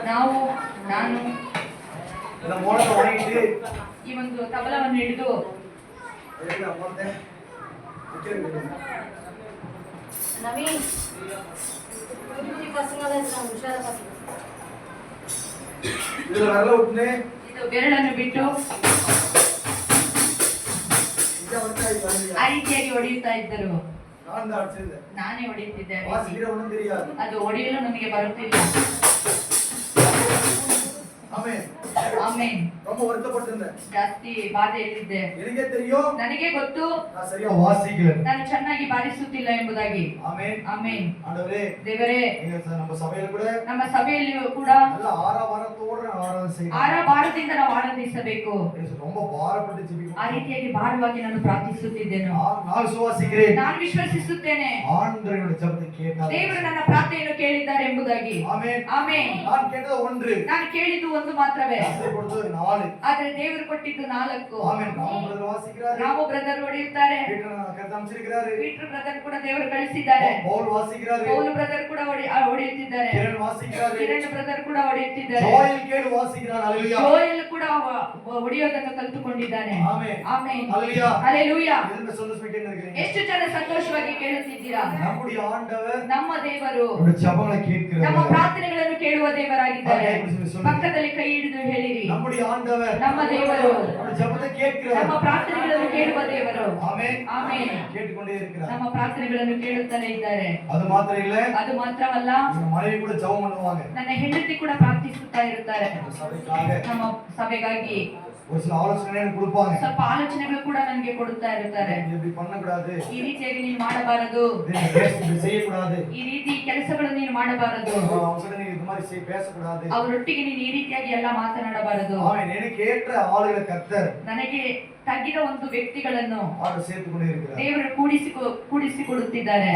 ನಾವು ನಾನು ಈ ಒಂದು ತಬಲವನ್ನು ಹಿಡಿದು ಇದು ಬೆರಳನ್ನು ಬಿಟ್ಟು ಆ ರೀತಿಯಾಗಿ ಹೊಡೆಯುತ್ತಾ ಇದ್ದರು. ನಾನೇ ಹೊಡೆಯುತ್ತಿದ್ದೆ. ಅದು ಹೊಡೆಯಲು ನನಗೆ ಬರುತ್ತಿಲ್ಲ. ಜಾಸ್ತಿ ಬಾಧೆಯಲ್ಲಿದ್ದೆ. ನನಗೆ ಗೊತ್ತು ನಾನು ಚೆನ್ನಾಗಿ ಬಾರಿಸುತ್ತಿಲ್ಲ ಎಂಬುದಾಗಿ. ದೇವರೇ, ನಮ್ಮ ಸಭೆಯಲ್ಲಿಯೂ ಕೂಡ ಭಾರದಿಂದ ನಾವು ಆನಂದಿಸಬೇಕು. ಆ ರೀತಿಯಾಗಿ ಭಾರವಾಗಿ ನಾನು ಪ್ರಾರ್ಥಿಸುತ್ತಿದ್ದೇನೆ. ನಾನು ವಿಶ್ವಸಿಸುತ್ತೇನೆ ದೇವರು ನನ್ನ ಪ್ರಾರ್ಥನೆಯನ್ನು ಕೇಳಿದ್ದಾರೆ ಎಂಬುದಾಗಿ. ನಾನು ಕೇಳಿದ್ದು ಒಂದು ಮಾತ್ರವೇ, ಆದ್ರೆ ದೇವರು ಕೊಟ್ಟಿದ್ದು 4. ನಾವು ಬ್ರದರ್ ಹೊಡೆಯುತ್ತಾರೆ, ಪೀಟರ್ ಬ್ರದರ್ ಕೂಡ ದೇವರು ಕಳಿಸಿದ್ದಾರೆ, ಪೌಲ್ ಬ್ರದರ್ ಕೂಡ ಹೊಡೆಯುತ್ತಿದ್ದಾರೆ, ಕಿರಣ್ ಬ್ರದರ್ ಕೂಡ ಹೊಡೆಯುತ್ತಿದ್ದಾರೆ, ಜೋಯಲ್ ಕೂಡ ಹೊಡೆಯೋದನ್ನು ಕಲಿತುಕೊಂಡಿದ್ದಾನೆ. ಎಷ್ಟು ಜನ ಸಂತೋಷವಾಗಿ ಕೇಳುತ್ತಿದ್ದೀರಾ? ನಮ್ಮ ದೇವರು ನಮ್ಮ ಪ್ರಾರ್ಥನೆಗಳನ್ನು ಕೇಳುವ ದೇವರಾಗಿದ್ದಾರೆ. ಪಕ್ಕದಲ್ಲಿ ಕೈ ಹಿಡಿದು ಹೇಳಿರಿ, ನಮ್ಮ ದೇವರು ನಮ್ಮ ಪ್ರಾರ್ಥನೆಗಳನ್ನು ಕೇಳುವ ದೇವರು. ನಮ್ಮ ಪ್ರಾರ್ಥನೆಗಳನ್ನು ಕೇಳುತ್ತಲೇ ಇದ್ದಾರೆ. ಅದು ಮಾತ್ರವಲ್ಲ, ನನ್ನ ಹೆಂಡತಿ ಕೂಡ ಪ್ರಾರ್ಥಿಸುತ್ತಾ ಇರುತ್ತಾರೆ ನಮ್ಮ ಸಭೆಗಾಗಿ. ಸ್ವಲ್ಪ ಆಲೋಚನೆಗಳು ಕೂಡ ನನಗೆ ಕೊಡುತ್ತಾ ಇರುತ್ತಾರೆ. ಈ ರೀತಿಯಾಗಿ ನೀನು ಮಾಡಬಾರದು, ಈ ರೀತಿ ಕೆಲಸಗಳು ನೀನು ಮಾಡಬಾರದು, ಅವರೊಟ್ಟಿಗೆ ನೀನು ಈ ರೀತಿಯಾಗಿ ಎಲ್ಲ ಮಾತನಾಡಬಾರದು. ನನಗೆ ತಗ್ಗಿದ ಒಂದು ವ್ಯಕ್ತಿಗಳನ್ನು ದೇವರು ಕೂಡಿಸಿಕೊಡುತ್ತಿದ್ದಾರೆ.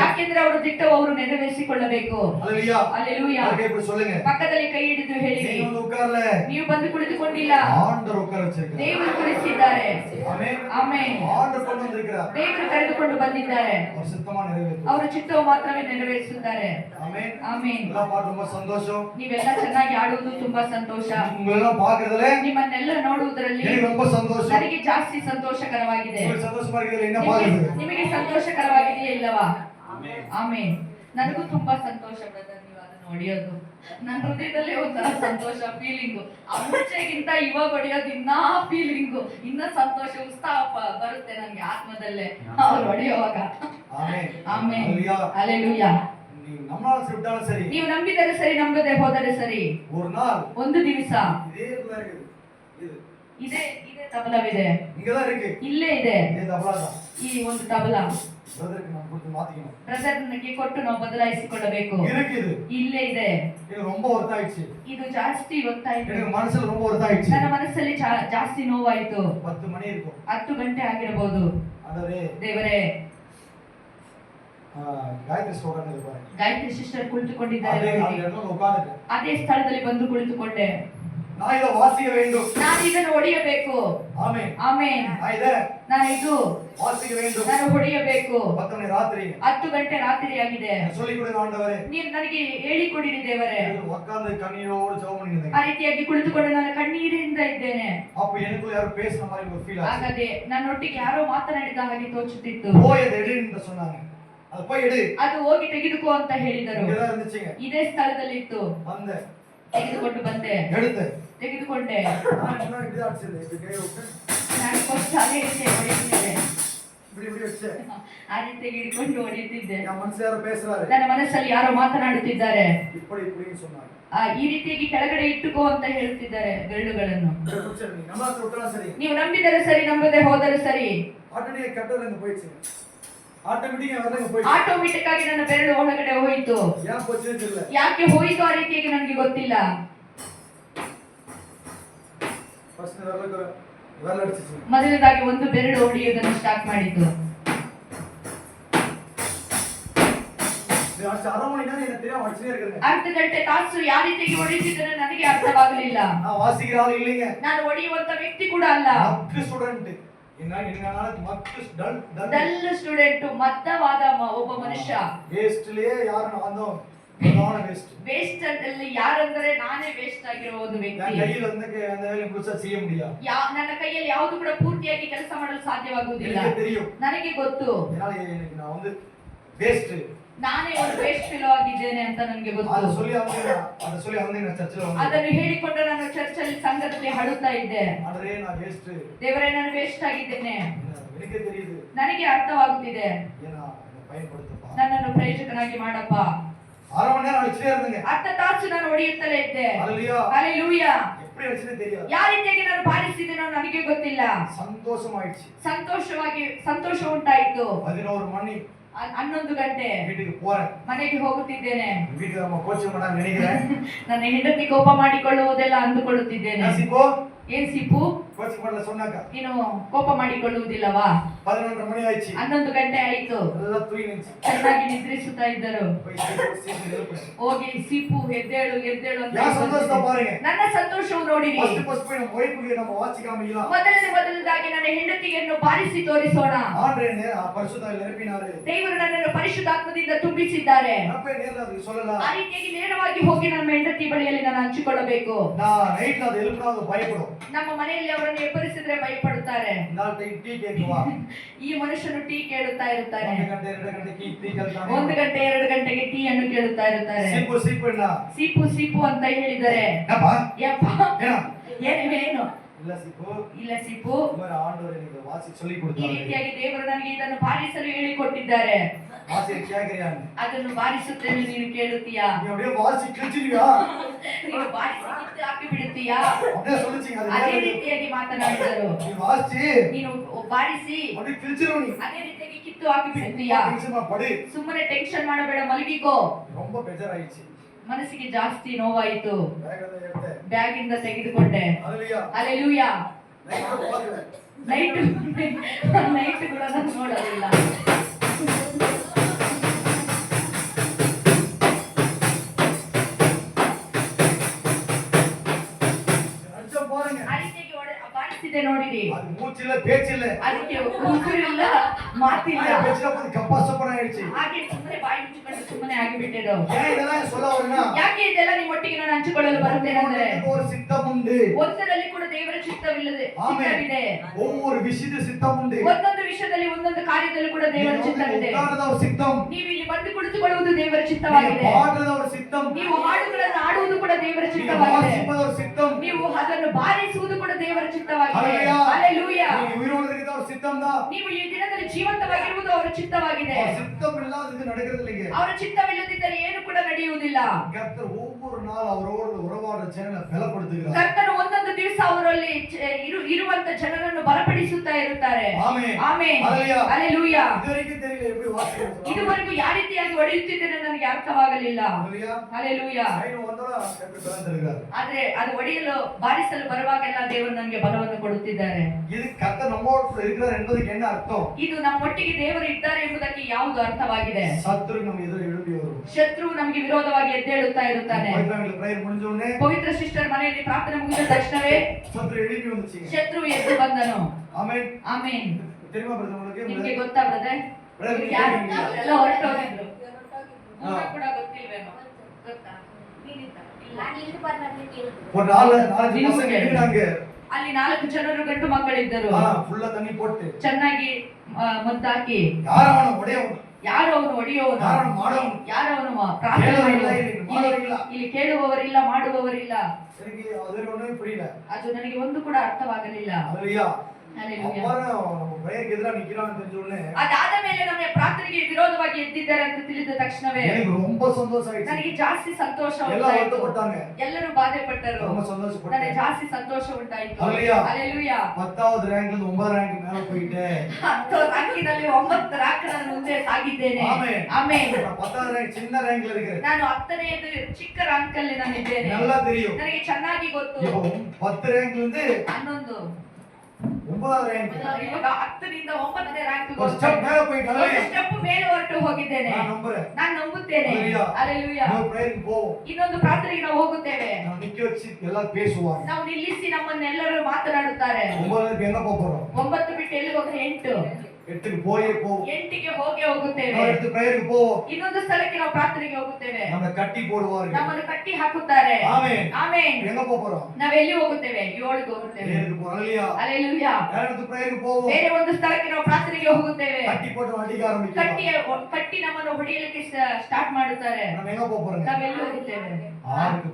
ಯಾಕೆಂದ್ರೆ ಅವರ ದಿಟ್ಟವು ಅವರು ನೆರವೇರಿಸಿಕೊಳ್ಳಬೇಕು. ಪಕ್ಕದಲ್ಲಿ ಕೈ ಹಿಡಿದು ಹೇಳಿ, ನೀವು ಬಂದು ಕುಳಿತುಕೊಂಡಿಲ್ಲ, ದೇವರು ಕುಳಿಸಿದ್ದಾರೆ. ದೇವರು ಕರೆದುಕೊಂಡು ಬಂದಿದ್ದಾರೆ. ಅವರ ಚಿತ್ತವು ಮಾತ್ರವೇ ನೆರವೇರಿಸುತ್ತಾರೆ. ನೀವೆಲ್ಲ ಚೆನ್ನಾಗಿ ಆಡುವುದು ತುಂಬಾ ಸಂತೋಷ. ನಿಮ್ಮನ್ನೆಲ್ಲ ನೋಡುವುದರಲ್ಲಿ ನನಗೆ ಜಾಸ್ತಿ ಸಂತೋಷಕರವಾಗಿದೆ. ನಿಮಗೆ ಸಂತೋಷಕರವಾಗಿದೆಯೇ ಇಲ್ಲವಾ? ಆಮೇನ್. ನನಗೂ ತುಂಬಾ ಸಂತೋಷ ಬ್ರದರ್, ನೀವು ಅದನ್ನು ಹೊಡೆಯೋದು ನನ್ನ ಹೃದಯದಲ್ಲಿ ಒಂಥರ ಸಂತೋಷ ಫೀಲಿಂಗು. ಮುಂಚೆಗಿಂತ ಇವಾಗ ಹೊಡೆಯೋದು ಇನ್ನ ಫೀಲಿಂಗು, ಇನ್ನ ಸಂತೋಷ ಉತ್ಸಾಹ ಬರುತ್ತೆ ನನಗೆ ಆತ್ಮದಲ್ಲೇ ಅವ್ರು ಹೊಡೆಯುವಾಗ. ಹಲ್ಲೆಲೂಯಾ. ನೀವು ನಂಬಿದರೆ ಸರಿ, ನಂಬದೆ ಹೋದರೆ ಸರಿ. ಒಂದು ದಿವಸ ಇದೇ ತಬಲವಿದೆ, ಇಲ್ಲೇ ಇದೆ ಈ ಒಂದು ತಬಲ. ಬ್ರದರ್ ನನಗೆ ಕೊಟ್ಟು ನಾವು ಬದಲಾಯಿಸಿಕೊಳ್ಳಬೇಕು. ಇಲ್ಲೇ ಇದೆ. ಇದು ಜಾಸ್ತಿ ಒತ್ತಾಯಿತು, ನನ್ನ ಮನಸ್ಸಲ್ಲಿ ಜಾಸ್ತಿ ನೋವಾಯಿತು. 10 ಗಂಟೆ ಆಗಿರಬಹುದು. ದೇವರೇ, ಗಾಯತ್ರಿ ಸಿಸ್ಟರ್ ಕುಳಿತುಕೊಂಡಿದ್ದಾರೆ. ಅದೇ ಸ್ಥಳದಲ್ಲಿ ಬಂದು ಕುಳಿತುಕೊಂಡೆ. ನಾನು ಇದನ್ನು ಹೊಡೆಯಬೇಕು. ನಾನು ಹೊಡೆಯಬೇಕು. 10 ಗಂಟೆ ರಾತ್ರಿ ಆಗಿದೆ. ನೀವು ನನಗೆ ಹೇಳಿಕೊಡಿರಿ ದೇವರೇ. ಆ ರೀತಿಯಾಗಿ ಕುಳಿತುಕೊಂಡು ನಾನು ಕಣ್ಣೀರಿಂದ ಇದ್ದೇನೆ. ಹಾಗಾದ್ರೆ ನನ್ನೊಟ್ಟಿಗೆ ಯಾರೋ ಮಾತನಾಡಿದ ಹಾಗೆ ತೋಚುತ್ತಿತ್ತು. ಅದು ಹೋಗಿ ತೆಗೆದುಕೋ ಅಂತ ಹೇಳಿದರು. ಇದೇ ಸ್ಥಳದಲ್ಲಿ ಇತ್ತು. ತೆಗೆದುಕೊಂಡು ಬಂದೆ, ತೆಗೆದುಕೊಂಡೆ. ಆ ರೀತಿಯಾಗಿ ಹಿಡ್ಕೊಂಡು ಹೊಡೆಯುತ್ತಿದ್ದೆ. ನನ್ನ ಮನಸ್ಸಲ್ಲಿ ಯಾರೋ ಮಾತನಾಡುತ್ತಿದ್ದಾರೆ. ಈ ರೀತಿಯಾಗಿ ಕೆಳಗಡೆ ಇಟ್ಟುಕೋ ಅಂತ ಹೇಳುತ್ತಿದ್ದಾರೆ ಬೆರಳುಗಳನ್ನು. ನೀವು ನಂಬಿದರೆ ಸರಿ, ನಂಬದೆ ಹೋದರೆ ಸರಿ. ಆಟೋಮೆಟಿಕ್ ಆಗಿ ನನ್ನ ಬೆರಳು ಒಳಗಡೆ ಹೋಯಿತು. ಯಾಕೆ ಹೋಯಿತು ಆ ರೀತಿಯಾಗಿ ನನಗೆ ಗೊತ್ತಿಲ್ಲ. ಮೊದಲನೇದಾಗಿ ಒಂದು ಬೆರಳು ಹೊಡೆಯುವುದನ್ನು ಸ್ಟಾರ್ಟ್ ಮಾಡಿತು. ಅರ್ಧ ಗಂಟೆ ತಾಸು ಯಾವ ರೀತಿಯಾಗಿ ಹೊಡೆಯುತ್ತಿದ್ದರೆ ನನಗೆ ಅರ್ಥವಾಗಲಿಲ್ಲ. ನಾನು ಹೊಡೆಯುವಂತ ವ್ಯಕ್ತಿ ಕೂಡ ಅಲ್ಲ. ಡಲ್ ಸ್ಟೂಡೆಂಟ್ ಮದ್ದವಾದ ಒಬ್ಬ ಮನುಷ್ಯ. ವೇಸ್ಟ್ ಅಲ್ಲಿ ಯಾರಂದ್ರೆ ನಾನೇ ವೇಸ್ಟ್ ಆಗಿರೋ ಒಂದು ವ್ಯಕ್ತಿ. ನನ್ನ ಕೈಯಲ್ಲಿ ಯಾವುದು ಕೂಡ ಪೂರ್ತಿಯಾಗಿ ಕೆಲಸ ಮಾಡಲು ಸಾಧ್ಯವಾಗುವುದಿಲ್ಲ. ನನಗೆ ಗೊತ್ತು ನಾನೇ ಒಂದು ವೇಸ್ಟ್ ಫೆಲೋ ಆಗಿದ್ದೇನೆ ಅಂತ ನನಗೆ ಗೊತ್ತು. ಅದನ್ನು ಹೇಳಿಕೊಂಡು ನಾನು ಚರ್ಚಲ್ಲಿ ಸಂಘದಲ್ಲಿ ಹಾಡುತ್ತಾ ಇದ್ದೆ, ದೇವರೇ ನಾನು ವೇಸ್ಟ್ ಆಗಿದ್ದೇನೆ, ನನಗೆ ಅರ್ಥವಾಗುತ್ತಿದೆ, ನನ್ನನ್ನು ಪ್ರಯೋಜಕನಾಗಿ ಮಾಡಪ್ಪ. ಅರ್ಧ ತಾಸು ನಾನು ಹೊಡೆಯುತ್ತಲೇ ಇದ್ದೆ. ಹಲ್ಲೆಲೂಯಾ. ಯಾವ ರೀತಿಯಾಗಿ ನಾನು ಬಾರಿಸಿದ್ದೇನೋ ನನಗೆ ಗೊತ್ತಿಲ್ಲ. ಸಂತೋಷ ಉಂಟಾಯಿತು. 11 ಗಂಟೆ ಮನೆಗೆ ಹೋಗುತ್ತಿದ್ದೇನೆ. ನನ್ನ ಹೆಂಡತಿ ಕೋಪ ಮಾಡಿಕೊಳ್ಳುವುದೆಲ್ಲ ಅಂದುಕೊಳ್ಳುತ್ತಿದ್ದೇನೆ. ಏನ್ ಸಿಪ್ಪು, ನೀನು ಕೋಪ ಮಾಡಿಕೊಳ್ಳುವುದಿಲ್ಲವಾ? 11 ಗಂಟೆ ಆಯಿತು. ಚೆನ್ನಾಗಿ ನಿದ್ರಿಸುತ್ತಾ ಇದ್ದರು. ಹೋಗಿ ಸಿಪ್ಪು ಎದ್ದೇಳು ಎದ್ದೇಳು ಅಂತ ನನ್ನ ಸಂತೋಷವು ನೋಡಿರಿ. ಮೊದಲನೇದಾಗಿ ನನ್ನ ಹೆಂಡತಿಯನ್ನು ಬಾರಿಸಿ ತೋರಿಸೋಣ. ದೇವರು ನನ್ನನ್ನು ಪರಿಶುದ್ಧಾತ್ಮದಿಂದ ತುಂಬಿಸಿದ್ದಾರೆ. ಆ ರೀತಿಯಾಗಿ ನೇರವಾಗಿ ಹೋಗಿ ನಮ್ಮ ಹೆಂಡತಿ ಬಳಿಯಲ್ಲಿ ನಾನು ಹಂಚಿಕೊಳ್ಳಬೇಕು. ನಮ್ಮ ಮನೆಯಲ್ಲಿ ಅವರನ್ನು ಎಬ್ಬರಿಸಿದ್ರೆ ಭಯಪಡುತ್ತಾರೆ. ಈ ಮನುಷ್ಯನು ಟೀ ಕೇಳುತ್ತಾ ಇರುತ್ತಾನೆ. 1 ಗಂಟೆ 2 ಗಂಟೆಗೆ ಟೀ ಅನ್ನು ಕೇಳುತ್ತಾ ಇರುತ್ತಾರೆ. ಸಿಪ್ಪು ಸಿಪ್ಪು ಅಂತ ಹೇಳಿದರೆ ಏನು ಇಲ್ಲ ಸಿಪ್ಪು. ಈ ರೀತಿಯಾಗಿ ದೇವರು ನನಗೆ ಇದನ್ನು ಬಾರಿಸಲು ಹೇಳಿಕೊಟ್ಟಿದ್ದಾರೆ. ಅದನ್ನು ಬಾರಿಸುತ್ತೇನೆ, ನೀನು ಕೇಳುತ್ತೀಯಾ? ನೀನು ಬಾರಿಸಿ ಕಿತ್ತು ಹಾಕಿ ಬಿಡುತ್ತೀಯಾ? ಅದೇ ರೀತಿಯಾಗಿ ಮಾತನಾಡಿದರು. ನೀನು ಬಾರಿಸಿ ಅದೇ ರೀತಿಯಾಗಿ ಕಿತ್ತು ಹಾಕಿ ಬಿಡುತ್ತೀಯಾ? ಸುಮ್ಮನೆ ಟೆನ್ಷನ್ ಮಾಡಬೇಡ, ಮಲಗಿಕೋ. ಮನಸ್ಸಿಗೆ ಜಾಸ್ತಿ ನೋವಾಯಿತು. ಬ್ಯಾಗ್ ಇಂದ ತೆಗೆದುಕೊಂಡೆ. ಹಲ್ಲೆಲೂಯಾ. ನೈಟ್ ಕೂಡ ನಾನು ನೋಡೋದಿಲ್ಲ. ಬಾರಿಸಿದೆ ನೋಡಿರಿ. ಅದಕ್ಕೆ ಉಸಿರಿಲ್ಲ, ಮಾತಿಲ್ಲ. ಹಾಗೆ ಸುಮ್ಮನೆ ಬಾಯಿ ಮುಚ್ಚಿಕೊಂಡು ಸುಮ್ಮನೆ ಆಗಿಬಿಟ್ಟಿದ್ದು. ಯಾಕೆ ಇದೆಲ್ಲ ನಿಮ್ಮೊಟ್ಟಿಗೆ ನಾನು ಹಂಚಿಕೊಳ್ಳಲು ಬರುತ್ತೇನೆಂದರೆ ಒಂದರಲ್ಲಿ ಕೂಡ ದೇವರ ಚಿತ್ತವಿಲ್ಲದೆ ಚಿತ್ತವಿದೆ. ಒಂದೊಂದು ವಿಷಯದಲ್ಲಿ ಒಂದೊಂದು ಕಾರ್ಯದಲ್ಲಿ ಕೂಡ ದೇವರ ಚಿತ್ತವಿದೆ. ನೀವು ಇಲ್ಲಿ ಬಂದು ಕುಳಿತುಕೊಳ್ಳುವುದು ದೇವರ ಚಿತ್ತವಾಗಿದೆ. ನೀವು ಹಾಡುಗಳನ್ನು ಆಡುವುದು ಕೂಡ ದೇವರ ಚಿತ್ತವಾಗಿದೆ. ನೀವು ಅದನ್ನು ಬಾರಿಸುವುದು ಕೂಡ ದೇವರ ಚಿತ್ತವಾಗಿದೆ. ಹಲ್ಲೆಲೂಯಾ. ನೀವು ಈ ದಿನದಲ್ಲಿ ಜೀವಂತವಾಗಿರುವುದು ಅವರ ಚಿತ್ತವಾಗಿದೆ. ಅವರ ಚಿತ್ತವಿಲ್ಲದಿದ್ದರೆ ಏನು ಕೂಡ ನಡೆಯುವುದಿಲ್ಲ. ಕರ್ತನು ಒಂದೊಂದು ದಿವಸ ಅವರಲ್ಲಿ ಇರುವಂತ ಜನರನ್ನು ಬಲಪಡಿಸುತ್ತಾ ಇರುತ್ತಾರೆ. ಆಮೆನ್. ಹಲ್ಲೆಲೂಯಾ. ಇದುವರೆಗೂ ಯಾವ ರೀತಿಯಾಗಿ ಹೊಡೆಯುತ್ತಿದ್ದೇನೆ ನನಗೆ ಅರ್ಥವಾಗಲಿಲ್ಲ. ಹಲ್ಲೆಲೂಯಾ. ಆದ್ರೆ ಅದು ಹೊಡೆಯಲು ಬಾರಿಸಲು ಬರುವಾಗೆಲ್ಲ ದೇವರು ನನಗೆ ಬಲವನ್ನು ಕೊಡುತ್ತಿದ್ದಾರೆ. ಇದು ನಮ್ಮೊಟ್ಟಿಗೆ ದೇವರು ಇದ್ದಾರೆ ಎಂಬುದಕ್ಕೆ ಯಾವುದು ಅರ್ಥವಾಗಿದೆ? ಶತ್ರು ನಮಗೆ ವಿರೋಧವಾಗಿ ಎದ್ದೇಳುತ್ತಾ ಇರುತ್ತಾನೆ. ಪವಿತ್ರ ಸಿಸ್ಟರ್ ಮನೆಯಲ್ಲಿ ಪ್ರಾರ್ಥನೆ ಮುಗಿದ ತಕ್ಷಣವೇ ಶತ್ರು ಎದ್ದು ಬಂದನು. ಆಮೆನ್. ನಿಮ್ಗೆ ಗೊತ್ತಾ ಬ್ರದರ್? ಎಲ್ಲ ಹೊರಟೋಗಿದ್ರು ಕೂಡ ಗೊತ್ತಿಲ್ವೇನೋ? ಗೊತ್ತಾ? ಅಲ್ಲಿ 4 ಜನರು ಗಂಡು ಮಕ್ಕಳಿದ್ದರು. ಚೆನ್ನಾಗಿ ಮುದ್ದಾಕಿ ಯಾರು ಅವನು ಹೊಡೆಯುವವನು, ಯಾರು ಅವನು ಪ್ರಾರ್ಥನೆ ಇಲ್ಲಿ ಕೇಳುವವರಿಲ್ಲ, ಮಾಡುವವರಿಲ್ಲ. ಅದು ನನಗೆ ಒಂದು ಕೂಡ ಅರ್ಥವಾಗಲಿಲ್ಲ. ಅದಾದ ಮೇಲೆ ನಮ್ಮ ಪ್ರಾರ್ಥನೆಗೆ ವಿರೋಧವಾಗಿ ಎದ್ದಿದ್ದಾರೆ ಅಂತ ತಿಳಿದ ತಕ್ಷಣವೇ ನನಗೆ ಜಾಸ್ತಿ ಸಂತೋಷ ಉಂಟಾಯಿತು. ಎಲ್ಲರೂ ಬಾಧೆ ಪಟ್ಟರು, ನನಗೆ ಜಾಸ್ತಿ ಸಂತೋಷ ಉಂಟಾಯಿತು. ಹಲ್ಲೆಲೂಯಾ. 10வது ರ್ಯಾಂಕಿನಲ್ಲಿ 9 ರ್ಯಾಂಕ್ ನಾನು ಮುಂದೆ ಸಾಗಿದ್ದೇನೆ. ಆಮೆನ್. ನಾನು 10ನೇದು ಚಿಕ್ಕ ರ್ಯಾಂಕ್ ಅಲ್ಲಿ ನಾನು ಇದ್ದೇನೆ. ನನಗೆ ಚೆನ್ನಾಗಿ ಗೊತ್ತು. 10 ರ್ಯಾಂಕ್ 11 9வது ரேங்க். ಇವಾಗ 10 ರಿಂದ 9ನೇ ರ್ಯಾಂಕ್ ஒரு ஸ்டெப் மேல போயிட்டு ಒಂದು ಸ್ಟೆಪ್ ಮೇಲೆ ಹೊರಟು ಹೋಗಿದ್ದೇನೆ. ನಾನು ನಂಬುತ್ತೇನೆ. ಹalleluya. ನಾವು ಪ್ರೇಯರ್ಗೆ ಹೋಗೋ. ಇನ್ನೊಂದು ಪ್ರಾರ್ಥನೆಗೆ ನಾವು ಹೋಗುತ್ತೇವೆ. ನಾವು ನಿಕ್ಕಿ ವಚ್ಚಿ ಎಲ್ಲ பேசுவாங்க. ನಾವು ನಿಲ್ಲಿಸಿ ನಮ್ಮನ್ನೆಲ್ಲರೂ ಮಾತನಾಡುತ್ತಾರೆ. 9ಕ್ಕೆ ಎನ್ನ ಹೋಗೋರು. 9 ಬಿಟ್ಟು ಎಲ್ಲಿಗೆ ಹೋಗ್ತಾರೆ? 8ಕ್ಕೆ போயே போ. 8ಗೆ ಹೋಗುತ್ತೇವೆ. ನಾವು அடுத்து ಪ್ರೇಯರ್ಗೆ ಪೋ. ಇನ್ನೊಂದು ಸ್ಥಳಕ್ಕೆ ನಾವು ಪ್ರಾರ್ಥನೆಗೆ ಹೋಗುತ್ತೇವೆ. ನಮ್ಮನ್ನು ಕಟ್ಟಿ போடுவார்கள். ನಮ್ಮನ್ನು ಕಟ್ಟಿ ಹಾಕುತ್ತಾರೆ. ಆಮೆನ್. ಆಮೆನ್. ಎನ್ನ ಹೋಗೋರು. ನಾವು ಎಲ್ಲಿ ಹೋಗುತ್ತೇವೆ? 7ಗೆ ಹೋಗುತ್ತೇವೆ. ಹalleluya. ಹalleluya. அடுத்து ಪ್ರೇಯರ್ಗೆ ಪೋ. ಬೇರೆ ಒಂದು ಸ್ಥಳಕ್ಕೆ ನಾವು ಪ್ರಾರ್ಥನೆಗೆ ಹೋಗುತ್ತೇವೆ. ಕಟ್ಟಿ போட்டு ಅಡಿಗೆ ಆರಂಭಿಸುತ್ತಾರೆ. ಕಟ್ಟಿ ನಮ್ಮನ್ನು ಹೊಡೆಯಲಿಕ್ಕೆ ಸ್ಟಾರ್ಟ್ ಮಾಡುತ್ತಾರೆ. ನಾವು ಎನ್ನ ಹೋಗೋರು. ನಾವು ಎಲ್ಲಿ ಹೋಗುತ್ತೇವೆ? 6ಕ್ಕೆ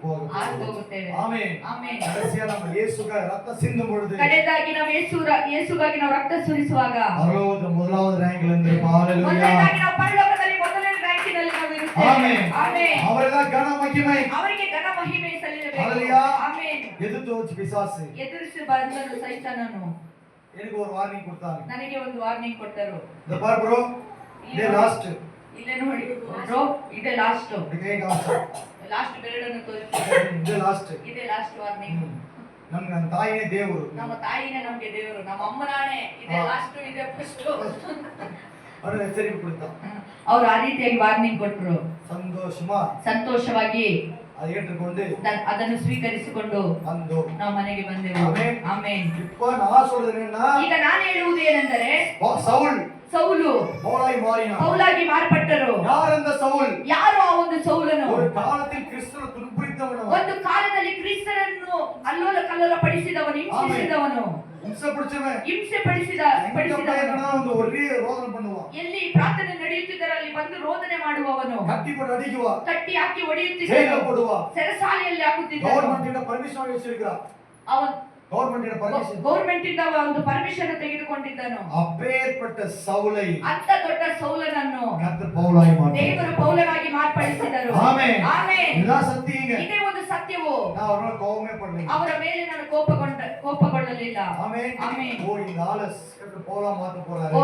ಹೋಗುತ್ತೇವೆ. ಆಮೆನ್. ಆಮೆನ್. ಕಡೆಸಿಯ ನಮ್ಮ ಯೇಸುಗೆ ರಕ್ತ ಸಿಂದು ಬಿಡುತ್ತೆ. ಕಡೆದಾಗಿ ನಾವು ಯೇಸುಗಾಗಿ ನಾವು ರಕ್ತ ಸುರಿಸುವಾಗ ಪರಲೋಕದ ಮೊದಲಾவது ರ್ಯಾಂಕ್ல ಇருந்து ஹalleluya. ಮೊದಲನೇದಾಗಿ ನಾವು ಪರಲೋಕದಲ್ಲಿ ಮೊದಲನೇ ರ್ಯಾಂಕಿನಲ್ಲಿ ನಾವು ಇರುತ್ತೇವೆ. ಆಮೆನ್. ಆಮೆನ್. ಅವರಿಗೆ ಘನ ಮಹಿಮೆ. ಅವರಿಗೆ ಘನ ಮಹಿಮೆ ಸಲ್ಲಿಸಬೇಕು. ஹalleluya. ಆಮೆನ್. ಎದುರು ಪಿಸಾಸು ಎದುರಿಸಿ ಬಂದನು ಸೈತಾನನು. எனக்கு ஒரு ವಾರ್ನಿಂಗ್ ಕೊಡ್ತಾನೆ. ನನಗೆ ಒಂದು ವಾರ್ನಿಂಗ್ ಕೊಟ್ಟರು. ದ ಬಾರ್ ಬ್ರೋ ಇದೇ ಲಾಸ್ಟ್. ಇಲ್ಲೇ ನೋಡಿ ಬ್ರೋ ಇದೇ ಲಾಸ್ಟ್. ಇದೇ ಲಾಸ್ಟ್ ಬೆರಳನ್ನು ತೋರಿಸಿ. ಇದೇ ಲಾಸ್ಟ್ ವಾರ್ನಿಂಗ್. ನಮ್ಮ ತಾಯಿನೇ ದೇವರು. ನಮ್ಮ ತಾಯಿನೇ ನಮಗೆ ದೇವರು. ನಮ್ಮ ಅಮ್ಮನಾಣೆ ಇದೇ ಲಾಸ್ಟ್ ಇದೇ ಫಸ್ಟ್. ಅವರು ಎಚ್ಚರಿಕೆ ಕೊಡ್ತಾ. ಅವರು ಆ ರೀತಿಯಾಗಿ ವಾರ್ನಿಂಗ್ ಕೊಟ್ಟರು. ಸಂತೋಷವಾಗಿ ಅದನ್ನು ಸ್ವೀಕರಿಸಿಕೊಂಡು ನಾವು ಮನೆಗೆ ಬಂದೆವು. ಆಮೆನ್. ಈಗ ನಾನು ಹೇಳುವುದೇನೆಂದರೆ ಸೌಲು ಪೌಲಾಗಿ ಮಾರ್ಪಟ್ಟರು. ಯಾರು ಆ ಒಂದು ಸೌಲನು? ಒಂದು ಕಾಲದಲ್ಲಿ ಕ್ರಿಸ್ತರನ್ನು ಅಲ್ಲೋಲ ಕಲ್ಲೋಲ ಪಡಿಸಿದವನು, ಹಿಂಸಿಸಿದವನು, ಹಿಂಸೆ ಪಡಿಸಿದವನು, ಎಲ್ಲಿ ಪ್ರಾರ್ಥನೆ ನಡೆಯುತ್ತಿದ್ದರಲ್ಲಿ ಬಂದು ರೋದನೆ ಮಾಡುವವನು, ಕಟ್ಟಿ ಹಾಕಿ ಹೊಡೆಯುತ್ತಿದ್ದನು, ಸೆರೆಸಾಲೆಯಲ್ಲಿ ಹಾಕುತ್ತಿದ್ದನು. ಗೌರ್ಮೆಂಟ್ ಇಂದ ಒಂದು ಪರ್ಮಿಷನ್ ತೆಗೆದುಕೊಂಡಿದ್ದನು. ಅಪ್ಪೇರ್ಪಟ್ಟ ಸೌಲೈ ಅಂತ ದೊಡ್ಡ ಸೌಲನನ್ನು ಕರ್ತರು ಪೌಲಾಗಿ ಮಾಡಿದರು. ದೇವರು ಪೌಲನಾಗಿ ಮಾರ್ಪಡಿಸಿದರು. ಆಮೆನ್. ಆಮೆನ್. ಇದಾ ಸತ್ಯೀಗ. ಇದೇ ಒಂದು ಸತ್ಯವು. ನಾವು ಅವರ ಕೋಪಮೇ ಪಡಲಿಲ್ಲ. ಅವರ ಮೇಲೆ ನಾನು ಕೋಪಗೊಳ್ಳಲಿಲ್ಲ. ಆಮೆನ್. ಆಮೆನ್. ಓ ಈ ನಾಲಸ್ ಪೌಲ ಮಾತು ಪೋಲಾರೆ. ಓ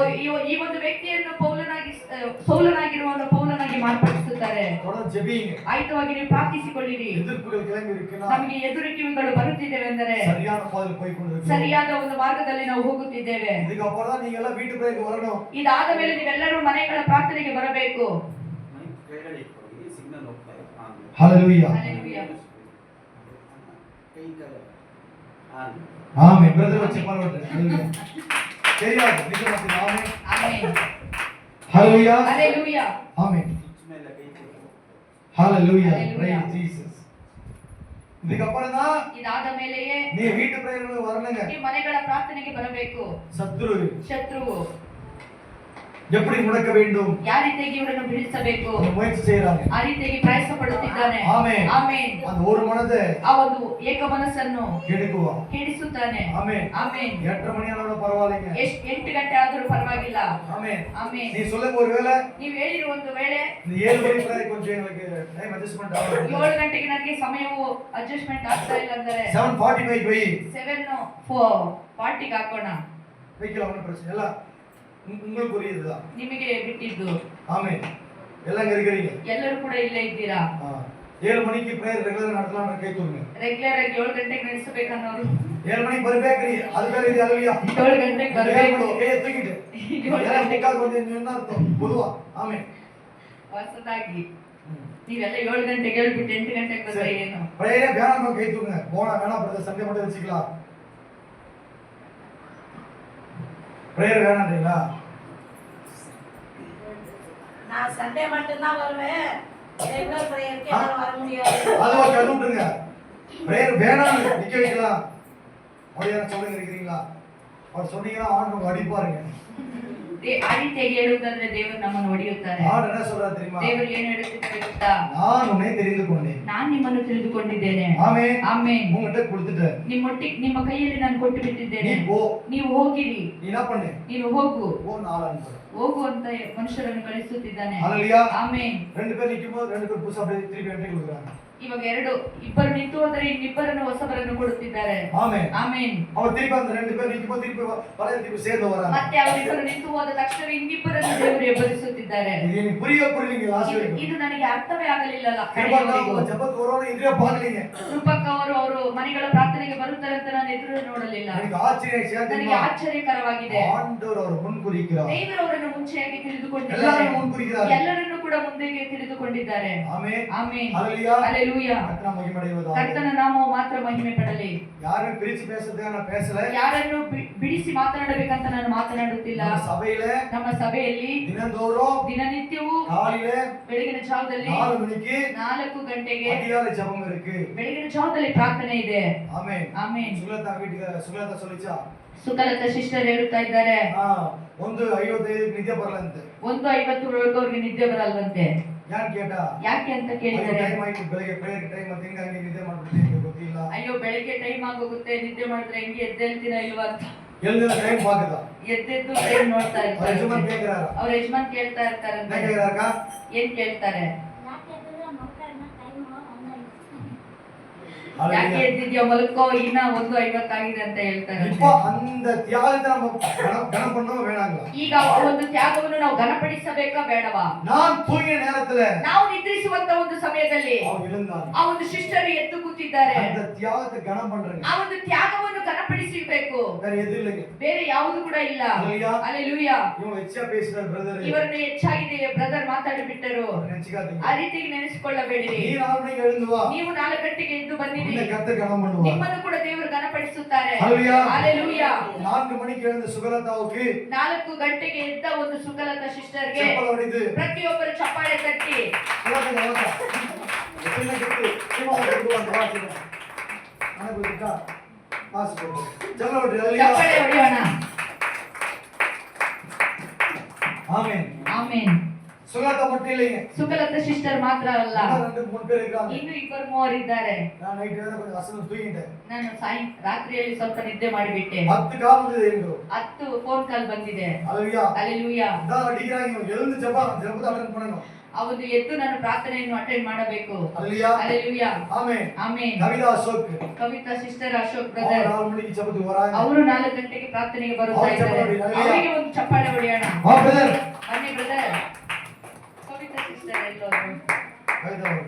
ಈ ಒಂದು ವ್ಯಕ್ತಿಯನ್ನು ಸೌಲನಾಗಿರುವವನು ಪೌಲನಾಗಿ ಮಾರ್ಪಡಿಸುತ್ತಾರೆ. ಆಯ್ತವಾಗಿ ನೀವು ಪ್ರಾರ್ಥಿಸಿಕೊಳ್ಳಿರಿ. ನಮಗೆ ಎದುರಿಕೆಗಳು ಬರುತ್ತಿದ್ದೇವೆಂದರೆ ಸರಿಯಾದ ಒಂದು ಮಾರ್ಗದಲ್ಲಿ ನಾವು ಹೋಗುತ್ತಿದ್ದೇವೆ. ಇದಾದ ಮೇಲೆ ನೀವೆಲ್ಲರೂ ಮನೆಗಳ ಪ್ರಾರ್ಥನೆಗೆ ಬರಬೇಕು. ಹalleluya. ಆಮೆನ್. ಬ್ರದರ್ వచ్చి ಪರವಡ್ರೆ. ಸರಿಯಾದ ನಿಜ ಮಾತು. ಆಮೆನ್. ಆಮೆನ್. ಹalleluya. ಹalleluya. ಆಮೆನ್. ಹalleluya. Praise Jesus. ಇದಕ್ಕಪ್ಪರನ ಇದಾದ ಮೇಲೆಯೇ ನೀ வீட்டு பிரேயர்ல வரணுங்க. ಈ ಮನೆಗಳ ಪ್ರಾರ್ಥನೆಗೆ ಬರಬೇಕು. ಶತ್ರು எப்படி முடக்க வேண்டும்? ಯಾವ ರೀತಿಯಾಗಿ ಇವರನ್ನು ಬಿಡಿಸಬೇಕು ಮುಯற்சி செய்றாங்க. ಆ ರೀತಿಯಾಗಿ ಪ್ರಯತ್ನ ಪಡುತ್ತಿದ್ದಾನೆ. ಆಮೆನ್. ಆಮೆನ್. அந்த ஒரு மனதை ಆ ಒಂದು ಏಕ ಮನಸ್ಸನ್ನು ಕೆಡಿಸುತ್ತಾನೆ. ಆಮೆನ್. ಆಮೆನ್. 8 ಮಣಿ ಆದರೂ ಪರವಾಗಿಲ್ಲ. 8 ಗಂಟೆ ಆದರೂ ಪರವಾಗಿಲ್ಲ. ಆಮೆನ್. ಆಮೆನ್. ನೀ சொல்லுங்க ஒருவேளை ನೀವು ಹೇಳಿರುವ ಒಂದು ವೇಳೆ 7 ಮಣಿ ಪ್ರಾಯ ಕೊಂಚ ನನಗೆ ಟೈಮ್ ಅಡ್ಜಸ್ಟ್ಮೆಂಟ್ ಆಗುತ್ತೆ. 7 ಗಂಟೆಗೆ ನನಗೆ ಸಮಯವು ಅಡ್ಜಸ್ಟ್ಮೆಂಟ್ ಆಗ್ತಾ ಇಲ್ಲ ಅಂದರೆ 7:45 ಗೆ 7:40 ಗೆ ಹಾಕೋಣ. வைக்கல ஒண்ணும் பிரச்சனை இல்ல. உங்களுக்கு புரியுதா? ನಿಮಗೆ ಬಿಟ್ಟಿದ್ದು. ಆಮೆನ್. ಎಲ್ಲ ಗರಿಗರಿಗೆ ಎಲ್ಲರೂ ಕೂಡ ಇಲ್ಲೇ ಇದ್ದೀರಾ? 7 ಮಣಿಗೆ ಪ್ರೇಯರ್ ರೆಗ್ಯುಲರ್ ನಡೆಸலாம் ಅಂತ ಕೈ ತೂರ್ನೆ. ರೆಗ್ಯುಲರ್ ಆಗಿ 7 ಗಂಟೆಗೆ ನಡೆಸಬೇಕನ್ನೋರು 7 ಮಣಿಗೆ ಬರಬೇಕ್ರಿ. ಅದು ಬೇರೆ ಇದೆ ಅಲ್ಲಯ್ಯ. 7 ಗಂಟೆಗೆ ಬರಬೇಕು. ಕೈ ಎತ್ತಿಗಿದೆ. 7 ಗಂಟೆಗೆ ಬಂದು ಏನು ಅರ್ಥ? ಬುಧವಾ. ಆಮೆನ್. ಹೊಸದಾಗಿ ನೀವೆಲ್ಲ 7 ಗಂಟೆಗೆ ಹೇಳ್ಬಿಟ್ಟು 8 ಗಂಟೆಗೆ ಬಂದ್ರೆ ಏನು? ಪ್ರೇಯರ್ ಬೇಡ ಕೈ ತೂರ್ನೆ. போனா வேணா பிரதர் சண்டே மட்டும் வச்சுக்கலாம். பிரேயர் வேணான்றீங்களா? நான் சண்டே மட்டும் தான் வருவேன். ரெகுலர் பிரேயருக்கு என்னால வர முடியாது. அது ஓகே அது விட்டுருங்க. பிரேயர் வேணாம் நிக்க வைக்கலாம். அப்படியே சொல்லுங்க இருக்கீங்களா? அவர் சொன்னீங்கன்னா ஆண்டவர் அடிப்பாருங்க. ಆ ರೀತಿಯಾಗಿ ಹೇಳುವುದಾದ್ರೆ ದೇವರು ನಮ್ಮನ್ನು ಹೊಡೆಯುತ್ತಾರೆ. ಆಡ್ என்ன சொல்றாரு தெரியுமா? ದೇವರು ಏನು ಹೇಳುತ್ತಿದ್ದಾರೆ ಗೊತ್ತಾ? நான் உன்னை தெரிந்து கொண்டேன். ನಾನು ನಿಮ್ಮನ್ನು ತಿಳಿದುಕೊಂಡಿದ್ದೇನೆ. ಆಮೆನ್. ಆಮೆನ್. உங்ககிட்ட கொடுத்துட்டேன். ನಿಮ್ಮ ಕೈಯಲ್ಲಿ ನಾನು ಕೊಟ್ಟು ಬಿಟ್ಟಿದ್ದೇನೆ. ನೀವು ಹೋಗಿರಿ. ನೀನು என்ன பண்ணு? ನೀನು ಹೋಗು. ஓ 4 அனுப்பு. ಹೋಗುವಂತ ಮನುಷ್ಯರನ್ನು ಕಳಿಸುತ್ತಿದ್ದಾನೆ. ஹalleluya. ಆಮೆನ್. ரெண்டு பேர் நிக்கும்போது ரெண்டு பேர் புதுசா அப்படியே திருப்பி என்ட்ரி கொடுக்குறாங்க. ಇವಾಗ ಇಬ್ಬರು ನಿಂತು ಹೋದರೆ ಇನ್ನಿಬ್ಬರನ್ನು ಹೊಸಬರನ್ನು ಕೊಡುತ್ತಿದ್ದಾರೆ. ಆಮೆನ್. ಆಮೆನ್. அவர் திருப்பி அந்த ரெண்டு பேர் நிக்கும்போது திருப்பி பழைய திருப்பி சேர்ந்து வராங்க. ಮತ್ತೆ ಅವರಿಬ್ಬರು ನಿಂತು ಹೋದ ತಕ್ಷಣ ಇನ್ನಿಬ್ಬರನ್ನು ದೇವರು ಎಬ್ಬರಿಸುತ್ತಿದ್ದಾರೆ. இது எனக்கு புரியல லாஸ்ட் வீக். ಇದು ನನಗೆ ಅರ್ಥವೇ ಆಗಲಿಲ್ಲ. ಜಪತ್ ಬರೋಣ ಇದ್ರೆ ಪಾಗಲಿಂಗ. ಕೃಪಕ್ಕ ಅವರು ಮನೆಗಳ ಪ್ರಾರ್ಥನೆಗೆ ಬರುತ್ತಾರೆ ಅಂತ ನಾನು ಎದುರು ನೋಡಲಿಲ್ಲ. ನನಗೆ ಆಶ್ಚರ್ಯಕರವಾಗಿದೆ. ಆಂಡವರು ಅವರು ಮುನ್ಕುರಿಕ್கிறார். ದೇವರು ಅವರನ್ನು ಮುಂಚೆಯಾಗಿ ತಿಳಿದುಕೊಂಡಿದ್ದಾರೆ. ಎಲ್ಲರನ್ನು ಮುನ್ಕುರಿಕ್கிறார். ಎಲ್ಲರನ್ನು ಕೂಡ ಮುಂದೆಗೆ ತಿಳಿದುಕೊಂಡಿದ್ದಾರೆ. ಆಮೆನ್. ಆಮೆನ್. ಹalleluya. ಹalleluya. ಕರ್ತನ ನಾಮವು ಮಾತ್ರ ಮಹಿಮೆ ಪಡಲಿ. ಯಾರನ್ನು பிரிச்சு பேசுறதுக்கு நான் பேசல. ಯಾರನ್ನು ಬಿಡಿಸಿ ಮಾತನಾಡಬೇಕಂತ ನಾನು ಮಾತನಾಡುತ್ತಿಲ್ಲ. ನಮ್ಮ ಸಭೆಯಲ್ಲಿ ದಿನನಿತ್ಯವೂ ಬೆಳಗಿನ ಜಾವದಲ್ಲಿ 4 ಗಂಟೆಗೆ ஜெபம் இருக்கு. ಬೆಳಗಿನ ಜಾವದಲ್ಲಿ ಪ್ರಾರ್ಥನೆ ಇದೆ. ಆಮೆನ್. ಆಮೆನ್. ಸುಗಲತಾ சொல்லிச்சா ಸುಕಲತಾ ಸಿಸ್ಟರ್ ಹೇಳುತ್ತಾ ಇದ್ದಾರೆ. 1:55 ನಿದ್ದೆ ಬರಲಂತೆ. 1:50 ಅವ್ರಿಗೆ ನಿದ್ದೆ ಬರಲ್ವಂತೆ. ಯಾಕೆ ಅಂತ ಕೇಳಿದರೆ ಬೆಳಗ್ಗೆ ಪ್ರೇಯರ್ ಟೈಮ್ ಮತ್ತೆ ಹಿಂಗಾಗಿ ನಿದ್ದೆ ಮಾಡ್ಬಿಡ್ತೀನಿ ಗೊತ್ತಿಲ್ಲ. ಅಯ್ಯೋ ಬೆಳಗ್ಗೆ ಟೈಮ್ ಆಗೋಗುತ್ತೆ, ನಿದ್ದೆ ಮಾಡಿದ್ರೆ ಹೆಂಗೆ ಎದ್ದೇಳ್ತೀರಾ ಇಲ್ವಾ ಅಂತ ಎಲ್ಲಿನ ಟೈಮ್ ಬಾಗದ ಎದ್ದೆದ್ದು ಟೈಮ್ ನೋಡ್ತಾ ಇರ್ತಾರೆ. ಅವ್ರ ಯಜಮಾನ್ ಕೇಳ್ತಾ ಇರ್ತಾರಂತೆ. ಏನ್ ಕೇಳ್ತಾರೆ? ಯಾಕೆ ಎದ್ದಿದ್ಯಾ ಮಲಕೋ, ಇನ್ನ 1:50 ಆಗಿದೆ ಅಂತ ಹೇಳ್ತಾರೆ. ಈಗ ಒಂದು ತ್ಯಾಗವನ್ನು ನಾವು ಘನಪಡಿಸಬೇಕಾ ಬೇಡವಾ? ನಾವು ನಿದ್ರಿಸುವಂತ ಒಂದು ಸಮಯದಲ್ಲಿ ಆ ಒಂದು ಸಿಸ್ಟರ್ ಎದ್ದು ಕೂತಿದ್ದಾರೆ. ಆ ಒಂದು ತ್ಯಾಗವನ್ನು ಘನಪಡಿಸಬೇಕು, ಬೇರೆ ಯಾವುದು ಕೂಡ ಇಲ್ಲ. ಹಲ್ಲೆಲೂಯಾ. ಇವರನ್ನು ಹೆಚ್ಚಾಗಿದೆ ಬ್ರದರ್ ಮಾತಾಡಿಬಿಟ್ಟರು. ಆ ರೀತಿಗೆ ನೆನೆಸಿಕೊಳ್ಳಬೇಡಿರಿ. ನೀವು 4 ಗಂಟೆಗೆ ಎದ್ದು ಬಂದಿರಿ, ನಿಮ್ಮನ್ನು ಕೂಡ ದೇವರು ಘನಪಡಿಸುತ್ತಾರೆ. ಹಲ್ಲೆಲೂಯಾ. 4 மணிக்கு எழுந்த சுகலதாவுக்கு 4 ಗಂಟೆಗೆ ಎದ್ದ ಒಂದು ಸುಕಲತಾ ಸಿಸ್ಟರ್ಗೆ ಪ್ರತಿಯೊಬ್ಬರು ಚಪ್ಪಾಳೆ ತಟ್ಟಿ ಚಪ್ಪಾಳೆ ಹೊಡೆಯೋಣ. ಆಮೆನ್. ಆಮೆನ್. ಸುಗಲತಾ மட்டும் இல்லைங்க, ಸುಕಲತಾ ಸಿಸ್ಟರ್ ಮಾತ್ರ ಅಲ್ಲ, 2-3 பேர் இருக்காங்க. ಇನ್ನು 2-3 ಇದ್ದಾರೆ. ನಾನು ನೈಟ್ கொஞ்சம் அசந்து தூங்கிட்டேன். ನಾನು ರಾತ್ರಿಯಲ್ಲಿ ಸ್ವಲ್ಪ ನಿದ್ದೆ ಮಾಡಿಬಿಟ್ಟೆ. 10 ಕಾಲ್ ಬಂದಿದೆ ಎಂದು 10 ಫೋನ್ ಕಾಲ್ ಬಂದಿದೆ. ಹalleluya. ಹalleluya. தான் அடிக்குறாங்க. எழுந்து ஜெபத்தை அட்டெண்ட் பண்ணனும். ಅವನು ಎದ್ದು ನಾನು ಪ್ರಾರ್ಥನೆಯನ್ನು ಅಟೆಂಡ್ ಮಾಡಬೇಕು. ಹalleluya. ಹalleluya. Amen. Amen. Kavita sister Ashok brother ಅವರು 4 ಗಂಟೆಗೆ ಪ್ರಾರ್ಥನೆಗೆ ಬರುತ್ತಾ ಇದ್ದಾರೆ. ಅವರಿಗೆ ಒಂದು ಚಪ್ಪಾಳೆ ಹೊಡೆಯೋಣ. ಬನ್ನಿ ಬ್ರದರ್. ಕವಿತಾ ಸಿಸ್ಟರ್ ಎಲ್ಲೋದ್ರು?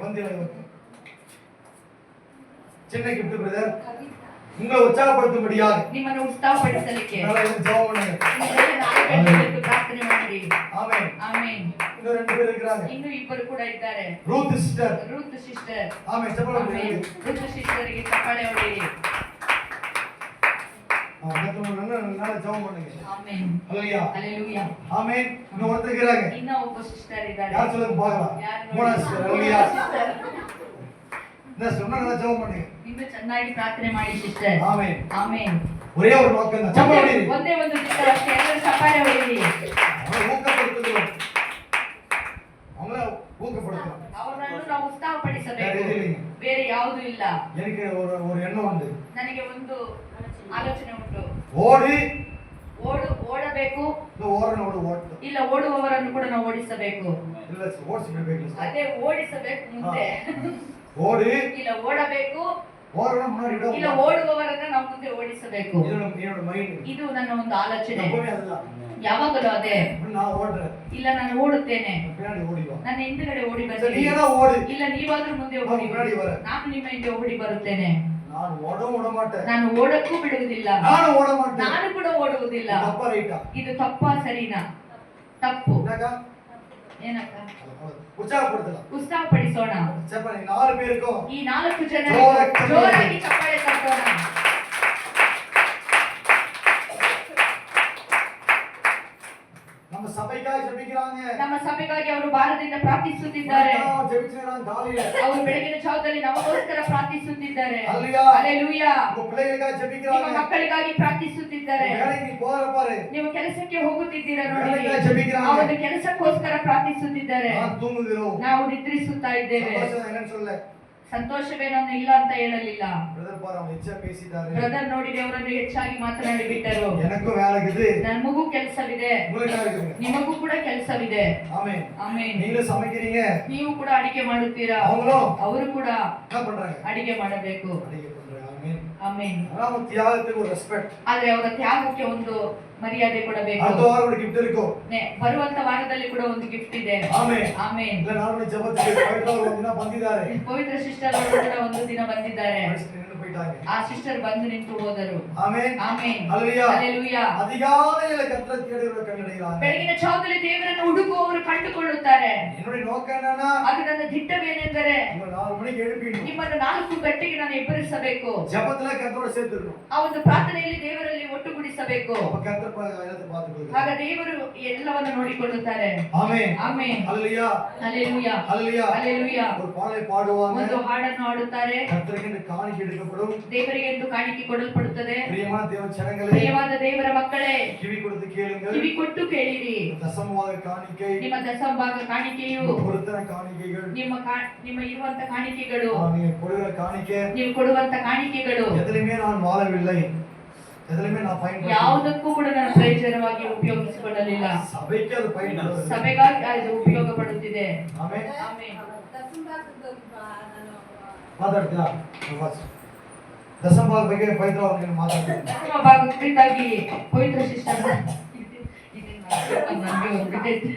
ಬಂದಿಲ್ಲ ಇವತ್ತು. ಚೆನ್ನೈ ಗಿಫ್ಟ್ ಬ್ರದರ್ உங்களை உற்சாகப்படுத்தும்படியாக ನಿಮ್ಮನ್ನು ಉತ್ಸಾಹಪಡಿಸಲಿಕ್ಕೆ ஜெபம் பண்ணுங்க. 4 ಗಂಟೆಗೆ ಪ್ರಾರ್ಥನೆ ಮಾಡಿ. ಆಮೆನ್. ಆಮೆನ್. ಇನ್ನು 2 பேர் இருக்காங்க. ಇನ್ನು 2 ಕೂಡ ಇದ್ದಾರೆ. Routh sister. Routh sister. Amen. ಚಪ್ಪಾಳೆ ಹೊಡೆಯಿರಿ. ರೂತ್ ಸಿಸ್ಟರ್ಗೆ ಚಪ್ಪಾಳೆ ಹೊಡೆಯಿರಿ. ನಾನು ಜೆபம் பண்ணுங்க. ಆಮೆನ್. ஹalleluya. ஹalleluya. ஆமென். இன்னும் ஒருத்தர் இருக்காங்க. இன்னும் ಒಬ್ಬ ಸಿಸ್ಟರ್ ಇದ್ದಾರೆ. யார் சொல்லுங்க பார்க்கலாம். மோனா சிஸ்டர். ஹalleluya. நான் சொன்னா ஜெபம் பண்ணுங்க. ಇನ್ನು ಚೆನ್ನಾಗಿ ಪ್ರಾರ್ಥನೆ ಮಾಡಿ ಸಿಸ್ಟರ್. ಆಮೆನ್. ಆಮೆನ್. ஒரே ஒரு நோக்கம் தான். ಚಪ್ಪಾಳೆ ಹೊಡೆಯಿರಿ. ಒಂದೇ ಒಂದು ಚಿತ್ರ ಅಷ್ಟೇ, ಎಲ್ಲರೂ ಚಪ್ಪಾಳೆ ಹೊಡೆಯಿರಿ. ஊக்கப்படுத்துகிறோம். அவங்கள ஊக்கப்படுத்துறோம். ಅವರನ್ನು ನಾವು ಉತ್ಸಾಹಪಡಿಸಬೇಕು, ಬೇರೆ ಯಾವುದು ಇಲ್ಲ. எனக்கு ஒரு எண்ணம் உண்டு. ನನಗೆ ಒಂದು ಆಲೋಚನೆ ಉಂಟು. ಓಡಬೇಕು, ಇಲ್ಲ ಓಡುವವರನ್ನು ಕೂಡ ನಾವು ಓಡಿಸಬೇಕು. ಅದೇ ಓಡಿಸಬೇಕು ಮುಂದೆ, ಇಲ್ಲ ಓಡಬೇಕು, ಇಲ್ಲ ಓಡುವವರನ್ನ ನಾವು ಮುಂದೆ ಓಡಿಸಬೇಕು. ಇದು ನನ್ನ ಒಂದು ಆಲೋಚನೆ. ಯಾವಾಗಲೂ ಅದೇ. ಇಲ್ಲ ನಾನು ಓಡುತ್ತೇನೆ, ನನ್ನ ಹಿಂದುಗಡೆ ಓಡಿ ಬರ್ತೀನಿ. ಇಲ್ಲ ನೀವಾದ್ರೂ ಮುಂದೆ ಓಡಿ, ನಾನು ನಿಮ್ಮ ಹಿಂದೆ ಓಡಿ ಬರುತ್ತೇನೆ. ನಾನು ಓಡಕ್ಕೂ ಬಿಡುವುದಿಲ್ಲ, ನಾನು ಕೂಡ ಓಡುವುದಿಲ್ಲ. ಇದು ತಪ್ಪಾ ಸರಿನಾ? ತಪ್ಪು. ಏನಕ್ಕ? ಉತ್ಸಾಹಪಡಿಸೋಣ. ಈ 4 ಜನ ಜೋರಾಗಿ ಚಪ್ಪಾಳೆ ತಟ್ಟೋಣ. ನಮ್ಮ ಸಭೆಗಾಗಿ ಅವರು ಭಾರತದಿಂದ ಪ್ರಾರ್ಥಿಸುತ್ತಿದ್ದಾರೆ. ಅವರು ಬೆಳಗಿನ ಜಾವದಲ್ಲಿ ನಮಗೋಸ್ಕರ ಪ್ರಾರ್ಥಿಸುತ್ತಿದ್ದಾರೆ. ಹಲ್ಲೆಲೂಯಾ. ನಿಮ್ಮ ಮಕ್ಕಳಿಗಾಗಿ ಪ್ರಾರ್ಥಿಸುತ್ತಿದ್ದಾರೆ. ನೀವು ಕೆಲಸಕ್ಕೆ ಹೋಗುತ್ತಿದ್ದೀರಾ ನೋಡಿ, ಆ ಒಂದು ಕೆಲಸಕ್ಕೋಸ್ಕರ ಪ್ರಾರ್ಥಿಸುತ್ತಿದ್ದಾರೆ. ನಾವು ನಿದ್ರಿಸುತ್ತಾ ಇದ್ದೇವೆ. ಸಂತೋಷವೇನೋ ಇಲ್ಲ ಅಂತ ಹೇಳಲಿಲ್ಲ. பிரதர் பாரு அவங்க ಹೆಚ್ಚಾಗಿ பேசிட்டாரு. ಬ್ರದರ್ ನೋಡಿ ಅವರನ್ನು ಹೆಚ್ಚಾಗಿ ಮಾತನಾಡಿ ಬಿಟ್ಟರು. எனக்கு வேலை இருக்குது, ನಮಗೂ ಕೆಲಸವಿದೆ, உங்களுக்கு வேலை இருக்குது, ನಿಮಗೂ ಕೂಡ ಕೆಲಸವಿದೆ. ஆமென் ಆಮೆನ್. நீங்க சமைக்கிறீங்க, ನೀವು ಕೂಡ ಅಡಿಗೆ ಮಾಡುತ್ತೀರಾ, அவங்களும் ಅವರು ಕೂಡ என்ன பண்றாங்க, ಅಡಿಗೆ ಮಾಡಬೇಕು. அடிக்க பண்றாங்க. ஆமென் ಆಮೆನ್. ನಾವು ತ್ಯಾಗಕ್ಕೆ ಒಂದು ರೆಸ್ಪೆಕ್ಟ್, ಆದ್ರೆ ಅವರ ತ್ಯಾಗಕ್ಕೆ ಒಂದು ಮರ್ಯಾದೆ ಕೊಡಬೇಕು. அடுத்த வாரம் ஒரு gift இருக்கும், ಬರುವಂತ ವಾರದಲ್ಲಿ ಕೂಡ ಒಂದು ಗಿಫ್ಟ್ ಇದೆ. Amen amen. ಇಲ್ಲ ನಾನು ಜಬರ್ದಸ್ತಿ ಪವಿತ್ರ ಒಂದು ದಿನ ಬಂದಿದ್ದಾರೆ, ಪವಿತ್ರ ಸಿಸ್ಟರ್ ಅವರು ಕೂಡ ಒಂದು ದಿನ ಬಂದಿದ್ದಾರೆ. ಆ ಸಿಸ್ಟರ್ ಬಂದು ನಿಂತು ಹೋದರು. Amen amen. Hallelujah hallelujah. அதிகாலையில கர்த்தரை தேடுகிற கண்டடைகிறார். ಬೆಳಗಿನ ಜಾವದಲ್ಲಿ ದೇವರನ್ನು ಹುಡುಕುವವರು ಕಂಡುಕೊಳ್ಳುತ್ತಾರೆ. என்னுடைய நோக்கம் என்னன்னா, ಅದು ನನ್ನ ದಿಟ್ಟವೇನೆಂದರೆ 4 மணிக்கு எழுப்பிடணும், ನಿಮ್ಮನ್ನು 4 ಗಂಟೆಗೆ ನಾನು ಎಬ್ಬರಿಸಬೇಕು. ஜெபத்துல கர்த்தரோட சேர்த்துக்கணும், ಆ ಒಂದು ಪ್ರಾರ್ಥನೆಯಲ್ಲಿ ದೇವರಲ್ಲಿ ಒಟ್ಟುಗೂಡಿಸಬೇಕು. அப்ப கர்த்தர் எல்லாத்தையும் பார்த்துக்கொள்வார். ಆಗ ದೇವರು ಎಲ್ಲವನ್ನು ನೋಡಿಕೊಳ್ಳುತ್ತಾರೆ. ஆமென் ಆಮೆನ್. ஹல்லேலூயா ಹಲ್ಲೆಲೂಯಾ. ஹல்லேலூயா ಹಲ್ಲೆಲೂಯಾ. ஒரு பாடலை பாடுவாங்க, ಒಂದು ಹಾಡನ್ನು ಹಾಡುತ್ತಾರೆ. கர்த்தருக்கு காணிக்கை எடுக்கப்படும், ದೇವರಿಗೆ ಎಂದು ಕಾಣಿಕೆ ಕೊಡಲ್ಪಡುತ್ತದೆ. பிரியமான தேவ ஜனங்களே, ಪ್ರಿಯವಾದ ದೇವರ ಮಕ್ಕಳೇ, ಕಿವಿ ಕೊಟ್ಟು ಕೇಳುங்கள், ಕಿವಿ ಕೊಟ್ಟು ಕೇಳಿರಿ. ದಶಮಭಾಗ ಕಾಣಿಕೆ, ನಿಮ್ಮ ದಶಮಭಾಗ ಕಾಣಿಕೆಯು, ಕೊಡುತ್ತಿರುವ ಕಾಣಿಕೆಗಳು, ನಿಮ್ಮ ಇರುವಂತ ಕಾಣಿಕೆಗಳು, ನೀವು ಕೊಡುವ ಕಾಣಿಕೆ, ನೀವು ಕೊಡುವಂತ ಕಾಣಿಕೆಗಳು, ಎದಲಿಮೇ ನಾನು ವಾಳವಿಲ್ಲ, ಎದಲಿಮೇ ನಾನು ಫೈನ್ ಯಾವುದಕ್ಕೂ ಕೂಡ ನಾನು ಪ್ರಯೋಜನವಾಗಿ ಉಪಯೋಗಿಸಿಕೊಳ್ಳಲಿಲ್ಲ. ಸಭೆಗೆ ಅದು ಫೈನ್, ಸಭೆಗಾಗಿ ಅದು ಉಪಯೋಗ ಪಡುತ್ತಿದೆ. ಆಮೆನ್. ಆಮೆನ್. ಮಾತಾಡ್ತೀರಾ? ದಶಮಭಾಗ ಬಗ್ಗೆ ಪವಿತ್ರ ವಾಕ್ಯವನ್ನು ಮಾತಾಡ್ತೀನಿ. ದಶಮಭಾಗ ಕುರಿತಾಗಿ ಪವಿತ್ರ ಸಿಸ್ಟರ್ ನನಗೆ ಬಂದ್ಬಿಟ್ಟೈತೆ.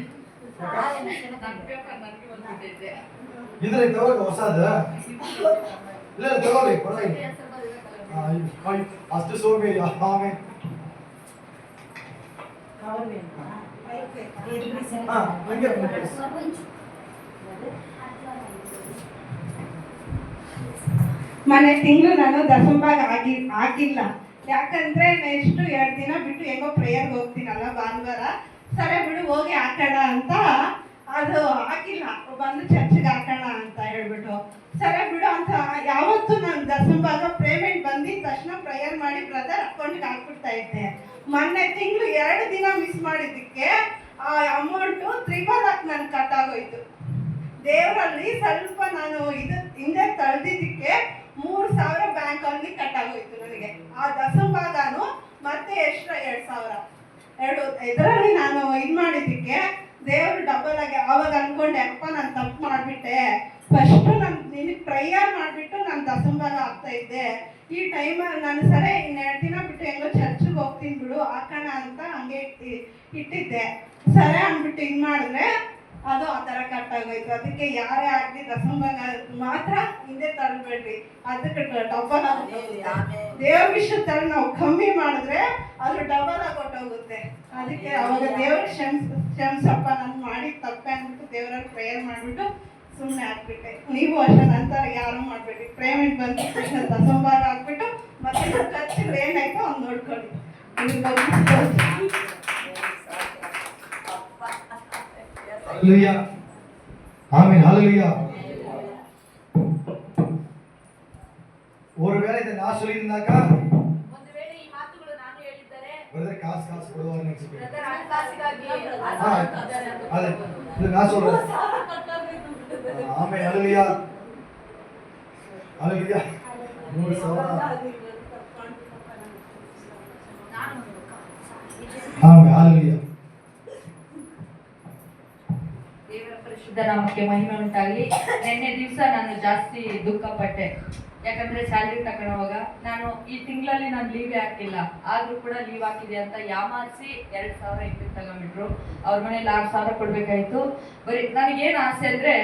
ಇದ್ರೆ ತಗೊಳ್ಳಿ ಹೊಸದು, ಇಲ್ಲ ತಗೊಳ್ಳಿ ಕೊಡಿ, ಅಷ್ಟು ಸೋಮೇರಿ. ಆಮೆನ್. ಹಂಗೆ ಮನೆ ತಿಂಗಳು ನಾನು ದಶಮಭಾಗ ಆಗಿಲ್ಲ. ಯಾಕಂದ್ರೆ ನೆಕ್ಸ್ಟ್ 2 ದಿನ ಬಿಟ್ಟು ಹೆಂಗೋ ಪ್ರೇಯರ್ಗೆ ಹೋಗ್ತೀನಲ್ಲ ಭಾನುವಾರ, ಸರಿ ಬಿಡು ಹೋಗಿ ಹಾಕೋಣ ಅಂತ ಅದು ಹಾಕಿಲ್ಲ, ಬಂದು ಚರ್ಚ್ಗೆ ಹಾಕೋಣ ಅಂತ ಹೇಳ್ಬಿಟ್ಟು ಸರಿ ಬಿಡು ಅಂತ ಯಾವತ್ತು ನಾನು ದಶಮಭಾಗ ಪೇಮೆಂಟ್ ಬಂದಿದ ತಕ್ಷಣ ಪ್ರೇಯರ್ ಮಾಡಿ ಬ್ರದರ್ ಅಕೌಂಟ್ಗೆ ಹಾಕ್ಬಿಡ್ತಾ ಇದ್ದೆ. ಮೊನ್ನೆ ತಿಂಗಳು 2 ದಿನ ಮಿಸ್ ಮಾಡಿದ್ದಕ್ಕೆ ಆ ಅಮೌಂಟು ತ್ರಿಬಾಲಕ್ಕೆ ನನ್ಗೆ ಕಟ್ ಆಗೋಯ್ತು. ದೇವರಲ್ಲಿ ಸ್ವಲ್ಪ ನಾನು ಹಿಂದೆ ತಳ್ದಿದ್ದಕ್ಕೆ 3,000 ಬ್ಯಾಂಕ್ ಅಲ್ಲಿ ಕಟ್ ಆಗೋಯ್ತು ನನಗೆ. ಆ ದಶಮಭಾಗನು ಮತ್ತೆ ಎಕ್ಸ್ಟ್ರಾ 2,000 ಇದರಲ್ಲಿ ನಾನು ಮಾಡಿದ್ದಕ್ಕೆ ದೇವರು ಡಬಲ್ ಆಗಿ ಅವಾಗ ಅನ್ಕೊಂಡೆ, ಅಪ್ಪ ನಾನು ತಪ್ಪು ಮಾಡಿಬಿಟ್ಟೆ, ಫಸ್ಟ್ ನಾನು ನಿನಗೆ ಪ್ರೇಯರ್ ಮಾಡಿಬಿಟ್ಟು ನಾನು ದಶಮಭಾಗ ಆಗ್ತಾ ಇದ್ದೆ. ಈ ಟೈಮಲ್ಲಿ ನಾನು ಸರಿ 2 ದಿನ ಬಿಟ್ಟು ಹೆಂಗೋ ಚರ್ಚ್ಗೆ ಹೋಗ್ತೀನಿ ಬಿಡು ಹಾಕೋಣ ಅಂತ ಹಂಗೆ ಇಟ್ಟಿದ್ದೆ. ಸರಿ ಅಂದ್ಬಿಟ್ಟು ಮಾಡಿದ್ರೆ ಅದು ಆ ಥರ ಕಟ್ ಆಗೋಯ್ತು. ಅದಕ್ಕೆ ಯಾರೇ ಆಗಲಿ ದಶಮಭಾಗ ಮಾತ್ರ ಹಿಂದೆ ತಳ್ಬೇಡ್ರಿ, ಅದಕ್ಕೆ ಡಬಲ್ ಆಗುತ್ತೆ. ದೇವ್ರ ವಿಷಯದಲ್ಲಿ ನಾವು ಕಮ್ಮಿ ಮಾಡಿದ್ರೆ ಅದು ಡಬಲ್ ಆಗಿ ಹೊಟ್ಟೋಗುತ್ತೆ. ಅದಕ್ಕೆ ಅವಾಗ ದೇವ್ರಿಗೆ ಕ್ಷಮಿಸಪ್ಪ ನಾನು ಮಾಡಿದ ತಪ್ಪೆ ಅಂದ್ಬಿಟ್ಟು ದೇವರಲ್ಲಿ ಪ್ರೇಯರ್ ಮಾಡಿಬಿಟ್ಟು ಸುಮ್ಮನೆ ಹಾಕ್ಬಿಟ್ಟೆ. ನೀವು ಅಷ್ಟೇ ನಂತರ ಯಾರು ಮಾಡಬೇಡಿ, ಪೇಮೆಂಟ್ ಬಂದ ತಕ್ಷಣ ದಶಮಭಾಗ ಹಾಕ್ಬಿಟ್ಟು ಮತ್ತೆ ಖರ್ಚುಗಳು ಏನಾಯ್ತು ಅವ್ನು ನೋಡ್ಕೊಳ್ಳಿ. ஹல்லேலூயா. ஆமென். ஹல்லேலூயா. ஒருவேளை இதை நான் சொல்லியிருந்தாக்கா, ಒಂದು ವೇಳೆ ಈ ಮಾತುಗಳು ನಾನು ಹೇಳಿದ್ದರೆ பிரதர் காசு கொடுவாரு நினைச்சிட்டு, ಬ್ರದರ್ ಹಣಕಾಸಿಗಾಗಿ ಅದೇ ಇದು நான் சொல்றேன். ஆமென். ஹல்லேலூயா. ஹல்லேலூயா. 3,000. ஆமென். ஹல்லேலூயா. ದೇವರ ಪರಿಶುದ್ಧ ನಾಮಕ್ಕೆ ಮಹಿಮೆ ಉಂಟಾಗಲಿ. ನಿನ್ನೆ ದಿವಸ ನಾನು ಜಾಸ್ತಿ ದುಃಖ ಪಟ್ಟೆ. ಯಾಕಂದ್ರೆ ಸ್ಯಾಲ್ರಿ ತಗೊಳ್ಳುವಾಗ ನಾನು ಈ ತಿಂಗಳಲ್ಲಿ ನಾನು ಲೀವೇ ಹಾಕಿಲ್ಲ, ಆದ್ರೂ ಕೂಡ ಲೀವ್ ಹಾಕಿದೆ ಅಂತ ಯಾಮಾರಿಸಿ 2,000 ಇಂಟಿಗೆ ತಗೊಂಡ್ಬಿಟ್ರು. ಅವ್ರ ಮನೇಲಿ 6,000 ಕೊಡ್ಬೇಕಾಯ್ತು. ಬರೀ ನನಗೇನು ಆಸೆ ಅಂದ್ರೆ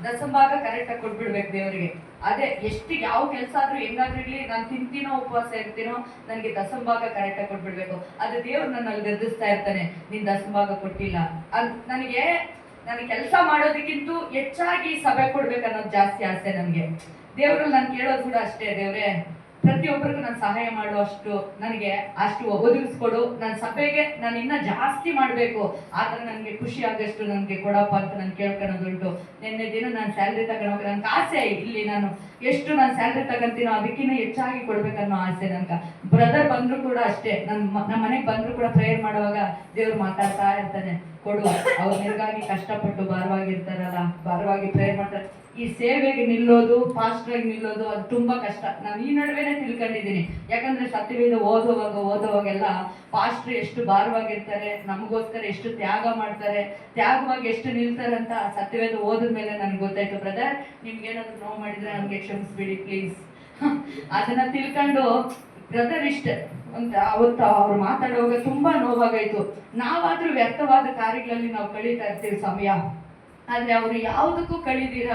ದಶಮಭಾಗ ಕರೆಕ್ಟಾಗಿ ಕೊಟ್ಬಿಡ್ಬೇಕು ದೇವರಿಗೆ. ಅದೇ ಎಷ್ಟು ಯಾವ ಕೆಲಸ ಆದ್ರೂ ಹೆಂಗಾದ್ರೂ ಇರ್ಲಿ, ನಾನು ತಿಂತೀನೋ ಉಪವಾಸ ಇರ್ತೀನೋ ನನಗೆ ದಶಮಭಾಗ ಕರೆಕ್ಟಾಗಿ ಕೊಟ್ಬಿಡ್ಬೇಕು. ಅದು ದೇವ್ರು ನನ್ನಲ್ಲಿ ಗರ್ದಿಸ್ತಾ ಇರ್ತಾನೆ, ನೀನ್ ದಶಮಭಾಗ ಕೊಟ್ಟಿಲ್ಲ ಅದು. ನನಗೆ ಕೆಲಸ ಮಾಡೋದಕ್ಕಿಂತ ಹೆಚ್ಚಾಗಿ ಸಭೆ ಕೊಡ್ಬೇಕು ಅನ್ನೋದು ಜಾಸ್ತಿ ಆಸೆ ನನಗೆ. ದೇವ್ರು ನಾನು ಕೇಳೋದು ಕೂಡ ಅಷ್ಟೇ, ದೇವ್ರೆ ಪ್ರತಿಯೊಬ್ಬರಿಗೂ ನಾನು ಸಹಾಯ ಮಾಡುವಷ್ಟು ನನಗೆ ಅಷ್ಟು ಒದಗಿಸ್ಕೊಡು, ನನ್ನ ಸಭೆಗೆ ನಾನು ಇನ್ನ ಜಾಸ್ತಿ ಮಾಡಬೇಕು, ಆ ಥರ ನನಗೆ ಖುಷಿ ಆಗಷ್ಟು ನನಗೆ ಕೊಡಪ್ಪ ಅಂತ ನಾನು ಕೇಳ್ಕೊಳೋದುಂಟು. ನಿನ್ನೆ ದಿನ ನಾನು ಸ್ಯಾಲ್ರಿ ತಗೊಳೋಕೆ ನನಗೆ ಆಸೆ, ಇಲ್ಲಿ ನಾನು ಎಷ್ಟು ನಾನು ಸ್ಯಾಲ್ರಿ ತಗೊಂತೀನೋ ಅದಕ್ಕಿಂತ ಹೆಚ್ಚಾಗಿ ಕೊಡ್ಬೇಕನ್ನೋ ಆಸೆ ನನಗೆ. ಬ್ರದರ್ ಬಂದ್ರು ಕೂಡ ಅಷ್ಟೇ, ನಮ್ಮ ಮನೆಗೆ ಬಂದ್ರು ಕೂಡ ಪ್ರೇಯರ್ ಮಾಡುವಾಗ ದೇವ್ರು ಮಾತಾಡ್ತಾ ಇರ್ತಾನೆ, ಕೊಡು, ಅವ್ರು ನಿನಗಾಗಿ ಕಷ್ಟಪಟ್ಟು ಭಾರವಾಗಿರ್ತಾರಲ್ಲ, ಭಾರವಾಗಿ ಪ್ರೇಯರ್ ಮಾಡ್ತಾರೆ, ಈ ಸೇವೆಗೆ ನಿಲ್ಲೋದು, ಪಾಸ್ಟರ್ ಆಗಿ ನಿಲ್ಲೋದು ಅದು ತುಂಬಾ ಕಷ್ಟ. ನಾನು ಈ ನಡುವೆನೆ ತಿಳ್ಕೊಂಡಿದ್ದೀನಿ. ಯಾಕಂದ್ರೆ ಸತ್ಯವೇದ ಓದುವಾಗೆಲ್ಲ ಪಾಸ್ಟರ್ ಎಷ್ಟು ಭಾರವಾಗಿರ್ತಾರೆ, ನಮಗೋಸ್ಕರ ಎಷ್ಟು ತ್ಯಾಗ ಮಾಡ್ತಾರೆ, ತ್ಯಾಗವಾಗಿ ಎಷ್ಟು ನಿಲ್ತಾರೆ ಅಂತ ಸತ್ಯವೇದ ಓದಿದ್ಮೇಲೆ ನನಗೆ ಗೊತ್ತಾಯ್ತು. ಬ್ರದರ್, ನಿಮ್ಗೇನಾದ್ರು ನೋವು ಮಾಡಿದ್ರೆ ನಮ್ಗೆ ಕ್ಷಮಿಸ್ಬಿಡಿ ಪ್ಲೀಸ್. ಅದನ್ನ ತಿಳ್ಕೊಂಡು ಬ್ರದರ್ ಅಂತ ಅವತ್ತು ಅವ್ರು ಮಾತಾಡುವಾಗ ತುಂಬಾ ನೋವಾಗಾಯ್ತು. ನಾವಾದ್ರೂ ವ್ಯರ್ಥವಾದ ಕಾರ್ಯಗಳಲ್ಲಿ ನಾವು ಕಳೀತಾ ಇರ್ತೀವಿ ಸಮಯ, ಆದ್ರೆ ಅವ್ರು ಯಾವುದಕ್ಕೂ ಕಳೀದಿರ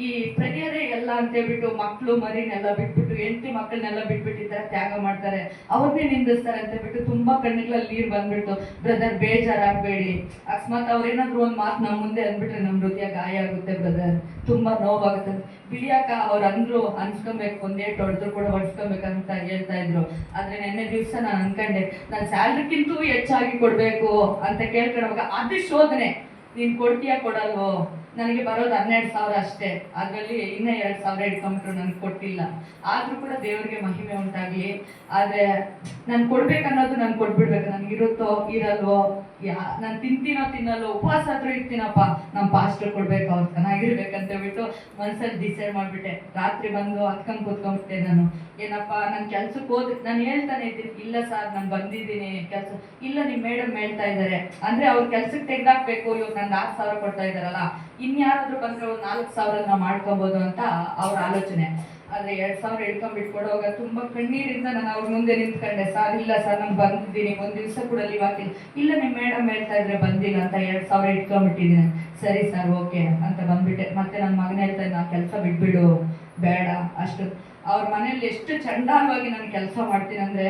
ಈ ಪ್ರೇಯರೇ ಎಲ್ಲ ಅಂತ ಹೇಳ್ಬಿಟ್ಟು ಮಕ್ಕಳು ಮರಿನೆಲ್ಲ ಬಿಟ್ಬಿಟ್ಟು, ಹೆಂಡತಿ ಮಕ್ಕಳನ್ನೆಲ್ಲ ಬಿಟ್ಬಿಟ್ಟು ಈ ತರ ತ್ಯಾಗ ಮಾಡ್ತಾರೆ, ಅವ್ರನ್ನೇ ನಿಂದಿಸ್ತಾರೆ ಅಂತ ಹೇಳ್ಬಿಟ್ಟು ತುಂಬಾ ಕಣ್ಣುಗಳಲ್ಲಿ ನೀರು ಬಂದ್ಬಿಟ್ಟು, ಬ್ರದರ್ ಬೇಜಾರಾಗಬೇಡಿ, ಅಕಸ್ಮಾತ್ ಅವ್ರೇನಾದ್ರು ಒಂದು ಮಾತು ನಮ್ಮ ಮುಂದೆ ಅಂದ್ಬಿಟ್ರೆ ನಮ್ಮ ಹೃದಯ ಗಾಯ ಆಗುತ್ತೆ ಬ್ರದರ್, ತುಂಬಾ ನೋವಾಗುತ್ತೆ. ಬಿಳಿಯಾಕ ಅವ್ರು ಅಂದ್ರು ಅನ್ಸ್ಕೊಬೇಕು, ಒಂದೇಟು ಹೊಡೆದ್ರು ಕೂಡ ಹೊಡ್ಸ್ಕೊಬೇಕಂತ ಹೇಳ್ತಾ ಇದ್ರು. ಆದ್ರೆ ನೆನ್ನೆ ದಿವಸ ನಾನು ಅನ್ಕೊಂಡೆ, ನಾನು ಸ್ಯಾಲ್ರಿಗಿಂತೂ ಹೆಚ್ಚಾಗಿ ಕೊಡ್ಬೇಕು ಅಂತ ಕೇಳ್ಕೊಳ್ಳುವಾಗ ಅದು ಶೋಧನೆ. ನೀನ್ ಕೊಡ್ತೀಯಾ ಕೊಡಲ್ವೋ? ನನಗೆ ಬರೋದು 12,000 ಅಷ್ಟೇ, ಅದರಲ್ಲಿ ಇನ್ನೂ 2,000 ಇಟ್ಕೊಂಡ್ಬಿಟ್ರು, ನನಗೆ ಕೊಟ್ಟಿಲ್ಲ. ಆದ್ರೂ ಕೂಡ ದೇವರಿಗೆ ಮಹಿಮೆ ಉಂಟಾಗ್ಲಿ. ಆದ್ರೆ ನಾನು ಕೊಡ್ಬೇಕನ್ನೋದು ನಾನು ಕೊಟ್ಬಿಡ್ಬೇಕು. ನನಗಿರುತ್ತೋ ಇರಲ್ವೋ, ನಾನು ತಿನ್ನಲ್ಲೋ, ಉಪವಾಸ ಆದ್ರೂ ಇರ್ತೀನಪ್ಪ, ನಮ್ಮ ಪಾಸ್ಟರ್ ಕೊಡ್ಬೇಕು, ಅವ್ರು ಚೆನ್ನಾಗಿರ್ಬೇಕಂತ ಹೇಳ್ಬಿಟ್ಟು ಮನ್ಸಲ್ಲಿ ಡಿಸೈಡ್ ಮಾಡ್ಬಿಟ್ಟೆ. ರಾತ್ರಿ ಬಂದು ಹತ್ಕೊಂಡ್ ಕೂತ್ಕೊಂಡ್ಬಿಟ್ಟೆ. ನಾನು ಏನಪ್ಪ, ನಾನು ಕೆಲ್ಸಕ್ಕೆ ನಾನು ಹೇಳ್ತಾನೆ ಇದ್ದೀನಿ, ಇಲ್ಲ ಸರ್ ನಾನು ಬಂದಿದ್ದೀನಿ ಕೆಲಸ. ಇಲ್ಲ, ನಿಮ್ ಮೇಡಮ್ ಹೇಳ್ತಾ ಇದ್ದಾರೆ ಅಂದ್ರೆ ಅವ್ರ ಕೆಲ್ಸಕ್ಕೆ ತೆಗ್ದಾಕ್ಬೇಕು, ಇವಾಗ ನನ್ಗೆ 6,000 ಕೊಡ್ತಾ ಇದಾರಲ್ಲ, ಇನ್ಯಾರಾದ್ರೂ ಬಂದ್ರೆ ಒಂದು 4,000 ನಾವು ಮಾಡ್ಕೊಬೋದು ಅಂತ ಅವ್ರ ಆಲೋಚನೆ. ಆದ್ರೆ 2,000 ಇಟ್ಕೊಂಡ್ಬಿಟ್ಕೊಡುವಾಗ ತುಂಬಾ ಕಣ್ಣೀರಿಂದ ನಾನು ಅವ್ರ ಮುಂದೆ ನಿಂತ್ಕೊಂಡೆ. ಸರ್ ಇಲ್ಲ ಸರ್, ನಾನು ಬಂದಿದ್ದೀನಿ, ಒಂದ್ ದಿವಸ ಕೂಡ ಲೀವ್ ಹಾಕಿಲ್ಲ. ಇಲ್ಲ, ನಿಮ್ ಮೇಡಮ್ ಹೇಳ್ತಾ ಇದ್ರೆ ಬಂದಿಲ್ಲ ಅಂತ 2,000 ಇಟ್ಕೊಂಡ್ಬಿಟ್ಟಿದ್ದೀನಿ. ಸರಿ ಸರ್ ಓಕೆ ಅಂತ ಬಂದ್ಬಿಟ್ಟೆ. ಮತ್ತೆ ನನ್ನ ಮಗನ ಹೇಳ್ತಾ ಇದ್ದ, ಕೆಲಸ ಬಿಟ್ಬಿಡು, ಬೇಡ ಅಷ್ಟು. ಅವ್ರ ಮನೇಲಿ ಎಷ್ಟು ಚಂಡಾಲವಾಗಿ ನಾನು ಕೆಲಸ ಮಾಡ್ತೀನಿ ಅಂದ್ರೆ,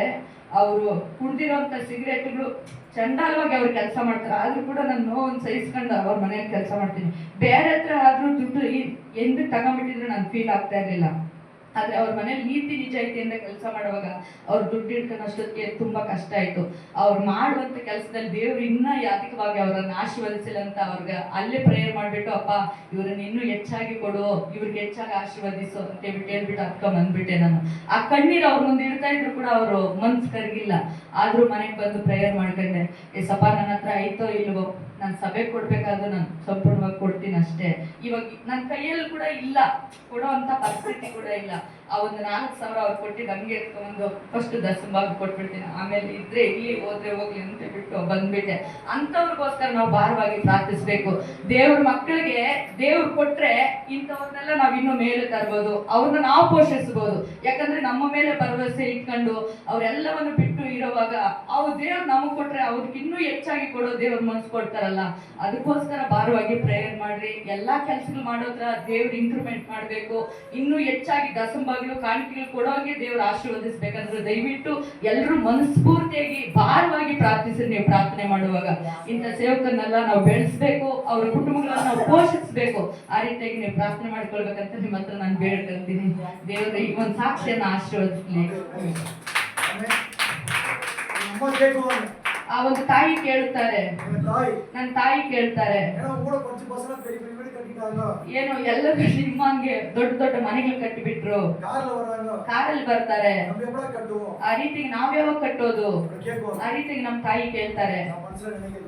ಅವರು ಕುಡ್ದಿರೋಂಥ ಸಿಗರೇಟ್ಗಳು ಚಂಡಾಲವಾಗಿ ಅವ್ರು ಕೆಲಸ ಮಾಡ್ತಾರೆ. ಆದ್ರೂ ಕೂಡ ನಾನು ನೋವನ್ನು ಸಹಿಸ್ಕೊಂಡು ಅವ್ರ ಮನೇಲಿ ಕೆಲಸ ಮಾಡ್ತೀನಿ. ಬೇರೆ ಹತ್ರ ಆದ್ರೂ ದುಡ್ಡು ಎಂದಕ್ಕೆ ತಗೊಂಡ್ಬಿಟ್ಟಿದ್ರೆ ನಾನು ಫೀಲ್ ಆಗ್ತಾ ಇರಲಿಲ್ಲ. ಆದ್ರೆ ಅವ್ರ ಮನೇಲಿ ನೀತಿ ನಿಜಾಯಿತಿಯಿಂದ ಕೆಲಸ ಮಾಡುವಾಗ ಅವ್ರು ದುಡ್ಡು ಇಟ್ಕೊಳ್ಳೋಷ್ಟೊತ್ತಿಗೆ ತುಂಬಾ ಕಷ್ಟ ಆಯ್ತು. ಅವ್ರು ಮಾಡುವಂತ ಕೆಲಸದಲ್ಲಿ ದೇವ್ರು ಇನ್ನೂ ಅಧಿಕವಾಗಿ ಅವರನ್ನು ಆಶೀರ್ವದಿಸಿಲ್ಲ ಅಂತ ಅವ್ರಿಗೆ ಅಲ್ಲೇ ಪ್ರೇಯರ್ ಮಾಡ್ಬಿಟ್ಟು, ಅಪ್ಪ ಇವ್ರನ್ನ ಇನ್ನೂ ಹೆಚ್ಚಾಗಿ ಕೊಡು, ಇವ್ರಿಗೆ ಹೆಚ್ಚಾಗಿ ಆಶೀರ್ವದಿಸು ಅಂತ ಹೇಳ್ಬಿಟ್ಟು ಹತ್ಕೊಂಡ್ ಬಂದ್ಬಿಟ್ಟೆ. ನಾನು ಆ ಕಣ್ಣೀರು ಅವ್ರ ಮುಂದೆ ಇಡ್ತಾ ಇದ್ರು ಕೂಡ ಅವರು ಮನ್ಸು ಕರಗಿಲ್ಲ. ಆದ್ರೂ ಮನೆಗೆ ಬಂದು ಪ್ರೇಯರ್ ಮಾಡ್ಕೊಂಡೆ, ಸಪ್ಪ ನನ್ನ ಹತ್ರ ಐತೋ ಇಲ್ವೋ, ನಾನು ಸಭೆ ಕೊಡ್ಬೇಕಾದ್ರೂ ನಾನು ಸಂಪೂರ್ಣವಾಗಿ ಕೊಡ್ತೀನಿ ಅಷ್ಟೇ. ಇವಾಗ ನನ್ನ ಕೈಯಲ್ಲಿ ಕೂಡ ಇಲ್ಲ, ಕೊಡೋ ಅಂತ ಪರಿಸ್ಥಿತಿ ಕೂಡ ಇಲ್ಲ. ಆ ಒಂದು 4,000 ಅವ್ರು ಕೊಟ್ಟಿದ್ದು ಹಂಗೆ ಎತ್ಕೊಂಡು ಫಸ್ಟ್ ದಸಂಬಾಗ ಕೊಟ್ಬಿಡ್ತೀನಿ, ಆಮೇಲೆ ಇದ್ರೆ ಇಲ್ಲಿ ಹೋದ್ರೆ ಹೋಗ್ಲಿ ಅಂತ ಬಿಟ್ಟು ಬಂದ್ಬಿಟ್ಟೆ. ಅಂಥವ್ರಿಗೋಸ್ಕರ ನಾವು ಭಾರವಾಗಿ ಪ್ರಾರ್ಥಿಸ್ಬೇಕು. ದೇವ್ರ ಮಕ್ಕಳಿಗೆ ದೇವ್ರು ಕೊಟ್ರೆ ಇಂಥವ್ರನ್ನೆಲ್ಲ ನಾವ್ ಇನ್ನೂ ಮೇಲೆ ತರ್ಬೋದು, ಅವ್ರನ್ನ ನಾವು ಪೋಷಿಸ್ಬೋದು. ಯಾಕಂದ್ರೆ ನಮ್ಮ ಮೇಲೆ ಭರವಸೆ ಇಟ್ಕೊಂಡು ಅವರೆಲ್ಲವನ್ನು ಬಿಟ್ಟು ಇರೋವಾಗ ಅವ್ರು ದೇವ್ರು ನಮಗ್ ಕೊಟ್ರೆ ಅವ್ರಿಗೆ ಇನ್ನೂ ಹೆಚ್ಚಾಗಿ ಕೊಡೋ ದೇವ್ರ ಮನ್ಸು ಕೊಡ್ತಾರಲ್ಲ. ಅದಕ್ಕೋಸ್ಕರ ಭಾರವಾಗಿ ಪ್ರೇಯರ್ ಮಾಡ್ರಿ. ಎಲ್ಲಾ ಕೆಲ್ಸಗಳು ಮಾಡೋದ್ರ ದೇವ್ರು ಇಂಪ್ರೂವ್ಮೆಂಟ್ ಮಾಡ್ಬೇಕು, ಇನ್ನೂ ಹೆಚ್ಚಾಗಿ ದಸಂಬಾಗ್ಲು ಕಾಣಿಕೆಗಳು ಕೊಡೋಗೆ ದೇವ್ರು ಆಶೀರ್ವದಿಸ್ಬೇಕಂದ್ರೆ ದಯವಿಟ್ಟು ಎಲ್ಲರೂ ಮನಸ್ಫೂರ್ತಿಯಾಗಿ ಭಾರವಾಗಿ ಪ್ರಾರ್ಥಿಸಿ. ನೀವು ಪ್ರಾರ್ಥನೆ ಮಾಡುವಾಗ ಇಂಥ ಸೇವಕರನ್ನೆಲ್ಲ ನಾವು ಬೆಳೆಸ್ಬೇಕು, ಅವ್ರ ಕುಟುಂಬಗಳನ್ನ ನಾವು ಪೋಷಿಸ್ಬೇಕು. ಆ ರೀತಿಯಾಗಿ ನೀವು ಪ್ರಾರ್ಥನೆ ಮಾಡ್ಕೊಳ್ಬೇಕಂತ ನಿಮ್ಮ ಹತ್ರ ನಾನು ಬೇಡ್ಕೊಳ್ತೀನಿ. ದೇವ್ರ ಈ ಒಂದು ಸಾಕ್ಷಿಯನ್ನ ಆಶೀರ್ವದಿಸ್ಲಿ. ಆ ಒಂದು ತಾಯಿ ಕೇಳ್ತಾರೆ, ನನ್ನ ತಾಯಿ ಕೇಳ್ತಾರೆ, ಏನು ಎಲ್ಲರೂ ನಿಮ್ಮಂಗೆ ದೊಡ್ಡ ದೊಡ್ಡ ಮನೆಗಳು ಕಟ್ಟಿಬಿಟ್ರು, ಕಾರಲ್ಲಿ ಬರ್ತಾರೆ, ಆ ರೀತಿಗೆ ನಾವ್ ಯಾವಾಗ ಕಟ್ಟೋದು? ಆ ರೀತಿಗೆ ನಮ್ ತಾಯಿ ಕೇಳ್ತಾರೆ.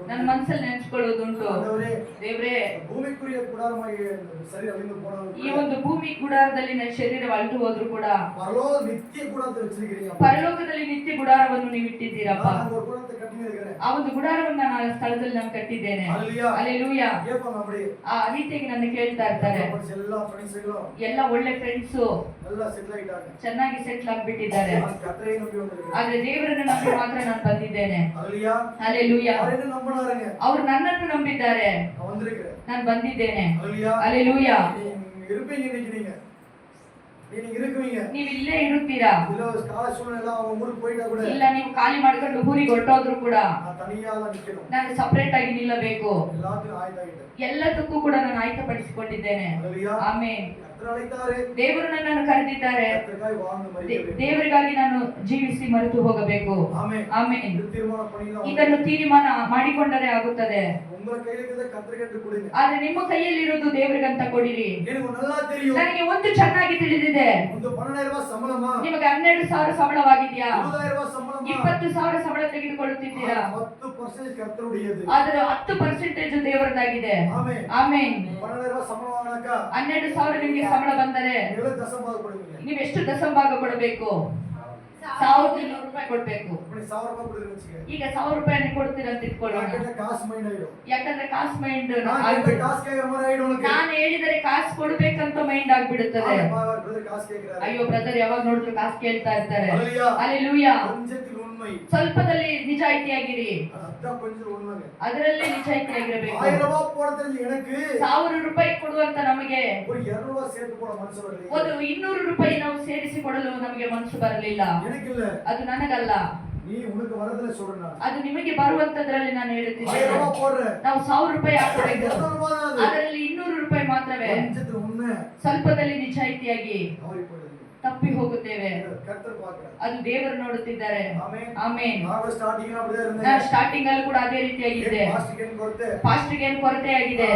ನನ್ನ ಮನ್ಸಲ್ಲಿ ನೆನ್ಸ್ಕೊಳ್ಳೋದುಂಟು, ದೇವ್ರೇ ಈ ಒಂದು ಭೂಮಿ ಗುಡಾರದಲ್ಲಿ ನನ್ನ ಶರೀರ ಅಳ್ತು ಹೋದ್ರು ಕೂಡ ಪರಲೋಕದಲ್ಲಿ ನಿತ್ಯ ಗುಡಾರವನ್ನು ನೀವು ಇಟ್ಟಿದ್ದೀರಪ್ಪ. ಆ ಒಂದು ಗುಡಾರವನ್ನು ನಾನು ಸ್ಥಳದಲ್ಲಿ ನಾನು ಕಟ್ಟಿದ್ದೇನೆ. ಹಲ್ಲೆಲೂಯಾ. ಆ ರೀತಿಯಾಗಿ ನನ್ನ ಕೇಳ್ತಾ ಇರ್ತಾರೆ. ಎಲ್ಲ ಒಳ್ಳೆ ಫ್ರೆಂಡ್ಸ್ ಚೆನ್ನಾಗಿ ಸೆಟ್ಲ್ ಆಗ್ಬಿಟ್ಟಿದ್ದಾರೆ. ಆದ್ರೆ ದೇವರನ್ನ ನಂಬಿ ಮಾತ್ರ ನಾನು ಬಂದಿದ್ದೇನೆ. ಹಲ್ಲೆಲೂಯಾ. ಅವ್ರು ನನ್ನನ್ನು ನಂಬಿದ್ದಾರೆ, ನಾನು ಬಂದಿದ್ದೇನೆ. ಹಲ್ಲೆಲೂಯಾ. ನೀವು ಇಲ್ಲೇ ಇರುತ್ತೀರಾ? ಇಲ್ಲ, ನೀವು ಖಾಲಿ ಮಾಡ್ಕೊಂಡು ಊರಿಗೆ ಹೊರಟೋದ್ರು ಕೂಡ ನಾನು ಸಪರೇಟ್ ಆಗಿ ನಿಲ್ಲಬೇಕು. ಎಲ್ಲದಕ್ಕೂ ಕೂಡ ನಾನು ಆಯ್ತಪಡಿಸಿಕೊಂಡಿದ್ದೇನೆ. ಆಮೇಲೆ ಕರ್ತರು ಅಳಿತಾರೆ. ದೇವರು ನನ್ನನ್ನು ಕರೆದಿದ್ದಾರೆ. ಕರ್ತರಿಗಾಗಿ வாழ்ந்து ಮರಿಬೇಕು. ದೇವರಿಗಾಗಿ ನಾನು ಜೀವಿಸಿ ಮರೆತು ಹೋಗಬೇಕು. ಆಮೆನ್. ಆಮೆನ್. ಇದು ತೀರ್ಮಾನ ಪಣಿಲ್ಲ. ಇದನ್ನು ತೀರ್ಮಾನ ಮಾಡಿಕೊಂಡರೆ ಆಗುತ್ತದೆ. உங்க கையில இருக்கிறத கர்த்தருக்கு கொடுங்க. ಆದ್ರೆ ನಿಮ್ಮ ಕೈಯಲ್ಲಿರುವುದು ದೇವರಿಗಂತ ಕೊಡಿರಿ. எனக்கு நல்லா தெரியும். ನನಗೆ ಒಂದು ಚೆನ್ನಾಗಿ ತಿಳಿದಿದೆ. ಒಂದು 12000 ರೂಪಾಯಿ ಸಂಬಳமா? ನಿಮಗೆ 12000 ಸಂಬಳವಾಗಿದೆಯಾ? 20000 ರೂಪಾಯಿ ಸಂಬಳமா? 20000 ಸಂಬಳ ತೆಗೆದುಕೊಳ್ಳುತ್ತಿದ್ದೀರಾ? 10% ಕರ್ತರುடையது. ಅದರ 10% ದೇವರದಾಗಿದೆ. ಆಮೆನ್. ಆಮೆನ್. 12000 ರೂಪಾಯಿ ಸಂಬಳ ವಾಂಗಕ 12000 ನಿಮಗೆ ಸಂಬಳ ಬಂದರೆ ನೀವು ದಶಮಭಾಗ ಕೊಡುವಿರಿ. ನೀವು ಎಷ್ಟು ದಶಮಭಾಗ ಕೊಡಬೇಕು? 1200 ರೂಪಾಯಿ ಕೊಡಬೇಕು. 1000 ರೂಪಾಯಿ ಕೊಡ್ರಿ ವೆಚ್ಚಿಗೆ. ಈಗ 1000 ರೂಪಾಯಿ ಕೊಡ್ತೀರಾ ಅಂತ ಇಟ್ಕೊಳ್ಳೋಣ. ಯಾಕಂದ್ರೆ ಕಾಸ್ ಮೈಂಡ್ ಆಯ್ತು. ಯಾಕಂದ್ರೆ ಕಾಸ್ ಮೈಂಡ್ ಕಾಸ್ ಕೇಗರ ಮರ ಆಯ್ತು. ನಾನು ಹೇಳಿದರೆ ಕಾಸ್ ಕೊಡಬೇಕಂತ ಮೈಂಡ್ ಆಗ್ಬಿಡುತ್ತದೆ. ಅಯ್ಯೋ ಬ್ರದರ್ ಯಾವಾಗ ನೋಡಿದ್ರು ಕಾಸ್ ಕೇಳ್ತಾ ಇರ್ತಾರೆ. ಹಲ್ಲೆಲೂಯಾ. ಸ್ವಲ್ಪದಲ್ಲಿ ನಿಜಾಯಿತಿಯಾಗಿರಿ. ಅದರಲ್ಲಿ ನಿಜಾಯಿತಿಯಾಗಿರಬೇಕು. 1000 ರೂಪಾಯಿ ಕೊಡುವಂತ ನಮಗೆ ಒಂದು 200 ರೂಪಾಯಿ ನಾವು ಸೇರಿಸಿ ಕೊಡಲು ನಮಗೆ ಮನಸ್ಸು ಬರಲಿಲ್ಲ. ಅದು ನನಗಲ್ಲ, ಅದು ನಿಮಗೆ ಬರುವಂತದ್ರಲ್ಲಿ ನಾನು ಹೇಳುತ್ತಿದ್ದೇನೆ. ನಾವು 1000 ರೂಪಾಯಿ ಹಾಕಬೇಕು, ಅದರಲ್ಲಿ 200 ರೂಪಾಯಿ ಮಾತ್ರವೇ. ಸ್ವಲ್ಪದಲ್ಲಿ ನಿಜಾಯಿತಿಯಾಗಿ ತಪ್ಪಿ ಹೋಗುತ್ತೇವೆ. ಅದು ದೇವರು ನೋಡುತ್ತಿದ್ದಾರೆ. ಆಮೆನ್. ನಾನು ಸ್ಟಾರ್ಟಿಂಗ್ ಅಲ್ಲಿ ಕೂಡ ಅದೇ ರೀತಿಯಾಗಿದೆ. ಪಾಸ್ಟರ್ಗೆ ಏನು ಕೊರತೆ ಆಗಿದೆ?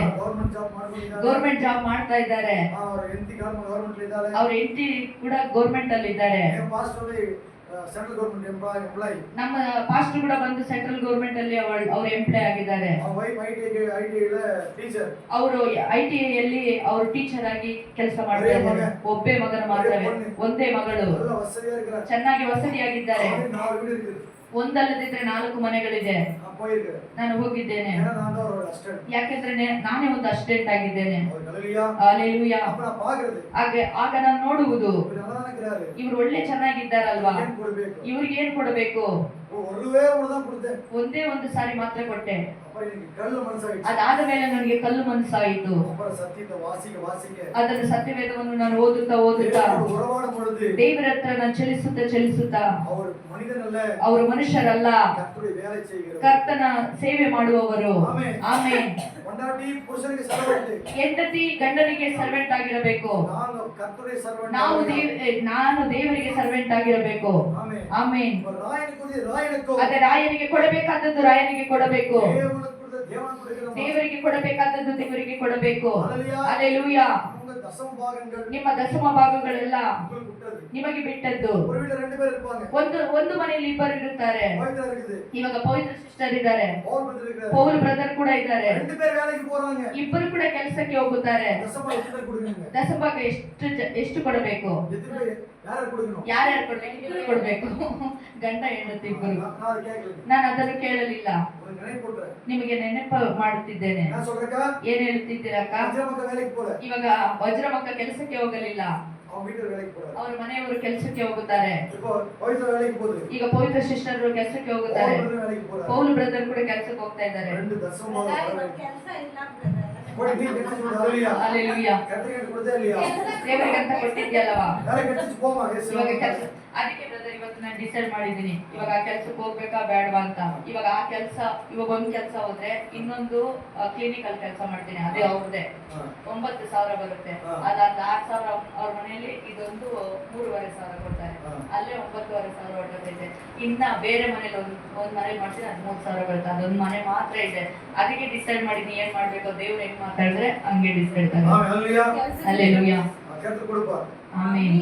ಗೌರ್ಮೆಂಟ್ ಜಾಬ್ ಮಾಡ್ತಾ ಇದ್ದಾರೆ. ಅವ್ರ ಹೆಂಡತಿ ಕೂಡ ಗೌರ್ಮೆಂಟ್ ಅಲ್ಲಿ ಇದ್ದಾರೆ. Central government employee. ನಮ್ಮ ಪಾಸ್ಟರ್ ಕೂಡ ಬಂದು ಸೆಂಟ್ರಲ್ ಗವರ್ನಮೆಂಟ್ ಅಲ್ಲಿ ಅವರು ಎಂಪ್ಲಾಯ್ ಆಗಿದ್ದಾರೆ. ಅವರು ಐಟಿ ಯಲ್ಲಿ ಅವರು ಟೀಚರ್ ಆಗಿ ಕೆಲಸ ಮಾಡ್ತಾ ಇದ್ದಾರೆ. ಒಬ್ಬೇ ಮಗನ ಮಾತ್ರವೇ, ಒಂದೇ ಮಗಳು. ಚೆನ್ನಾಗಿ ವಸತಿಯಾಗಿದ್ದಾರೆ. ಒಂದಲ್ಲದಿದ್ರೆ 4 ಮನೆಗಳಿದೆ. ನಾನು ಹೋಗಿದ್ದೇನೆ, ಯಾಕೆಂದ್ರೆ ನಾನೇ ಒಂದು ಅಸಿಸ್ಟೆಂಟ್ ಆಗಿದ್ದೇನೆ. ಹಲ್ಲೆಲೂಯಾ. ಆಗ ನಾನು ನೋಡುವುದು ಇವರು ಒಳ್ಳೆ ಚೆನ್ನಾಗಿದ್ದಾರಲ್ವಾ, ಇವ್ರಿಗೆ ಏನ್ ಕೊಡಬೇಕು? ಒಂದೇ ಒಂದು ಸಾರಿ ಮಾತ್ರ ಕೊಟ್ಟೆ. ಅದಾದ ಮೇಲೆ ನನಗೆ ಕಲ್ಲು ಮನಸ್ಸಾಯಿತು. ಅದರ ಸತ್ಯವೇದವನ್ನು ನಾನು ಓದುತ್ತಾ ದೇವರ ಹತ್ರ ನಾನು ಚಲಿಸುತ್ತಾ ಅವರು ಮನುಷ್ಯರಲ್ಲ, ಕರ್ತನ ಸೇವೆ ಮಾಡುವವರು. ಆಮೆನ್. ಹೆಂಡತಿ ಗಂಡನಿಗೆ ಸರ್ವೆಂಟ್ ಆಗಿರಬೇಕು. ನಾನು ದೇವರಿಗೆ ಸರ್ವೆಂಟ್ ಆಗಿರಬೇಕು. ಆಮೆನ್. ಅದೇ ರಾಯನಿಗೆ ಕೊಡಬೇಕಾದದ್ದು ರಾಯನಿಗೆ ಕೊಡಬೇಕು, ದೇವರಿಗೆ ಕೊಡಬೇಕಾದದ್ದು ದೇವರಿಗೆ ಕೊಡಬೇಕು. ಹಲ್ಲೆಲೂಯಾ. ನಿಮ್ಮ ದಶಮ ಭಾಗಗಳೆಲ್ಲ ನಿಮಗೆ ಬಿಟ್ಟದ್ದು. ಒಂದು ಮನೆಯಲ್ಲಿ ಇಬ್ಬರು ಇರುತ್ತಾರೆ. ಇವಾಗ ಪವಿತ್ರ ಸಿಸ್ಟರ್ ಇದ್ದಾರೆ, ಪೌಲ್ ಬ್ರದರ್ ಕೂಡ ಇದ್ದಾರೆ. ಇಬ್ಬರು ಕೂಡ ಕೆಲಸಕ್ಕೆ ಹೋಗುತ್ತಾರೆ. ದಶಭಾಗ ಎಷ್ಟು ಕೊಡಬೇಕು? ಯಾರ್ಯಾರು ಕೊಡಬೇಕು? ಗಂಡ ಹೆಂಡತಿ ಇಬ್ಬರು. ನಾನು ಅದನ್ನು ಕೇಳಲಿಲ್ಲ, ನಿಮಗೆ ನೆನಪು ಮಾಡುತ್ತಿದ್ದೇನೆ. ಏನ್ ಹೇಳ್ತಿದ್ದೀರಕ್ಕ? ಇವಾಗ ವಜ್ರಮಕ್ಕ ಕೆಲಸಕ್ಕೆ ಹೋಗಲಿಲ್ಲ, ಅವ್ರ ಮನೆಯವರು ಕೆಲಸಕ್ಕೆ ಹೋಗುತ್ತಾರೆ. ಈಗ ಪವಿತ್ರ ಸಿಸ್ಟರ್ ಕೆಲಸಕ್ಕೆ ಹೋಗುತ್ತಾರೆ, ಪೌಲ್ ಬ್ರದರ್ ಕೂಡ ಕೆಲಸಕ್ಕೆ ಹೋಗ್ತಾ ಇದ್ದಾರೆ. ಹಲ್ಲೆಲೂಯಾ. ದೇವರಿಗಂತ ಕೊಟ್ಟಿದ್ಯಲ್ಲವಾ? ಅದಕ್ಕೆ ಬ್ರದರ್ ಇವತ್ತು ನಾನು ಡಿಸೈಡ್ ಮಾಡಿದ್ದೀನಿ, ಇವಾಗ ಆ ಕೆಲ್ಸಕ್ಕೆ ಹೋಗ್ಬೇಕಾ ಬೇಡವಾ ಅಂತ. ಇವಾಗ ಆ ಕೆಲಸ, ಇವಾಗ ಒಂದು ಕೆಲಸ ಹೋದ್ರೆ ಇನ್ನೊಂದು ಕ್ಲಿನಿಕಲ್ ಕೆಲಸ ಮಾಡ್ತೀನಿ, ಅದೇ ಅವ್ರದೇ 9,000 ಬರುತ್ತೆ. ಅದಾದ 6,000 ಅವ್ರ ಮನೆಯಲ್ಲಿ, ಇದೊಂದು 3,500 ಕೊಡ್ತಾರೆ. ಅಲ್ಲೇ 9,500 ಹೊರಟೈತೆ. ಇನ್ನ ಬೇರೆ ಮನೇಲಿ ಒಂದ್ ಮನೇಲಿ ಮಾಡ್ತೀನಿ, ಅದು 3,000 ಬರುತ್ತೆ. ಅದೊಂದು ಮನೆ ಮಾತ್ರ ಇದೆ. ಅದಕ್ಕೆ ಡಿಸೈಡ್ ಮಾಡಿದ್ದೀನಿ ಏನ್ ಮಾಡ್ಬೇಕು, ದೇವ್ರು ಹೆಂಗ್ ಮಾತಾಡಿದ್ರೆ ಹಂಗೆ ಡಿಸೈಡ್. ಹಲ್ಲೆಲೂಯಾ. ಆಮೆನ್.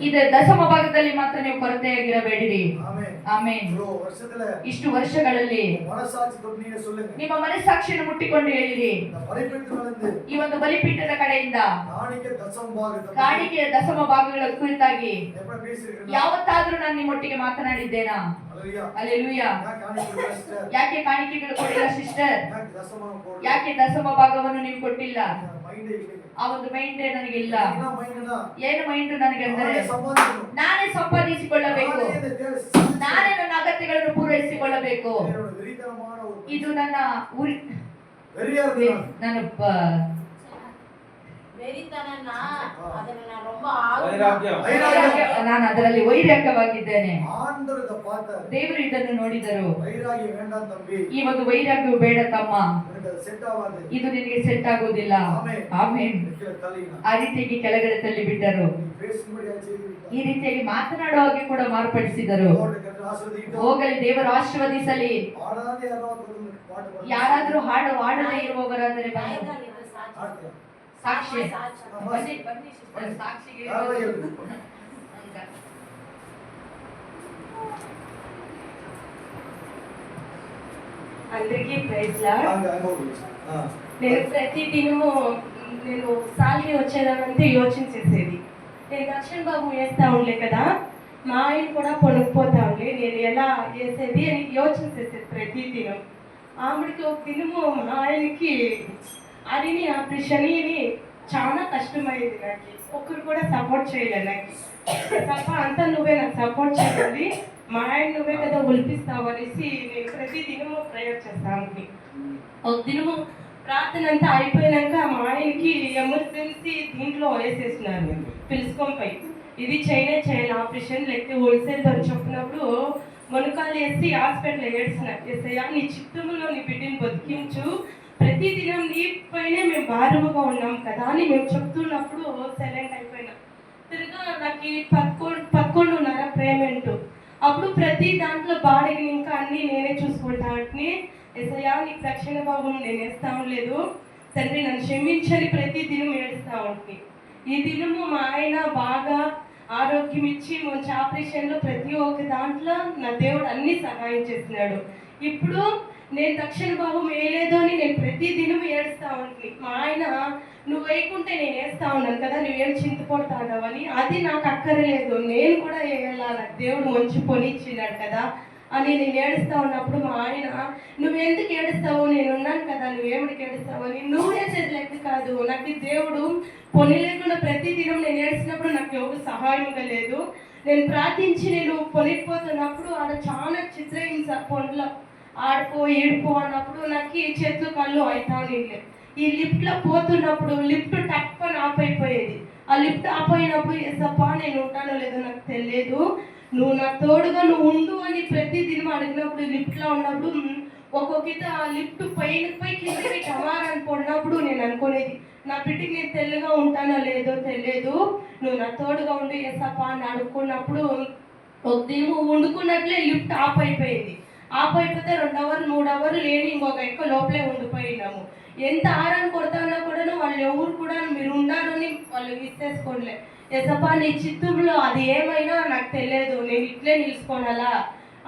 ಇದು ದಶಮ ಭಾಗದಲ್ಲಿ ಮಾತ್ರ ನೀವು ಕೊರತೆಯಾಗಿರಬೇಡಿರಿ. ಆಮೆನ್. ಇಷ್ಟು ವರ್ಷಗಳಲ್ಲಿ ನಿಮ್ಮ ಮನಸ್ಸಾಕ್ಷಿಯನ್ನು ಮುಟ್ಟಿಕೊಂಡು ಹೇಳಿರಿ, ಈ ಒಂದು ಬಲಿಪೀಠದ ಕಡೆಯಿಂದ ಕಾಣಿಕೆಯ ದಶಮ ಭಾಗಗಳ ಕುರಿತಾಗಿ ಯಾವತ್ತಾದ್ರೂ ನಾನು ನಿಮ್ಮೊಟ್ಟಿಗೆ ಮಾತನಾಡಿದ್ದೇನಾ? ಹಲ್ಲೆಲೂಯಾ. ಯಾಕೆ ಕಾಣಿಕೆಗಳು ಕೊಟ್ಟಿಲ್ಲ ಸಿಸ್ಟರ್? ಯಾಕೆ ದಶಮ ಭಾಗವನ್ನು ನೀವು ಕೊಟ್ಟಿಲ್ಲ? ಆ ಒಂದು ಮೈಂಡ್ ನನಗಿಲ್ಲ. ಏನು ಮೈಂಡ್ ನನಗೆ ಅಂದರೆ, ನಾನೇ ಸಂಪಾದಿಸಿಕೊಳ್ಳಬೇಕು, ನಾನೇ ನನ್ನ ಅಗತ್ಯಗಳನ್ನು ಪೂರೈಸಿಕೊಳ್ಳಬೇಕು. ಇದು ನನ್ನ ನಾನು வெறித்தனನ್ನ ಅದನ್ನ நான் ரொம்ப ವೈರಾಗ್ಯ ನಾನು ಅದರಲ್ಲಿ ವೈರಾಗ್ಯವಾಗಿದ್ದೇನೆ. ஆண்டவரை பார்த்த ದೇವರು ಇದನ್ನು ನೋಡಿದರು. வைராகி வேண்டாம் தம்பி, ಈ ಒಂದು ವೈರಾಗ್ಯವು ಬೇಡ ತಮ್ಮ, உனக்கு அது செட் ஆகாது. ಇದು ನಿನಗೆ ಸೆಟ್ ಆಗುವುದಿಲ್ಲ. ಆಮೆನ್. ಆಮೆನ್. கீழே தள்ளினா ಆ ರೀತಿಯಾಗಿ ಕೆಳಗಡೆ ತಳ್ಳಿ ಬಿಟ್ಟರು. நீ பேசும்படியா செய்து ಈ ರೀತಿಯಾಗಿ ಮಾತನಾಡುವ ಹಾಗೆ ಕೂಡ ಮಾರ್ಪಡಿಸಿದರು. அவருக்கு ஆசீர்வதிக்கட்டும். ಹೋಗಲಿ, ದೇವರು ಆಶೀರ್ವದಿಸಲಿ. ஆடாதே யாராவது ஒரு பாட்டு பாடு. ಯಾರಾದ್ರೂ ಹಾಡದೇ ಇರುವವರಾದರೆ ಬನ್ನಿ. ஆடுங்க. ಸಾಕ್ಷಿ ಸಾಕ್ಷಿ. ಬನ್ನಿ ಬನ್ನಿ sister, ಸಾಕ್ಷಿಗೆ யாரோ எழுது. అందరికీ ప్రైజ్ లార్డ్. அங்க அங்க ஒரு నేను ప్రతి దినము నేను సాలికి వచ్చేదానంటే యోచించేసేది. నేను దక్షిణ బాబు వేస్తా ఉండలే కదా, మా ఆయన కూడా పొనుకుపోతా ఉండే, నేను ఎలా వేసేది అని యోచించేసేది ప్రతి దినం. ఆవిడకి ఒక దినము మా ఆయనకి అరిని ఆపరేషన్ అని చాలా కష్టమైంది. నాకు ఒక్కరు కూడా సపోర్ట్ చేయలేదు. నాకు తప్ప అంతా నువ్వే నాకు సపోర్ట్ చేయాలి, మా ఆయన నువ్వే కదా ఒలిపిస్తావు అనేసి నేను ప్రతి దినము ప్రేయర్ చేస్తాను. ఒక దినము ప్రార్థన అంతా అయిపోయినాక మా ఆయనకి ఎమర్జెన్సీ దీంట్లో వేసేసినారు పిలుచుకోపై. ఇది చేయాలి ఆపరేషన్, లేకపోతే హోల్సేల్ అని చెప్పినప్పుడు మొనకాలు వేసి హాస్పిటల్ ఏడ్చినారు. ఎస్ఐయా నీ చిత్తంలో నీ బిడ్డని బతికించు, ప్రతి దినం నీ పైనే మేము భారముగా ఉన్నాం కదా అని మేము చెప్తున్నప్పుడు సైలెంట్ అయిపోయినా. తిరిగా నాకు 11:30 పేమెంట్. అప్పుడు ప్రతి దాంట్లో బాడీని ఇంకా అన్నీ నేనే చూసుకుంటా అంటే, ఎస్ఐయా నీకు దక్షిణ భాగం నేను వేస్తా లేదు తండ్రి, నన్ను క్షమించని ప్రతి దినం ఏడుస్తా ఉంటుంది. ఈ దినము మా ఆయన బాగా ఆరోగ్యం ఇచ్చి మంచి ఆపరేషన్లో ప్రతి ఒక్క దాంట్లో నా దేవుడు అన్ని సహాయం చేస్తున్నాడు. ఇప్పుడు నేను దక్షిణ భాగం వేయలేదు అని నేను ప్రతి దినం ఏడుస్తా ఉంటుంది. మా ఆయన నువ్వు వేయకుంటే నేను వేస్తా ఉన్నాను కదా, నువ్వేం చింతపడతాడవని. అది నాకు అక్కర్లేదు, నేను కూడా వేయాలా, నాకు దేవుడు మంచి పొనిచ్చినాడు కదా అని నేను ఏడుస్తా ఉన్నప్పుడు మా ఆయన నువ్వెందుకు ఏడుస్తావు, నేను ఉన్నాను కదా, నువ్వేమిడికి ఏడుస్తావు అని. నువ్వు వేసేది లెక్క కాదు, నాకు దేవుడు పొని లేకుండా ప్రతి దినం నేను ఏడ్చినప్పుడు నాకు ఎవరు సహాయంగా లేదు. నేను ప్రార్థించి నేను పొనిపోతున్నప్పుడు ఆడ చాలా చిత్రహింస పొండ్లో ఆడుకో ఏడుకో అన్నప్పుడు నాకు చేతులు కళ్ళు అవుతా ఉండే. ఈ లిఫ్ట్లో పోతున్నప్పుడు లిఫ్ట్ టక్కని ఆఫ్ అయిపోయేది. ఆ లిఫ్ట్ ఆఫ్ అయినప్పుడు ఎసప్పా నేను ఉంటానో లేదో నాకు తెలియదు, నువ్వు నా తోడుగా నువ్వు ఉండు అని ప్రతి దినం అడిగినప్పుడు లిఫ్ట్లో ఉన్నప్పుడు ఒక్కొక్కటి ఆ లిఫ్ట్ పైకి కిందకి టమారాన్ని పడినప్పుడు నేను అనుకునేది, నా బిడ్డకి నేను తెల్లగా ఉంటానో లేదో తెలియదు, నువ్వు నా తోడుగా ఉండు ఎసప్పా అని అడుక్కున్నప్పుడు ఒక దినం వండుకున్నట్లే లిఫ్ట్ ఆఫ్ అయిపోయింది. ఆఫ్ అయిపోతే 2 అవర్లు 3 అవర్లు లేని ఇంకొక ఎక్కువ లోపలే ఉండిపోయినాము. ఎంత ఆరాన్ని కొడతానా కూడా వాళ్ళు ఎవరు కూడా మీరు ఉండాలని వాళ్ళు విస్తేసుకోలే. ఎసపా నీ చిత్తంలో అది ఏమైనా నాకు తెలియదు, నేను ఇట్లే నిలుచుకోనాలా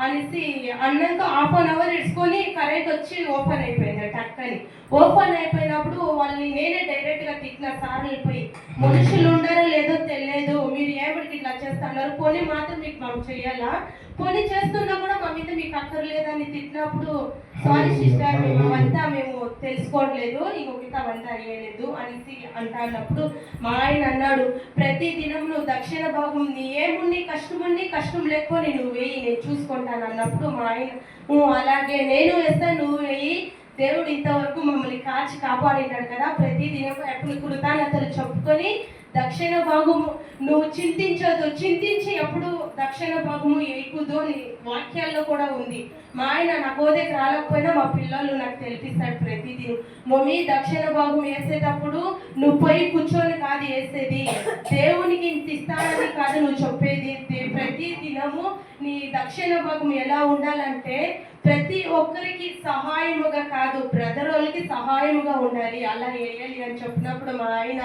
అనేసి అన్నాక 1/2 అవర్ ఇడ్చుకొని కరెంట్ వచ్చి ఓపెన్ అయిపోయింది. టక్కని ఓపెన్ అయిపోయినప్పుడు వాళ్ళని నేనే డైరెక్ట్గా తిట్టిన సార్ వెళ్ళిపోయి, మనుషులు ఉండారో లేదో తెలియదు, మీరు ఏమిటికి ఇట్లా చేస్తున్నారు, పోనీ మాత్రం మీకు మనం చెయ్యాలా, పోనీ చేస్తున్నా కూడా మా మీద మీకు అక్కర్లేదని తిట్టినప్పుడు సారీ సిస్టర్ మేము అవంతా మేము తెలుసుకోవట్లేదు, ఇంకొకటి అవంతా అయ్యలేదు అనేసి అంటున్నప్పుడు మా ఆయన అన్నాడు, ప్రతి దినం నువ్వు దక్షిణ భాగం నీ ఏముండి కష్టం లేకపోని నువ్వు వేయి, నేను చూసుకుంటాను అన్నప్పుడు మా ఆయన అలాగే నేను వేస్తాను, నువ్వు వేయి, దేవుడు ఇంతవరకు మమ్మల్ని కాచి కాపాడినాడు కదా, ప్రతి దినం ఎప్పుడు కృతజ్ఞతలు చెప్పుకొని దక్షిణ భాగము నువ్వు చింతించి ఎప్పుడు దక్షిణ భాగము ఎక్కుదో అని వాక్యాల్లో కూడా ఉంది. మా ఆయన నా కోదకి రాలేకపోయినా మా పిల్లలు నాకు తెలిపిస్తాడు ప్రతిదీ, మమ్మీ దక్షిణ భాగం వేసేటప్పుడు నువ్వు పోయి కూర్చొని కాదు వేసేది, దేవునికి ఇంత ఇస్తానని కాదు నువ్వు చెప్పేది, ప్రతి దినము నీ దక్షిణ భాగం ఎలా ఉండాలంటే ప్రతి ఒక్కరికి సహాయముగా కాదు బ్రదర్ వాళ్ళకి సహాయముగా ఉండాలి, అలా వేయాలి అని చెప్పినప్పుడు మా ఆయన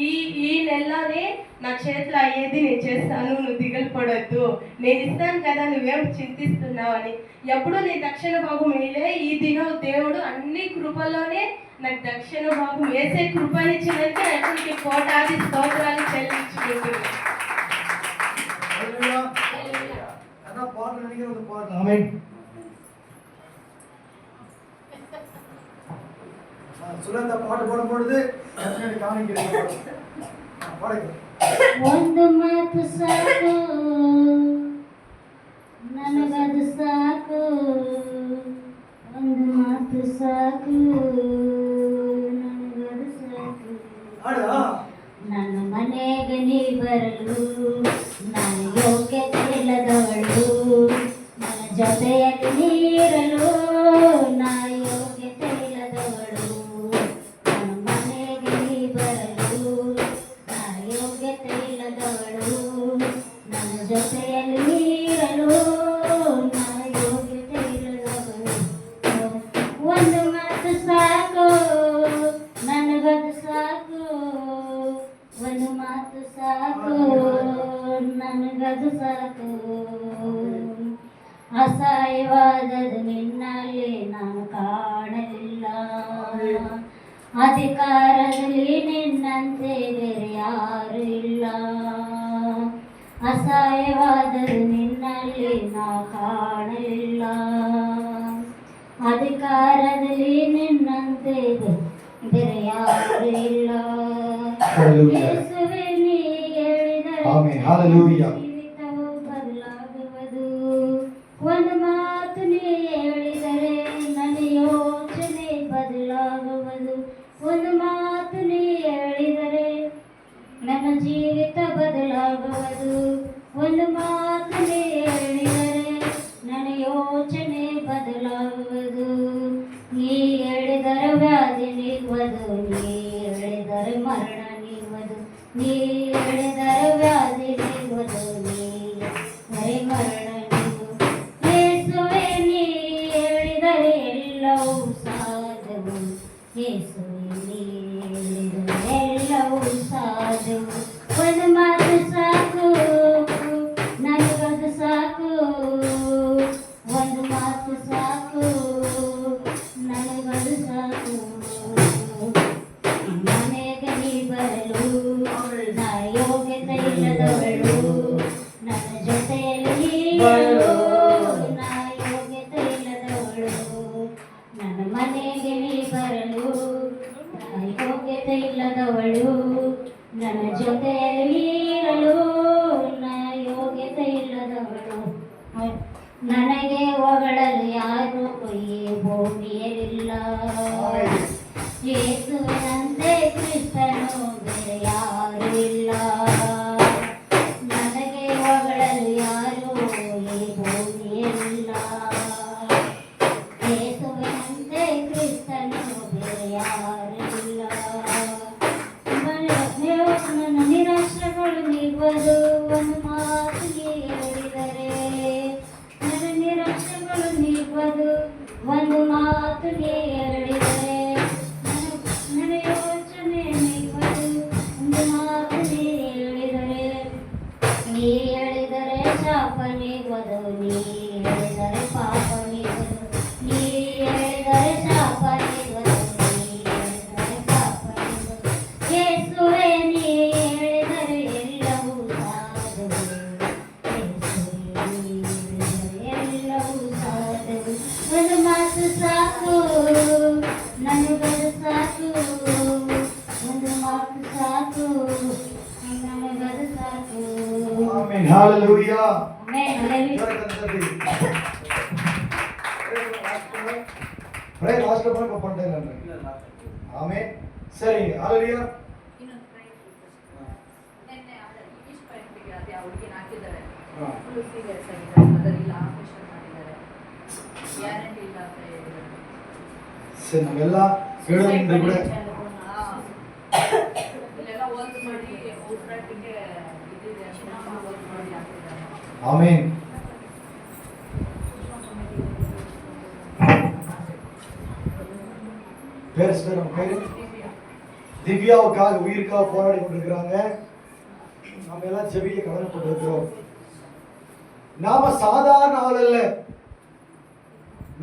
ఈ నెలనే నా చేతిలో అయ్యేది నేను చేస్తాను, నువ్వు దిగులు పడొద్దు, నేను ఇస్తాను కదా, నువ్వేం చింతిస్తున్నావు అని. ఎప్పుడు నీ దక్షిణ భాగం వేయలే, ఈ దినం దేవుడు అన్ని కృపలోనే నాకు దక్షిణ భాగం వేసే కృపనిచ్చినందుకు అతనికి కోటాది స్తోత్రాలు చెల్లించుకుంటున్నాను. சுரந்த பாட்டு போடும்பொழுது காணிக்கிறேன். ಒಂದು ಮಾತು ಸಾಕು ನನಗದು ಸಾಕು, ಒಂದು ಮಾತು ಸಾಕು ನನಗದು ಸಾಕು. ನನ್ನ ಮನೆಗೆ ನೀ ಬರಲು ನಾನು ಯೋಗ್ಯತೆ ಇಲ್ಲದವಳು, ನನ್ನ ಜೊತೆಯಲ್ಲಿ ನೀರಲು ನಾ ಯೋಗ್ಯತೆ ಇಲ್ಲದವಳು. ನನ್ನ ಮನೆಗೆ ನೀ ಬರಲು ನಾ ಯೋಗ್ಯತೆ ಇಲ್ಲದವಳು, ನನ್ನ ಜೊತೆಯಲ್ಲಿ ನೀರಲು ನಾ ಯೋಗ್ಯತೆ ಇಲ್ಲದವಳು. ಒಂದು ಮಾತು ಸಾಕು ನನಗದು ಸಾಕು, ಒಂದು ಮಾತು ಸಾಕು ನನಗದು ಸಾಕು. ಅಸಹ್ಯವಾದದು ನಿನ್ನಲ್ಲಿ ನಾನು ಕಾಣಲಿಲ್ಲ, ಅಧಿಕಾರದಲ್ಲಿ ನಿನ್ನಂತೆ ಬೇರೆ ಯಾರು ಇಲ್ಲ. ಅಸಹ್ಯವಾದದು ನಿನ್ನಲ್ಲಿ ನಾ ಕಾಣಲಿಲ್ಲ, ಅಧಿಕಾರದಲ್ಲಿ ನಿನ್ನಂತೆ ಬೇರೆ ಯಾರು ಇಲ್ಲ. ಯೇಸುವೇ ನೀ ಹೇಳಿದರೆ ಆಮೆನ್. ಹಲ್ಲೆಲೂಯಾ. ಜೀವಿತವು ಬದಲಾಗುವುದು. ಒಂದು ಮಾತು ನೀ ಹೇಳಿದರೆ ನನ್ನ ಯೋಚನೆ ಬದಲಾಗುವುದು. ಒಂದು ಮಾತು ನೀ ಹೇಳಿದರೆ ನನ್ನ ಜೀವಿತ ಬದಲಾಗುವುದು. ಒಂದು ಮಾತು ನೀ ಹೇಳಿದರೆ ನನ್ನ ಯೋಚನೆ ಬದಲಾಗುವುದು. ನೀ ಹೇಳಿದರೆ ವ್ಯಾಧಿ ನೀಗುವುದು, ನೀ ಹೇಳಿದರೆ ಮರಣ ನೀಗುವುದು. ನೀ ಹೇಳಿದರೆ ವ್ಯಾಧಿ ನೀಗುವುದು, ನೀ ಹೇಳಿದರೆ ಮರಣ ನೀಗುವುದು. ಯೇಸುವೇ ನೀ ಹೇಳಿದರೆ ಎಲ್ಲವೂ ಸಾಧ್ಯವು. ಯೇಸುವೇ ನೀ ಹೇಳಿದರೆ ಎಲ್ಲವೂ ಸಾಧ್ಯವು. ಒಂದು ಮಾತು ಸಾಕು ನನಗದು ಸಾಕು, ಒಂದು ಮಾತು ಸಾಕು ನನಗದು ಸಾಕು. ಮನೆಗೆ ನೀ ಬರಲು ನಾ ಯೋಗ್ಯತೆ ಇಲ್ಲದವಳು, ನನ್ನ ಜೊತೆಯಲ್ಲಿ ನೀರಲು ನಾ ಯೋಗ್ಯತೆ ಇಲ್ಲದವಳು. ನನ್ನ ಮನೆಗೆ ನೀ ಬರಲು ನಾ ಯೋಗ್ಯತೆ ಇಲ್ಲದವಳು, ನನ್ನ ಜೊತೆಯಲ್ಲಿ ನೀರಲು ನಾ ಯೋಗ್ಯತೆ ಇಲ್ಲದವಳು. ನನಗೆ ಹೊಗಳಲು ಯಾರು ಈ ಭೂಮಿಯಲ್ಲಿಲ್ಲ, ಯೇಸುವಿನಂತೆ ಕ್ರಿಸ್ತನು ಬೇರೆ ಯಾರು ಇಲ್ಲ. ನನಗೆ ಹೊಗಳಲು ಯಾರು ಈ ಭೂಮಿಯಲ್ಲಿಲ್ಲ, ಯೇಸುವಿನಂತೆ ಕ್ರಿಸ್ತನು ಬೇರೆ ಯಾರು ಇಲ್ಲ. ನನ್ನ ನಿರಾಶೆಗಳು ನೀಗುವುದು. ಒಂದು ಮಾತು ನೀ ಹೇಳಿದರೆ ನನ್ನ ನಿರಾಶೆಗಳು ನೀಗುವುದು. ಒಂದು ಮಾತು ನೀ ಹೇಳಿದರೆ ನನ್ನ ಯೋಚನೆ ನೀಗುವುದು. ಒಂದು ಮಾತು ನೀ ಹೇಳಿದರೆ, ನೀ ಹೇಳಿದರೆ ಶಾಪ ನೀಗುವುದು, ನೀ ಹೇಳಿದರೆ ಪಾಪ ನೀಗುವುದು. ನೀ ಹೇಳಿದರೆ ಶಾಪ ನೀಗುವುದು, ನೀ ಹೇಳಿದರೆ ಪಾಪ ನೀಗುವುದು. ಯೇಸುವೇ ನೀ ಹೇಳಿದರೆ ಎಲ್ಲವೂ ಸಾಧು. ಯೇಸುವೇ ನೀ ಹೇಳಿದರೆ ಎಲ್ಲವೂ ಸಾಧು. ಒಂದು ಮಾತು ಸಾಕು ನನಗದು ಸಾಕು, ಒಂದು ಮಾತು ಸಾಕು ನನಗದು ಸಾಕು. Amen. Hallelujah. Amen. Pray last ಬಂದು ಒಪ್ಪಂತ ಇಲ್ಲ ಆಮೆನ್. ಸರಿ ಹಲ್ಲೆಲೂಯಾ. ಇನ್ನೊಂದು ಪ್ರೈಸ್ ನಿನ್ನೆ ಇಂಗ್ಲಿಷ್ ಪೈಂಟಿಗೆ ಅದೇ ಆ ಹುಡುಗಿನ ಹಾಕಿದ್ದಾರೆ, ಹಾ. ಫುಲ್ ಸೀರಿಯಸ್ ಆಗಿದ್ದಾರೆ, ಅದರಿಂದ ಆಪರೇಷನ್ ಮಾಡಿದ್ದಾರೆ, ಗ್ಯಾರಂಟಿ ಇಲ್ಲ ಅಂತ ಹೇಳಿದ್ದಾರೆ. ಸರಿ ನಾವೆಲ್ಲ ಹೇಳೋದ್ರಿಂದ ಕೂಡ ಇಲ್ಲೆಲ್ಲ ವರ್ಕ್ ಮಾಡಿ ಔಟ್ರಾಟಿಗೆ ಇದಿದೆ ಅಂತ ವರ್ಕ್ ಮಾಡಿ ಹಾಕಿದ್ದಾರೆ. ஆமென். பேர் திவ்யாவுக்காக உயிருக்காக போராடி கொண்டிருக்கிறாங்க. நாம எல்லாம் ஜெபிக்க கடமைப்பட்டிருக்கிறோம். நாம சாதாரண ஆள் அல்ல,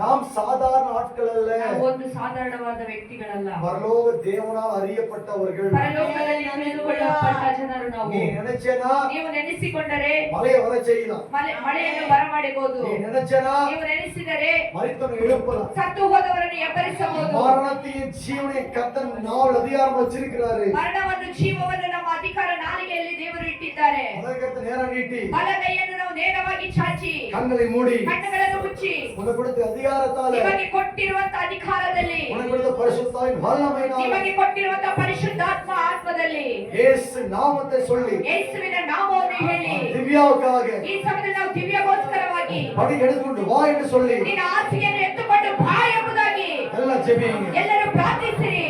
நாம் சாதாரண ஆட்கள் அல்ல, ನಾವು ಒಂದು ಸಾಧಾರಣವಾದ ವ್ಯಕ್ತಿಗಳಲ್ಲ, பரலோக தேவனால் அறியப்பட்டவர்கள். ಪರಲೋಕದಲ್ಲಿ ತಿಳಿದುಕೊಳ್ಳಲ್ಪಟ್ಟ ಜನರು ನಾವು. நீ நினைச்சேனா ನೀವು ನೆನೆಸಿಕೊಂಡರೆ மலையை வர செய்யலாம், ಮಳೆಯನ್ನು ಬರಮಾಡಬಹುದು. நீ நினைச்சேனா ನೀವು ನೆನೆಸಿದರೆ மரித்தவனை எழுப்பலாம். ಸತ್ತು ಹೋದವರನ್ನು ಎಬ್ಬರಿಸಬಹುದು. மரணத்தையும் ஜீவனை கர்த்தர் நாள் அதிகாரம் வச்சிருக்கிறாரு. ಮರಣವನ್ನು ಜೀವವನ್ನು ನಮ್ಮ ಅಧಿಕಾರ ನಾಲಿಗೆಯಲ್ಲಿ ದೇವರು ಇಟ್ಟಿದ್ದಾರೆ. ಇದ್ದಾರೆ. வலதுகரத்தை நேரா நீட்டி ಬಲಗೈಯನ್ನು ನಾವು ನೇರವಾಗಿ ಚಾಚಿ கண்களை மூடி ಕಣ್ಣುಗಳನ್ನು ಮುಚ್ಚಿ உனக்கு கொடுத்த அதிகாரத்தால ನಿಮಗೆ ಕೊಟ್ಟಿರುವಂತ ಅಧಿಕಾರದಲ್ಲಿ உனக்கு கொடுத்த பரிசுத்தாவின் வல்லமையினால் ನಿಮಗೆ ಕೊಟ್ಟಿರುವಂತ ಪರಿಶುದ್ಧಾತ್ಮ ಆತ್ಮದಲ್ಲಿ இயேசு நாமத்தை சொல்லி ಯೇಸುವಿನ ನಾಮವನ್ನು ಹೇಳಿ திவ்யாவுக்காக ಈ ಸಮಯದಲ್ಲಿ ನಾವು ದಿವ್ಯಗೋಸ್ಕರವಾಗಿ படி எடுத்துக்கொண்டு வா என்று சொல்லி ನಿನ್ನ ಆಸೆಯನ್ನು ಎತ್ತುಕೊಂಡು ಬಾ ಎಂಬುದಾಗಿ எல்லாம் ஜெபிங்க. ಎಲ್ಲರೂ ಪ್ರಾರ್ಥಿಸಿರಿ.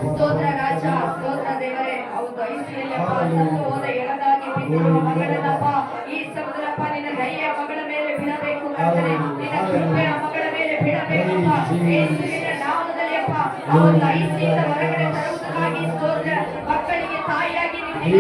ಸ್ತೋತ್ರ ರಾಜ, ಸ್ತೋತ್ರ ದೇವರೇ. ಹೌದು, ಐಸಿಯಲ್ಲಪ್ಪ ಸತ್ತು ಹೋದ ಎಳಗಾಗಿ ಬಿದ್ದಿರುವ ಮಗಳನ್ನಪ್ಪ ಈ ಸಮಯದಲ್ಲಪ್ಪ ನಿನ್ನ ದಯೆಯ ಮಗಳ ಮೇಲೆ ಬೀಳಬೇಕು ಕರ್ತನೆ. ನಿನ್ನ ಕೃಪೆಯ ಮಗಳ ಮೇಲೆ ಬೀಳಬೇಕಪ್ಪ ಯೇಸುವಿನ ನಾಮದಲ್ಲಿ ಅಪ್ಪ. ಅವತ್ತು ಐಸಿಯಿಂದ ಹೊರಗಡೆ ತರುವುದಕ್ಕಾಗಿ ಸ್ತೋತ್ರ. ಮಕ್ಕಳಿಗೆ ತಾಯಿಯಾಗಿ ನಿಮಗೆ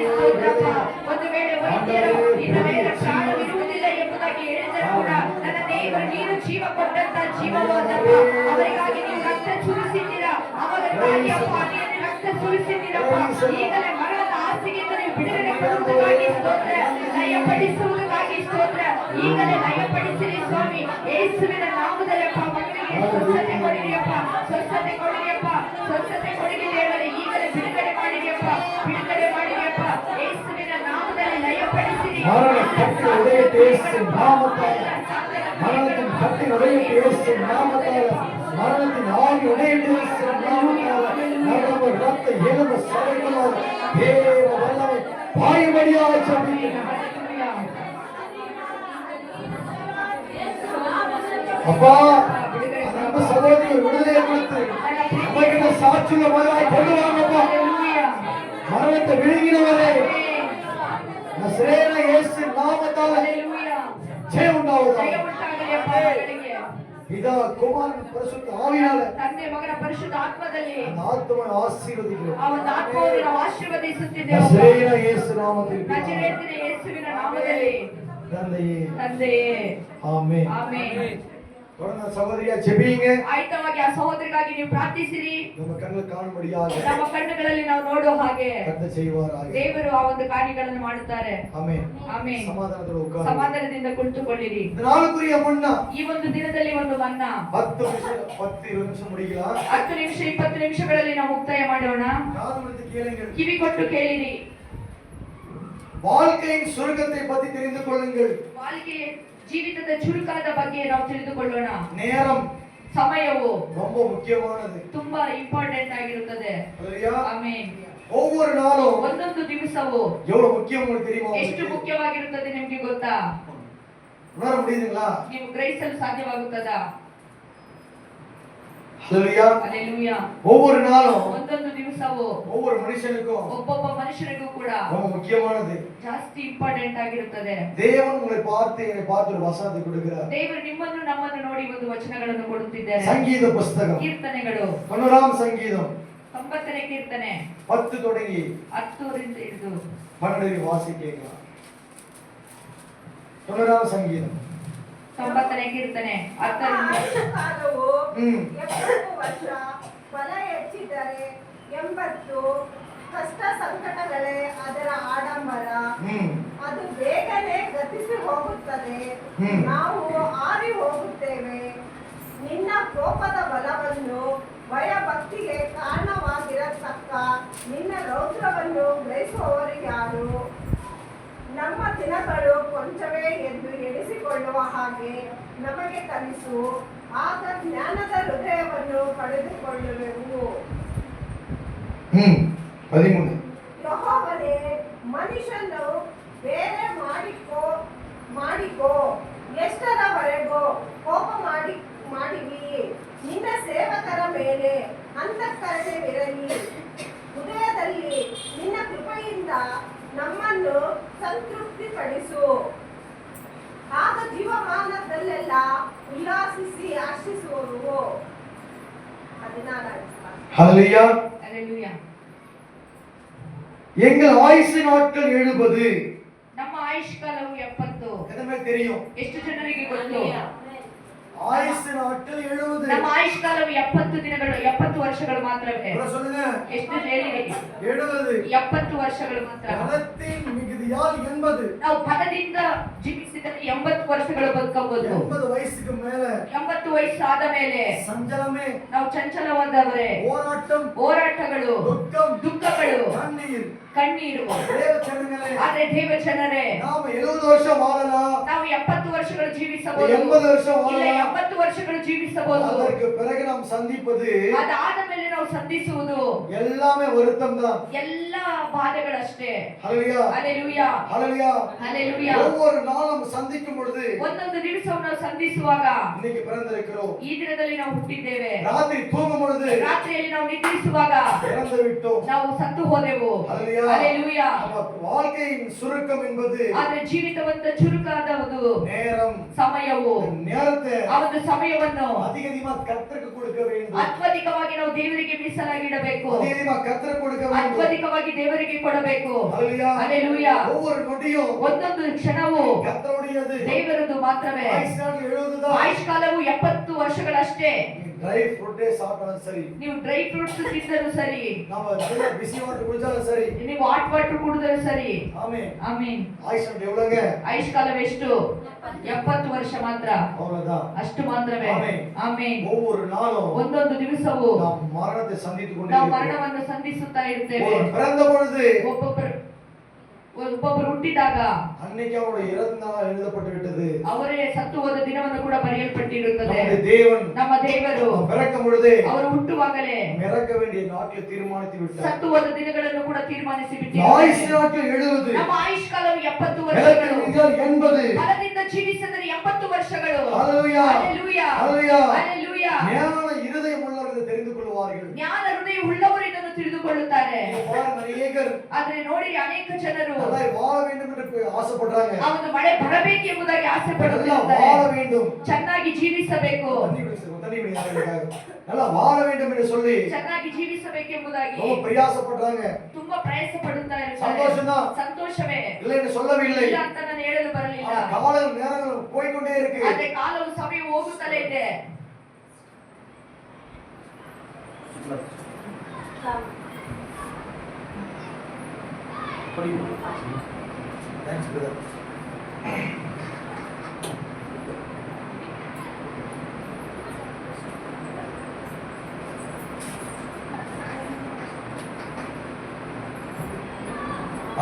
ಸ್ತೋತ್ರಪ್ಪ. ಒಂದು ವೇಳೆ ವೈದ್ಯರು ನಿನ್ನ ಮೇಲೆ ಪ್ರಾಣವಿರುವುದಿಲ್ಲ ಎಂಬುದಾಗಿ ಹೇಳಿದರೂ ಕೂಡ ನನ್ನ ದೇವರು ನೀನು ಜೀವ ಕೊಟ್ಟಂತ ಜೀವವಾದಪ್ಪ. ಅವರಿಗಾಗಿ ನೀವು ರಕ್ತ ಸುರಿಸಿದ್ದೀರಾ. ಅವರಿಗಾಗಿ ಅಪ್ಪ ನೀನು ರಕ್ತ ಸುರಿಸಿದ್ದೀರಪ್ಪ. ಈಗಲೇ ಮರಣದ ಹಾಸಿಗೆಯಿಂದ ನೀವು ಬಿಡುಗಡೆ ಕೊಡುವುದಕ್ಕಾಗಿ ಸ್ತೋತ್ರ. ಲಯಪಡಿಸುವುದಕ್ಕಾಗಿ ಸ್ತೋತ್ರ. ಈಗಲೇ ಲಯಪಡಿಸಿರಿ ಸ್ವಾಮಿ. ಯೇಸುವಿನ ನಾಮದಲ್ಲಪ್ಪ ಮಕ್ಕಳಿಗೆ ಸ್ವಸ್ಥತೆ ಕೊಡಿರಿಯಪ್ಪ, ಸ್ವಸ್ಥತೆ ಕೊಡಿರಿಯಪ್ಪ, ಸ್ವಸ್ಥತೆ ಕೊಡಿರಿ ದೇವರೇ. ಈಗಲೇ ಬಿಡುಗಡೆ ಮಾಡಿರಿಯಪ್ಪ, ಬಿಡುಗಡೆ ಮಾಡಿರಿಯಪ್ಪ. ಯೇಸುವಿನ ನಾಮದಲ್ಲಿ ಲಯಪಡಿಸಿರಿ. மரண கட்டி உடைய இயேசு நாமத்தால் மரணத்தின் கட்டி உடைய இயேசு நாமத்தால் மரணத்தின் ஆவி உடைய இயேசு நாமத்தால் நரம்பு ரத்த எலும்பு சதைகளால் தேவ வல்லமை பாயும்படியாக ஜெபிக்கிறேன். அப்பா நம்ம சகோதரி விடுதலை கொடுத்து நமக்கு சாட்சியுள்ள மகளாய் கொண்டு வாங்கப்பா. மரணத்தை விழுங்கினவரே நசரேயன இயேசு நாமத்தால் ஜெயம் உண்டாவதாக. ಜಯವುಂಟಾಗಲಿಯಪ್ಪ ಮಕ್ಕಳಿಗೆ. பிதா குமாரன் பரிசுத்த ஆவியால ತಂದೆ ಮಗನ ಪರಿಶುದ್ಧ ಆತ್ಮದಲ್ಲಿ அந்த ஆத்மாவை ஆசீர்வதிக்கிறோம். ಆ ಒಂದು ಆತ್ಮವನ್ನು ನಾವು ಆಶೀರ್ವದಿಸುತ್ತಿದ್ದೇವೆ. நசரேயன இயேசு நாமத்தில் ನಜರೇತಿನ ಯೇಸುವಿನ ನಾಮದಲ್ಲಿ தந்தையே ತಂದೆಯೇ. ஆமென். ಆಮೆನ್. தொடர்ந்து சகோதரியா ஜெபிங்க. ಆಯ್ತವಾಗಿ ಆ ಸಹೋದರಿಗಾಗಿ ನೀವು ಪ್ರಾರ್ಥಿಸಿರಿ. நம்ம கண்ணில் காணும்படியாக ನಮ್ಮ ಕಣ್ಣುಗಳಲ್ಲಿ ನಾವು ನೋಡೋ ಹಾಗೆ கர்த்தர் செய்வாராக. ದೇವರು ಆ ಒಂದು ಕಾರ್ಯಗಳನ್ನು ಮಾಡುತ್ತಾರೆ. ஆமென். ಆಮೆನ್. சமாதானத்தோடு உட்கார்ந்து ಸಮಾಧಾನದಿಂದ ಕುಳಿತುಕೊಳ್ಳಿರಿ. இந்த நாளுக்குரிய மன்னா ಈ ಒಂದು ದಿನದಲ್ಲಿ ಒಂದು ಮನ್ನ 10 நிமிஷம் முடிக்கலாம். 10 ನಿಮಿಷ 20 ನಿಮಿಷಗಳಲ್ಲಿ ನಾವು ಮುಕ್ತಾಯ ಮಾಡೋಣ. காது கொடுத்து கேளுங்கள். ಕಿವಿ ಕೊಟ್ಟು ಕೇಳಿರಿ. வாழ்க்கையின் சுருக்கத்தை பற்றி தெரிந்து கொள்ளுங்கள். வாழ்க்கைಯ ಜೀವಿತದ ಚುರುಕಾದ ಬಗ್ಗೆ ನಾವು ತಿಳಿದುಕೊಳ್ಳೋಣ. நேரம் ಸಮಯವು ரொம்ப முக்கியமானது. ತುಂಬಾ ಇಂಪಾರ್ಟೆಂಟ್ ಆಗಿರುತ್ತದೆ. ஹalleluya. ಆಮೆನ್. ஒவ்வொரு நாளும் ಒಂದೊಂದು ದಿವಸವು எவ்வளவு முக்கியம் உங்களுக்கு தெரியுமா? ಎಷ್ಟು ಮುಖ್ಯವಾಗಿರುತ್ತದೆ ನಿಮಗೆ ಗೊತ್ತಾ? உணர முடியுதுங்களா? ನೀವು ಗ್ರಹಿಸಲು ಸಾಧ್ಯವಾಗುತ್ತದಾ? ஹalleluya. ಹಲ್ಲೆಲೂಯಾ. ஒவ்வொரு நாளும் ಒಂದೊಂದು ದಿವಸವು ஒவ்வொரு மனுஷனுக்கும் ಒಬ್ಬೊಬ್ಬ ಮನುಷ್ಯನಿಗೂ ಕೂಡ ரொம்ப முக்கியமானது. ಜಾಸ್ತಿ ಇಂಪಾರ್ಟೆಂಟ್ ಆಗಿರುತ್ತದೆ. தேவன் உங்களை பார்த்து என்னை பார்த்து ஒரு வசனத்தை கொடுக்கிறார். ದೇವರು ನಿಮ್ಮನ್ನು ನಮ್ಮನ್ನು ನೋಡಿ ಒಂದು ವಚನಗಳನ್ನು ಕೊಡುತ್ತಿದ್ದಾರೆ. சங்கீத புஸ்தகம் ಕೀರ್ತನೆಗಳು 90ஆம் சங்கீதம் 90ನೇ ಕೀರ್ತನೆ 10 தொடங்கி 10 ರಿಂದ ಹಿಡಿದು 12 வாசிக்கீங்க. 90ஆம் சங்கீதம் 90ನೇ ಕೀರ್ತನೆ 10 ರಿಂದ ಆಯುಷ್ಕಾಲವು ಹ್ಮ್. 70 ವರ್ಷ, ಫಲ ಹೆಚ್ಚಿದ್ದರೆ 80. ಕಷ್ಟ ಸಂಕಟಗಳೇ ಅದರ ಆಡಂಬರ. ಹ್ಮ್. ಅದು ಬೇಗನೆ ಗತಿಸಿ ಹೋಗುತ್ತದೆ. ಹ್ಮ್. ನಾವು ಆರಿ ಹೋಗುತ್ತೇವೆ. ನಿನ್ನ ಕೋಪದ ಬಲವನ್ನು ಭಯಭಕ್ತಿಗೆ ಕಾರಣವಾಗಿರತಕ್ಕ ನಿನ್ನ ರೌದ್ರವನ್ನು ಗ್ರಹಿಸುವವರಿಗಾರು. ನಮ್ಮ ದಿನಗಳು ಕೊಂಚವೇ ಎಂದು ಎಣಿಸಿಕೊಳ್ಳುವ ಹಾಗೆ ನಮಗೆ ಕಲಿಸು. ಆಗ ಜ್ಞಾನದ ಹೃದಯವನ್ನು ಪಡೆದುಕೊಳ್ಳುವೆವು. 13 ಯೆಹೋವನೇ, ಮನುಷ್ಯನು ಬೇರೆ ಮಾಡಿಕೋ ಎಷ್ಟರವರೆಗೂ ಕೋಪ ಮಾಡಿವಿ. ನಿನ್ನ ಸೇವಕರ ಮೇಲೆ ಅಂತಃಕರಣವಿರಲಿ. ಹೃದಯದಲ್ಲಿ ನಿನ್ನ ಕೃಪೆಯಿಂದ ನಮ್ಮನ್ನು ಸಂತೃಪ್ತಿಪಡಿಸು. ಆಗ ಜೀವಮಾನದಲ್ಲೆಲ್ಲ ಉಲ್ಲಾಸಿಸಿ ಆಶಿಸುವರು. 14. ஹalleluya. ಹಲ್ಲೆಲೂಯಾ. எங்கள் ஆயுசு நாட்கள் 70. ನಮ್ಮ ಆಯುಷ್ಕಾಲವು 70. எதுமே தெரியும். ಎಷ್ಟು ಜನರಿಗೆ ಗೊತ್ತು? ஆயுசு நாட்கள் 70. ನಮ್ಮ ಆಯುಷ್ಕಾಲವು 70 ದಿನಗಳು 70 ವರ್ಷಗಳು ಮಾತ್ರವೇ. அப்புறம் சொல்லுங்க ಎಷ್ಟು ಹೇಳಿರಿ? 70. 70 ವರ್ಷಗಳು ಮಾತ್ರ. பலத்தின் மிகுதியால் 80. ನಾವು ಫಲದಿಂದ ಜೀವಿಸಿದರೆ 80 ವರ್ಷಗಳು ಬದುಕಬಹುದು. 80 ವಯಸ್ಸಿಗೆ ಮೇಲೆ 80 ವಯಸ್ಸಾದ ಮೇಲೆ சஞ்சலமே, ನಾವು ಚಂಚಲವಾದವರೇ, ಹೋರಾಟಗಳು, ದುಃಖಗಳು, ಕಣ್ಣೀರು. ದೇವಚರಣಗಳೇ, ಆದ್ರೆ ದೇವಜನರೇ, ನಾವು 70 ವರ್ಷ ವಾಳಲ್ಲ, ನಾವು 70 ವರ್ಷಗಳು ಜೀವಿಸಬಹುದು, 80 ವರ್ಷ ಇಲ್ಲ ವಾಳಲ್ಲ. 80 ವರ್ಷಗಳು ಜೀವಿಸಬಹುದು. அதற்கு பிறகு நாம் சந்திப்பது ಅದಾದ ಮೇಲೆ ನಾವು ಸಂಧಿಸುವುದು எல்லாமே வருத்தம் தான். ಎಲ್ಲ ಬಾಧೆಗಳಷ್ಟೇ. ஹல்லேலூயா, ಹಲ್ಲೆಲೂಯಾ, ஹல்லேலூயா. ಹಲ್ಲೆಲೂಯಾ. ஒவ்வொரு நாளும் சந்திக்கும் பொழுது ಒಂದೊಂದು ದಿವಸವನ್ನು ನಾವು ಸಂಧಿಸುವಾಗ இன்னைக்கு பிறந்திருக்கிறோம், ಈ ದಿನದಲ್ಲಿ ನಾವು ಹುಟ್ಟಿದ್ದೇವೆ, ராத்திரி தூங்கும் பொழுது ರಾತ್ರಿಯಲ್ಲಿ ನಾವು ನಿದ್ರಿಸುವಾಗ இறந்து விட்டோம். ನಾವು ಸತ್ತು ಹೋದೆವು. ஹல்லேலூயா. ಹಲ್ಲೆಲೂಯಾ. நம்ம வாழ்க்கையின் சுருக்கம் என்பது ಆದ್ರೆ ಜೀವಿತವಂತ ಚುರುಕಾದವುದು நேரம். ಸಮಯವು. நேரத்தை ಆ ಒಂದು ಸಮಯವನ್ನು அதிகமா கர்த்தருக்கு கொடுக்க வேண்டும். ಅತ್ಯಧಿಕವಾಗಿ ನಾವು ದೇವರಿಗೆ ಮೀಸಲಾಗಿಡಬೇಕು, அதிகமா கர்த்தருக்கு கொடுக்க வேண்டும். ಅತ್ಯಧಿಕವಾಗಿ ದೇವರಿಗೆ ಕೊಡಬೇಕು. ஹல்லேலூயா. ಹಲ್ಲೆಲೂಯಾ. ஒவ்வொரு நொடியும் ಒಂದೊಂದು ಕ್ಷಣವು கர்த்தருடையது. ದೇವರದು ಮಾತ್ರವೇ. ஆயுசு நாள் 70 தான். ಆಯುಷ್ಕಾಲವು 70 ವರ್ಷಗಳಷ್ಟೇ. ட்ரை ஃப்ரூட்டே சாப்பிட்டாலும் சரி, ನೀವು ಡ್ರೈ ಫ್ರೂಟ್ಸ್ ತಿಂದರೂ ಸರಿ, நம்ம நல்ல பிஸி வாட்டர் குடிச்சாலும் சரி. ನೀವು ಹಾಟ್ ವಾಟರ್ ಕುಡಿದರೂ ಸರಿ. ஆமென். ಆಮೀನ್. ஆயுசு நாள் எவ்வளவுங்க? ಆಯುಷ್ಕಾಲವೆಷ್ಟು? 70 ವರ್ಷ ಮಾತ್ರ, அவ்வளவுதான். ಅಷ್ಟು ಮಾತ್ರವೇ. ಆಮೆನ್. ಆಮೀನ್. ஒவ்வொரு நாளும் ಒಂದೊಂದು ದಿವಸವು நாம் மரணத்தை சந்தித்துக் ನಾವು கொண்டிருக்கிறோம். ಮರಣವನ್ನು ಸಂಧಿಸುತ್ತಾ ಇರ್ತೇವೆ. ஒருவன் பிறந்த பொழுது ಒಬ್ಬೊಬ್ಬರು ಹುಟ್ಟಿದಾಗ அன்னைக்கு அவருடைய இறந்த நாள் எழுதப்பட்டு விட்டது. ಅವರೇ ಸತ್ತು ಹೋದ ದಿನವನ್ನು ಕೂಡ ಬರೆಯಲ್ಪಟ್ಟಿರುತ್ತದೆ. நம்முடைய தேவன் ನಮ್ಮ ದೇವರು நாம் பிறக்கும் பொழுதே ಅವರು ಹುಟ್ಟುವಾಗಲೇ இறக்க வேண்டிய நாட்களை தீர்மானித்து விட்டார். ಸತ್ತು ಹೋದ ದಿನಗಳನ್ನು ಕೂಡ ತೀರ್ಮಾನಿಸಿ ஆயுசு ಬಿಟ್ಟಿದ್ದಾರೆ. நாட்கள் 70. ನಮ್ಮ ಆಯುಷ್ಕಾಲವು 70 இறக்க ವರ್ಷಗಳು. வேண்டியது 80. ಫಲದಿಂದ ಜೀವಿಸಿದರೆ 70 ವರ್ಷಗಳು. ஹல்லேலூயா. ಹಲ್ಲೆಲೂಯಾ, ஹல்லேலூயா. ಹಲ್ಲೆಲೂಯಾ. ஞான இருதயம் உள்ளவர்கள் தெரிந்து கொள்வார்கள். ಜ್ಞಾನ ಹೃದಯ ಉಳ್ಳವರು ಇದನ್ನು ತಿಳಿದುಕೊಳ್ಳುತ್ತಾರೆ. அநேகர் ಆದ್ರೆ ನೋಡಿ, ಅನೇಕ ಜನರು நல்லா வாழ வேண்டும் என்று ஆசைப்படுறாங்க. ಆ ಒಂದು ಮಳೆ ಬರಬೇಕು ಎಂಬುದಾಗಿ ಆಸೆ நல்லா ಪಡುತ್ತಿದ್ದಾರೆ. வாழ வேண்டும், ಚೆನ್ನಾಗಿ ಜೀವಿಸಬೇಕು, தண்ணி குடி நல்லா வாழ வேண்டும் என்று சொல்லி ಚೆನ್ನಾಗಿ ಜೀವಿಸಬೇಕೆಂಬುದಾಗಿ ரொம்ப பிரயாசப்படுறாங்க. ತುಂಬಾ ಪ್ರಯಾಸ ಪಡುತ್ತಾ ಇರ್ತಾರೆ. சந்தோஷம்தான், ಸಂತೋಷವೇ, இல்லை என்று சொல்லவில்லை. ಇಲ್ಲ ಅಂತ ನಾನು ಹೇಳಲು ಬರಲಿಲ್ಲ. காலம் நேரங்கள் போய்க்கொண்டே இருக்கு. ಆದ್ರೆ ಕಾಲವು ಸಮಯ ಹೋಗುತ್ತಲೇ ಇದೆ. Thanks, brother.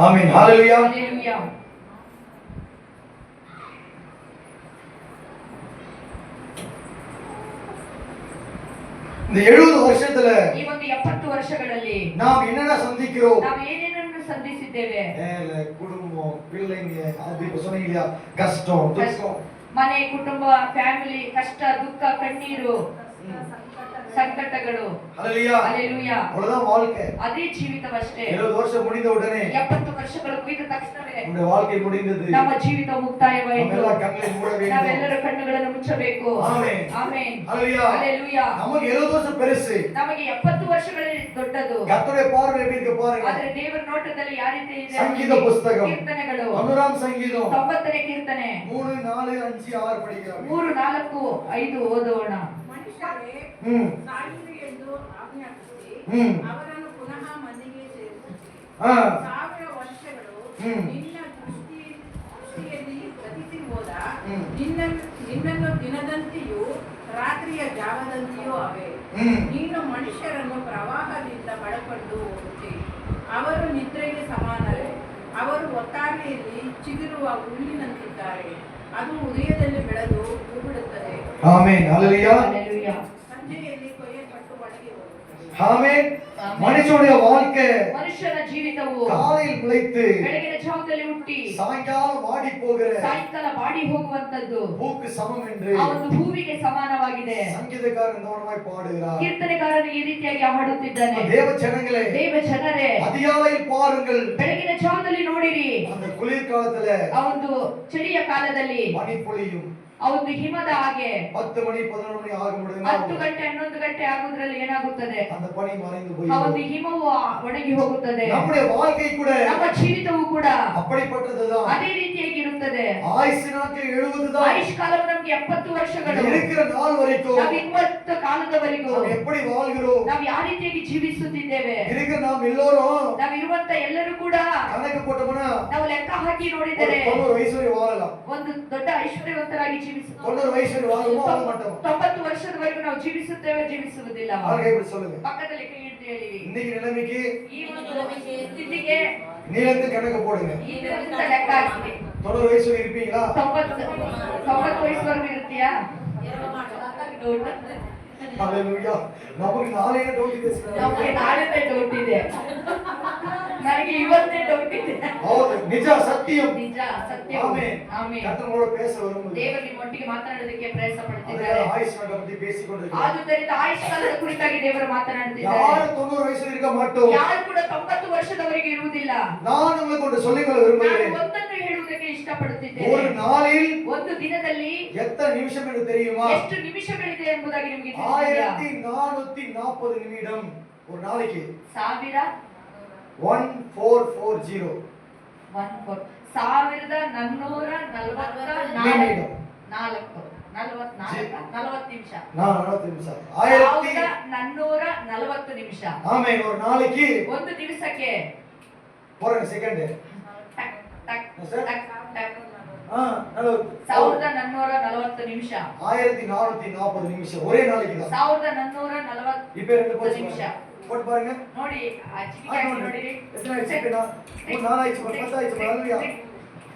ஆமென். ஹalleluya. ಹಲ್ಲೆಲೂಯಾ. இந்த 70 வருஷத்துல ಈ ಒಂದು 70 ವರ್ಷಗಳಲ್ಲಿ நாம் என்னென்ன சந்திக்கிறோம்? ನಾವು ಏನೇನನ್ನು ಸಂಧಿಸಿದ್ದೇವೆ? வேலை, குடும்பம், பிள்ளைங்க, அது இப்ப சொன்னீங்க இல்லையா, கஷ்டம், துக்கம். ಮನೆ, ಕುಟುಂಬ, ಫ್ಯಾಮಿಲಿ, ಕಷ್ಟ, ದುಃಖ, ಕಣ್ಣೀರು, ಸಂಕಟಗಳು. ஹalleluya. ಹಲ್ಲೆಲೂಯಾ. அவ்வளவுதான் வாழ்க்கை. ಅದೇ ಜೀವಿತವಷ್ಟೇ. 70 வருஷம் முடிந்த உடனே 70 ವರ್ಷಗಳು ಮುಗಿದ ತಕ್ಷಣವೇ நம்முடைய வாழ்க்கை முடிந்தது. ನಮ್ಮ ಜೀವಿತ ಮುಕ್ತಾಯವಾಯಿತು. ನಾವೆಲ್ಲ ಕಣ್ಣை ಮೂಡ வேண்டும். ನಾವೆಲ್ಲರೂ ಕಣ್ಣುಗಳನ್ನು ಮುಚ್ಚಬೇಕು. ಆಮೆನ್. ಆಮೆನ್. ஹalleluya. ಹಲ್ಲೆಲೂಯಾ. நமக்கு 70 வருஷம் பெருசு. ನಮಗೆ 70 ವರ್ಷಗಳಲ್ಲಿ ದೊಡ್ಡದು. கர்த்தருடைய பார்வை எப்படி இருக்கு பாருங்க. ಆದ್ರೆ ದೇವರ ನೋಟದಲ್ಲಿ ಯಾವ ರೀತಿ ಇದೆ? ಸಂಗೀತ ಪುಸ್ತಕ, ಕೀರ್ತನೆಗಳು, 90 ಸಂಗೀತம், 90ನೇ ಕೀರ್ತನೆ, 3 4 5 6 படிக்கிறோம். 3 4 5 ಓದೋಣ. ಮನುಷ್ಯರೇ ಸಾಯಿರಿ ಎಂದು ಆಜ್ಞಾಪಿಸಿ ಅವರನ್ನು ಪುನಃ ಮನೆಗೆ ಸೇರಿಸಿರಿ. 1000 ವರ್ಷಗಳು ನಿನ್ನ ದೃಷ್ಟಿಯಲ್ಲಿ ಗತಿಸಿ ಹೋದ ನಿನ್ನನ್ನು ದಿನದಂತೆಯೂ ರಾತ್ರಿಯ ಜಾವದಂತೆಯೂ ಅವೆ. ನೀನು ಮನುಷ್ಯರನ್ನು ಪ್ರವಾಹದಿಂದ ಬಡಕೊಂಡು ಹೋಗುತ್ತಿ. ಅವರು ನಿದ್ರೆಗೆ ಸಮಾನರೇ. ಅವರು ಒತ್ತಾರೆಯಲ್ಲಿ ಚಿಗುರುವ ಹುಲ್ಲಿನಂತಿದ್ದಾರೆ. ಅದು ಉದಯದಲ್ಲಿ ಬೆಳೆದು ಹೂಬಿಡುತ್ತದೆ. ஆமென். ஹalleluya. ಹಲ್ಲೆಲೂಯಾ. ಸಂಜೆಯಲ್ಲಿ ಕೊಯ್ಯಲ್ಪಟ್ಟು ಒಣಗಿ ಹೋಗುತ್ತದೆ. ஆமென். மனுஷனுடைய வாழ்க்கை ಮನುಷ್ಯನ ಜೀವಿತವು காலையில் பிழைத்து ಬೆಳಗಿನ ಜಾವದಲ್ಲಿ ಹುಟ್ಟಿ சாயங்காலம் வாடி போகிற ಸಾಯಂಕಾಲ ಬಾಡಿ ಹೋಗುವಂತದ್ದು பூக்கு சமம் என்று ಆ ಒಂದು ಹೂವಿಗೆ ಸಮಾನವಾಗಿದೆ. சங்கீதக்காரன் கவனமாய் பாடுகிறார். ಕೀರ್ತನೆಗಾರನು ಈ ರೀತಿಯಾಗಿ ಹಾಡುತ್ತಿದ್ದಾನೆ. தேவ ஜனங்களே, ದೇವ ಜನರೇ, அதிகாலையில் பாருங்கள், ಬೆಳಗಿನ ಜಾವದಲ್ಲಿ ನೋಡಿ ನೋಡಿರಿ, அந்த குளிர் காலத்துல ಆ ಒಂದು ಚಳಿಯ ಕಾಲದಲ್ಲಿ பனி பொழியும். ಆ ಒಂದು ಹಿಮದ ಹಾಗೆ 10 மணி 11 மணி ஆகும் பொழுது 10 ಗಂಟೆ 11 ಗಂಟೆ ಆಗುವುದರಲ್ಲಿ ಏನಾಗುತ್ತದೆ? அந்த பனி மறைந்து ಆ போயிடும். ಒಂದು ಹಿಮವು ಒಣಗಿ ಹೋಗುತ್ತದೆ. நம்முடைய வாழ்க்கை கூட ನಮ್ಮ ಜೀವಿತವೂ ಕೂಡ அப்படிப்பட்டதுதான். ಅದೇ ರೀತಿಯಾಗಿ ಇರುತ್ತದೆ. ஆயுசு நாட்கள் 70 தான். ಆಯುಷ್ ಕಾಲವು ನಮಗೆ 70 ವರ್ಷಗಳು. இருக்கிற நாள் வரைக்கும் ನಾವು 20 ಕಾಲದವರೆಗೂ நாம் எப்படி வாழ்கிறோம்? ನಾವು ಯಾವ ರೀತಿಯಾಗಿ ಜೀವಿಸುತ್ತಿದ್ದೇವೆ? இருக்கிற நாம் எல்லோரும் ನಾವಿರುವಂತ ಎಲ್ಲರೂ ಕೂಡ கணக்கு போட்டோம்னா ನಾವು ಲೆಕ್ಕ ಹಾಕಿ ನೋಡಿದರೆ 90 ವಯಸ್ಸು ವரை வாழலாம். ಒಂದು ದೊಡ್ಡ ಐಶ್ವರ್ಯವಂತರಾಗಿ ಜೀವಿಸುತ್ತೇವೆ. 90 ವಯಸ್ಸು ವரை வாழ மாட்டோம். 90 ವರ್ಷದವರೆಗೂ ನಾವು ಜೀವಿಸುವುದಿಲ್ಲ. ஆளுகை இப்படி சொல்லுங்க. ಪಕ್ಕದಲ್ಲಿ ಕೈ ಹಿಡಿದು ಹೇಳಿರಿ, இன்னைக்கு நிலைமைக்கு ಈ ಒಂದು ಸ್ಥಿತಿಗೆ நீளத்து கணக்கு போடுங்க. ಈ ಲೆಕ್ಕ ಹಾಕಿ 90 ವಯಸ್ಸು வரை இருப்பீங்களா? 90 ವಯಸ್ಸುವರೆಗೂ ಇರ್ತೀಯಾ? ஹalleluya. நமக்கு நாளையே டவுட் ಇದೆ ಸರ್. ನಮಗೆ ನಾಳೆ ಡೌಟ್ ಇದೆ, ನನಗೆ ಇವತ್ತೇ ಡೌಟ್ ಇದೆ. ಹೌದು, ನಿಜ ಸತ್ಯಂ. ನಿಜ ಸತ್ಯ. ಆಮೆನ್. ಆಮೆನ್. ಕರ್ತನೋಡು பேச வரும்போது ದೇವರು ನಿಮ್ಮೊಟ್ಟಿಗೆ ಮಾತನಾಡೋದಕ್ಕೆ ಪ್ರಯತ್ನ ಅದರ ಪಡುತ್ತಿದ್ದಾರೆ. ಆಯುಷ್ಯ ಬಗ್ಗೆ பேசிக்கொண்டிருக்கிறார். ಆದುದರಿಂದ ಆಯುಷ್ ಕಾಲದ ಕುರಿತಾಗಿ ದೇವರು ಮಾತನಾಡುತ್ತಿದ್ದಾರೆ. யாரும் 90 வயசு இருக்க மாட்டோம். ಯಾರು ಕೂಡ 90 ವರ್ಷದವರೆಗೆ ಇರುವುದಿಲ್ಲ. நான் உங்களுக்கு ஒன்று சொல்லிக்கொள்ள ನಾನು விரும்புகிறேன். ಒಂದನ್ನು ಹೇಳುವುದಕ್ಕೆ ಇಷ್ಟಪಡುತ್ತಿದ್ದೇನೆ. ஒரு நாளில் ಒಂದು ದಿನದಲ್ಲಿ எத்தனை நிமிஷம் என்று தெரியுமா? ಎಷ್ಟು ನಿಮಿಷಗಳಿದೆ ಎಂಬುದಾಗಿ ನಿಮಗೆ ತಿಳಿದಿದೆಯಾ? 1440 நிமிடம் ஒரு நாளைக்கு. 1440 1440 40 ನಿಮಿಷ. 40 நிமிஷம். 1440 ನಿಮಿಷ. ஆமென். ஒரு நாளைக்கு ಒಂದು ದಿವಸಕ್ಕೆ போறேன் செகண்ட். ಟಕ್ ಟಕ್ ಸರ್? ಟಕ್ ಟಕ್ 1440 ನಿಮಿಷ. 1440 நிமிஷம் ஒரே நாளைக்கு தான். 1440 இப்போ ரெண்டு போச்சு ನಿಮಿಷ. போட்டு பாருங்க. ನೋಡಿ ಆ ಚಿಟಿಕೆ ಹಾಕಿ ನೋಡಿರಿ. எத்தனை ஆயிடுச்சு இப்போ? 3 4 ஆயிடுச்சு, 10 ஆயிடுச்சு. ஹalleluya.